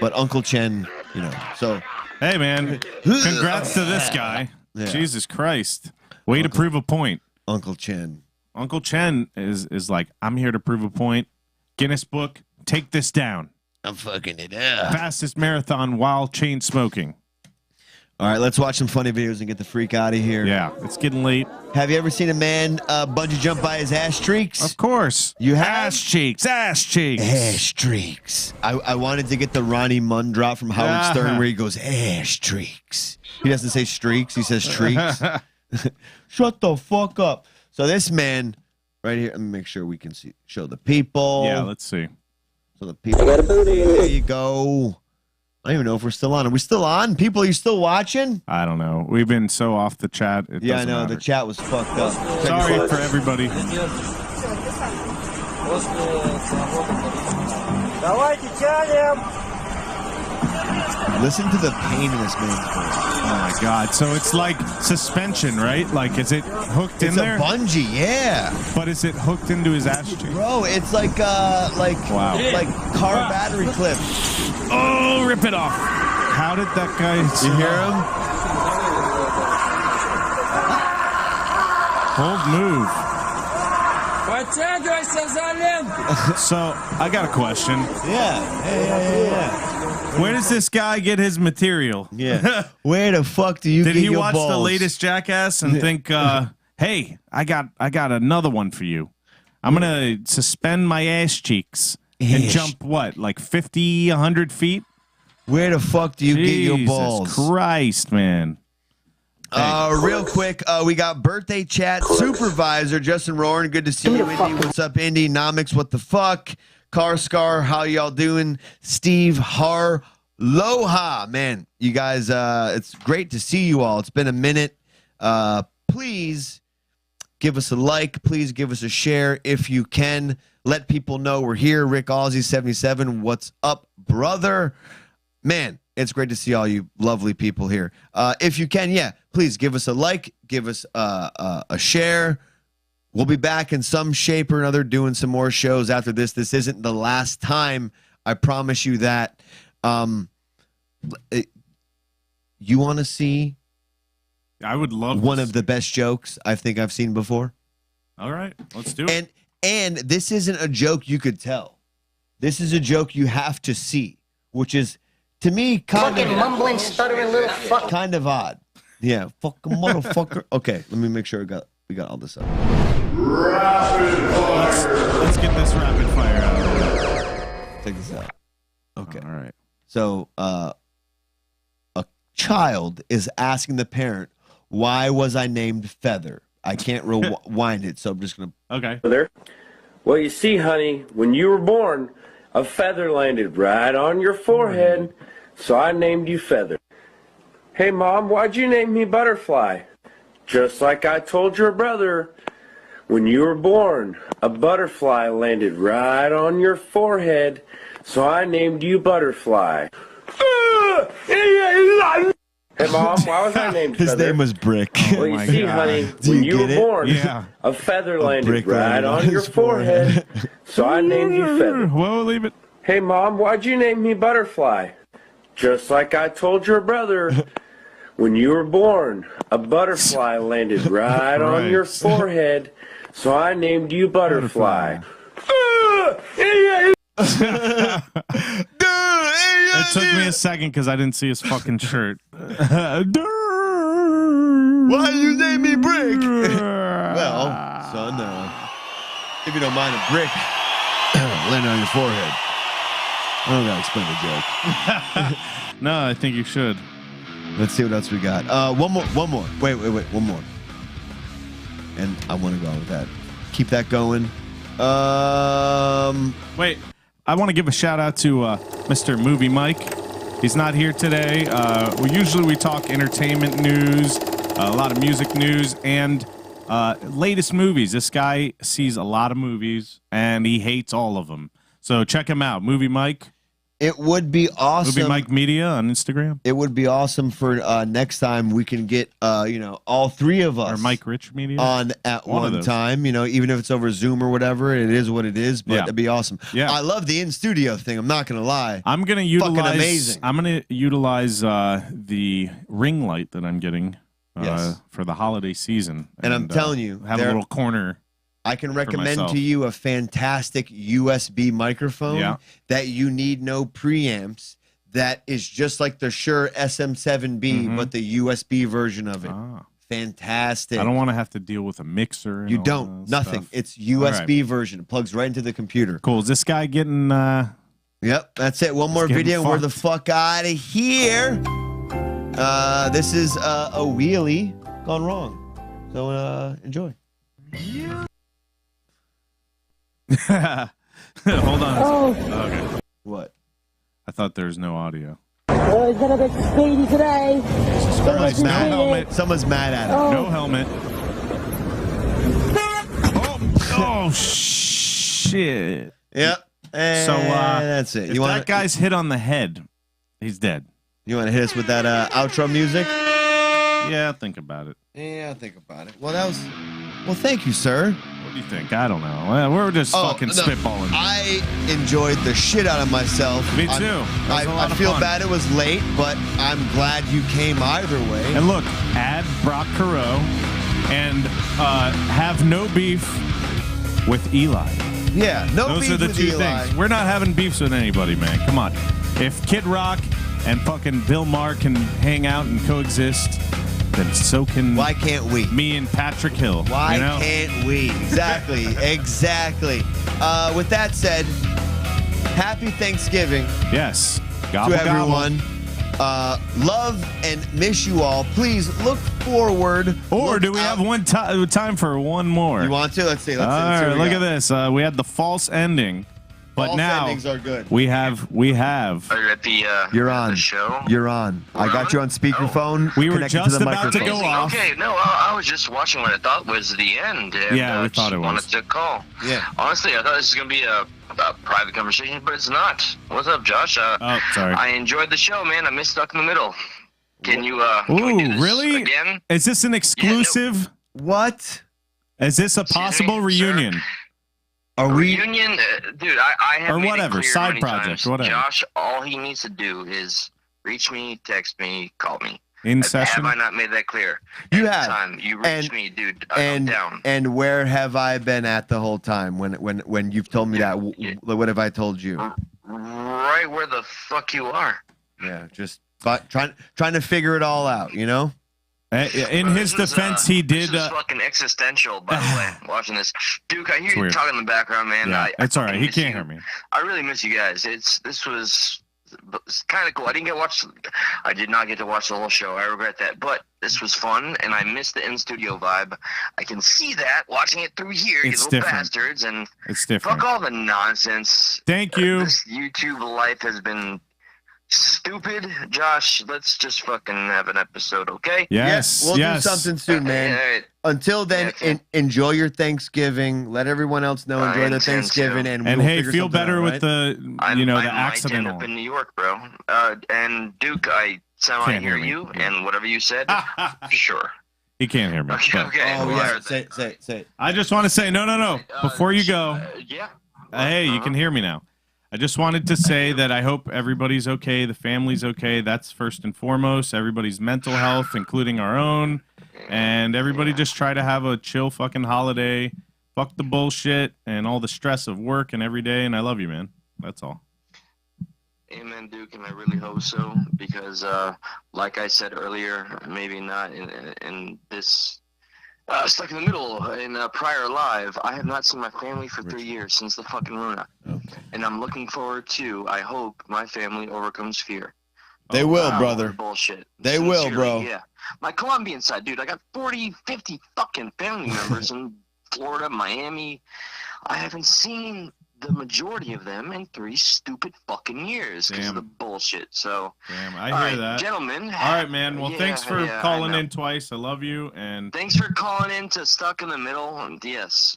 But Uncle Chen, you know, so. Hey, man. Congrats to this guy. Yeah. Jesus Christ. Way to prove a point. Uncle Chen. Uncle Chen is like, I'm here to prove a point. Guinness Book, take this down. I'm fucking it up. Fastest marathon while chain smoking. All right, let's watch some funny videos and get the freak out of here. Yeah, it's getting late. Have you ever seen a man bungee jump by his ass cheeks? Of course. You have? Ass cheeks. Ass cheeks. I wanted to get the Ronnie Munn drop from Howard Stern where he goes, ass streaks. He doesn't say streaks, he says streaks. Shut the fuck up. So this man right here, let me make sure we can show the people. Yeah, let's see. So the people. There you go. I don't even know if we're still on. Are we still on? People, are you still watching? I don't know. We've been so off the chat. It Yeah, I doesn't know. matter. The chat was fucked up. Sorry for everybody. Listen to the pain in this man's voice. Oh my god! So it's like suspension, right? Like, is it hooked in there? It's a bungee, yeah. But is it hooked into his ass cheek? Bro, it's like Wow. like car battery clip. Oh, rip it off! How did that guy? You hear him? Bold move. So I got a question. Yeah. Where does this guy get his material? Yeah. Where the fuck do you Did get he your watch balls? the latest Jackass and think, hey, I got another one for you. I'm gonna suspend my ass cheeks and jump what, like 50, 100 feet? Where the fuck do you get your balls? Jesus Christ, man. Real quick, we got birthday chat supervisor Justin Roran. Good to see you, Indy. What's up, Indy? Nomics, what the fuck? Car Scar, how y'all doing? Steve Harloha, man, you guys, it's great to see you all. It's been a minute. Please give us a like. Please give us a share if you can. Let people know we're here. Rick Aussie 77, what's up, brother? Man, it's great to see all you lovely people here. If you can, yeah, please give us a like, give us a share. We'll be back in some shape or another doing some more shows after this. This isn't the last time. I promise you that. You want to see? I would love one of the best jokes I think I've seen before. All right, let's do it. And this isn't a joke you could tell. This is a joke you have to see, which is, to me, kind Fucking mumbling, stuttering little fuck. kind of odd. Yeah, fucking motherfucker. Okay, let me make sure we got all this up. Let's get this rapid fire out of the way. Check this out. Okay. All right. So, a child is asking the parent, "Why was I named Feather?" I can't rewind it, so I'm just gonna. Okay. There. Well, you see, honey, when you were born, a feather landed right on your forehead, so I named you Feather. Hey, Mom, why'd you name me Butterfly? Just like I told your brother. When you were born, a butterfly landed right on your forehead, so I named you Butterfly. Hey, Mom, why was I named His Feather? name was Brick. Well, you see, honey, when you were born, a feather landed brick right landed on on your his forehead, so I named you Feather. Well, leave it. Hey, Mom, why'd you name me Butterfly? Just like I told your brother. When you were born, a butterfly landed right on your forehead, so I named you Butterfly. It took me a second because I didn't see his fucking shirt. Why you name me Brick? Well, son, if you don't mind a brick landing on your forehead, I don't gotta explain the joke. No, I think you should. Let's see what else we got. One more. Wait, one more. And I want to go on with that. Keep that going. Wait, I want to give a shout out to Mr. Movie Mike. He's not here today. We talk entertainment news, a lot of music news, and latest movies. This guy sees a lot of movies, and he hates all of them. So check him out, Movie Mike. It would be awesome. Movie Mike Media on Instagram. It would be awesome for next time we can get all three of us or Mike Rich Media on at one time. Even if it's over Zoom or whatever, it is what it is. But it'd be awesome. Yeah, I love the in studio thing. I'm not gonna lie. I'm gonna utilize. Fucking amazing. I'm gonna utilize the ring light that I'm getting for the holiday season. And I'm telling you, have a little corner. I can recommend to you a fantastic USB microphone that you need no preamps. That is just like the Shure SM7B, but the USB version of it. Fantastic. I don't want to have to deal with a mixer. And you don't. Nothing. Stuff. It's USB version. It plugs right into the computer. Cool. Is this guy getting... Yep, that's it. One more video and we're the fuck out of here. This is a wheelie gone wrong. So enjoy. Hold on. Okay. What? I thought there was no audio. Oh, it's gonna be speedy today. Someone's mad at him. No helmet. Oh shit. Yep. And so that's it. If that guy's hit on the head, he's dead. You want to hit us with that outro music? Yeah, think about it. Yeah, think about it. Well, well, thank you, sir. What do you think? I don't know. Well, we're just fucking spitballing. I enjoyed the shit out of myself. Me too. I feel bad it was late, but I'm glad you came either way. And look, add Brock Carreau and have no beef with Eli. Yeah, no beef with Eli. Those are the two things. We're not having beefs with anybody, man. Come on. If Kid Rock and fucking Bill Maher can hang out and coexist, then so can... Why can't we? Me and Patrick Hill. Why can't we? Exactly. Exactly. With that said, happy Thanksgiving. Yes. Gobble, to everyone. Love and miss you all. Please look forward. Or do we have time for one more? You want to? Let's see. All right, look at this. We had the false ending. But false now endings are good. we have. Are you at the You're on. the show? You're on. I got you on speakerphone. We were connected just to the about to microphone. go off. Okay, no, I was just watching what I thought was the end. And, Yeah, we thought it was. wanted to call. Yeah. Honestly, I thought this was going to be a private conversation, but it's not. What's up, Josh? Oh, sorry. I enjoyed the show, man. I missed Stuck in the Middle. Can you, Ooh, can we do this really? again? Is this an exclusive? What? Is this a possible reunion? Sir? Are we reunion? Dude, I have or made whatever, it clear side many project, times. whatever. Josh, all he needs to do is reach me, text me, call me. In session? Have I not made that clear? You have. Time you reach me, dude, I'm down. And where have I been at the whole time when you've told me that? What have I told you? Right where the fuck you are. Yeah, just trying to figure it all out, you know? In his defense, he did. This is fucking existential, by the way. Watching this, Duke, I hear you talking in the background, man. Yeah, it's all right. He can't you. hear me. I really miss you guys. This was kind of cool. I did not get to watch the whole show. I regret that, but this was fun, and I missed the in studio vibe. I can see that watching it through here, you little bastards, and it's different. Fuck all the nonsense. Thank you. This YouTube life has been stupid. Josh, let's just fucking have an episode, okay? Yes. We'll do something soon, man. Right. Until then, enjoy your Thanksgiving. Let everyone else know enjoy their Thanksgiving, and hey, feel better with the the I accidental. might end up in New York, bro. And Duke, I somehow hear you, and whatever you said, sure. He can't hear me. Okay. Oh yeah, say it. I just want to say no. Before you go, hey, you can hear me now. I just wanted to say that I hope everybody's okay, the family's okay. That's first and foremost. Everybody's mental health, including our own. And everybody just try to have a chill fucking holiday. Fuck the bullshit and all the stress of work and every day, and I love you, man. That's all. Amen, Duke, and I really hope so, because like I said earlier, maybe not in this stuck in the middle in a prior live, I have not seen my family for 3 years since the fucking Rona. Okay. And I'm looking forward to, I hope my family overcomes fear. They will, brother. Bullshit. They will, bro. Yeah. My Colombian side, dude, I got 40, 50 fucking family members in Florida, Miami. I haven't seen the majority of them in 3 stupid fucking years because of the bullshit. So, damn, I all hear right, that. Gentlemen. All right, man. Well, Yeah, thanks for yeah, calling I know. in twice. I love you. And Thanks for calling in to Stuck in the Middle. And yes,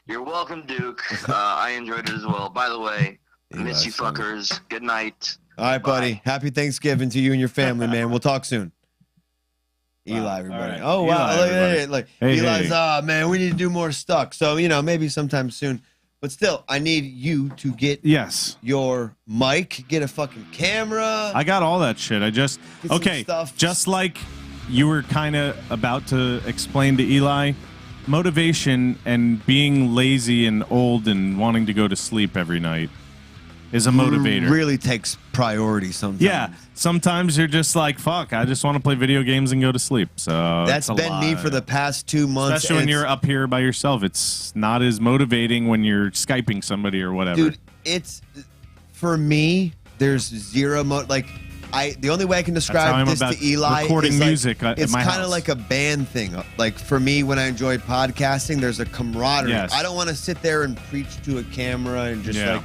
you're welcome, Duke. I enjoyed it as well. By the way, miss you fuckers. Good night. All right, buddy. Happy Thanksgiving to you and your family, man. We'll talk soon. Eli, everybody. right. Oh, wow. Eli, Look at everybody. it. Like, Hey, Eli's, hey. man, we need to do more Stuck. So, maybe sometime soon. But still, I need you to get your mic, get a fucking camera. I got all that shit. I just Get some okay. stuff. Just like you were kind of about to explain to Eli, motivation and being lazy and old and wanting to go to sleep every night is a motivator. Really takes priority sometimes. Yeah, sometimes you're just like, fuck, I just want to play video games and go to sleep. So That's it's a been me lot. for the past 2 months. Especially when It's- you're up here by yourself. It's not as motivating when you're Skyping somebody or whatever. Dude, it's for me. There's zero the only way I can how I'm describe this about to Eli recording is music at it's my kind of house. like a band thing. Like for me, when I enjoy podcasting, there's a camaraderie. Yes. I don't want to sit there and preach to a camera and just Yeah.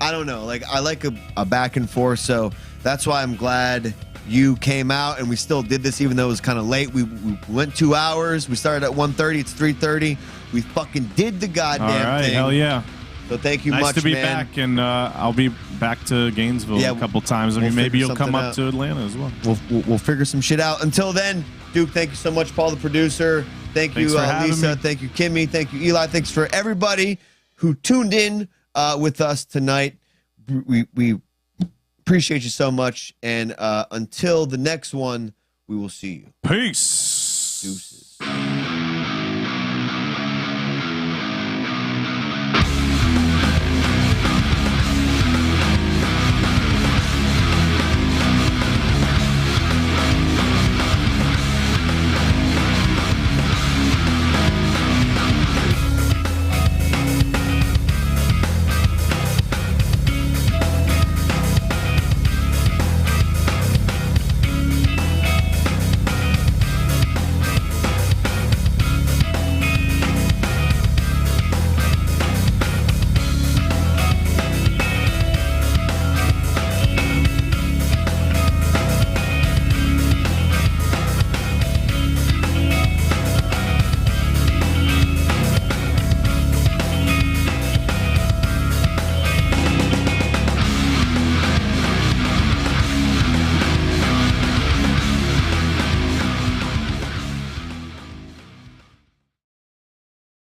I don't know. Like I like a back and forth. So that's why I'm glad you came out and we still did this even though it was kind of late. We went 2 hours. We started at 1:30. It's 3:30. We fucking did the goddamn all right, thing. hell yeah. So thank you nice much, to be man. back, and I'll be back to Gainesville a couple times. I mean, maybe figure you'll come something up out. to Atlanta as well. We'll figure some shit out. Until then, Duke, thank you so much, Paul, the producer. Thank Thanks you, for having Lisa. me. Thank you, Kimmy. Thank you, Eli. Thanks for everybody who tuned in with us tonight. We appreciate you so much. And until the next one, we will see you. Peace. Deuce.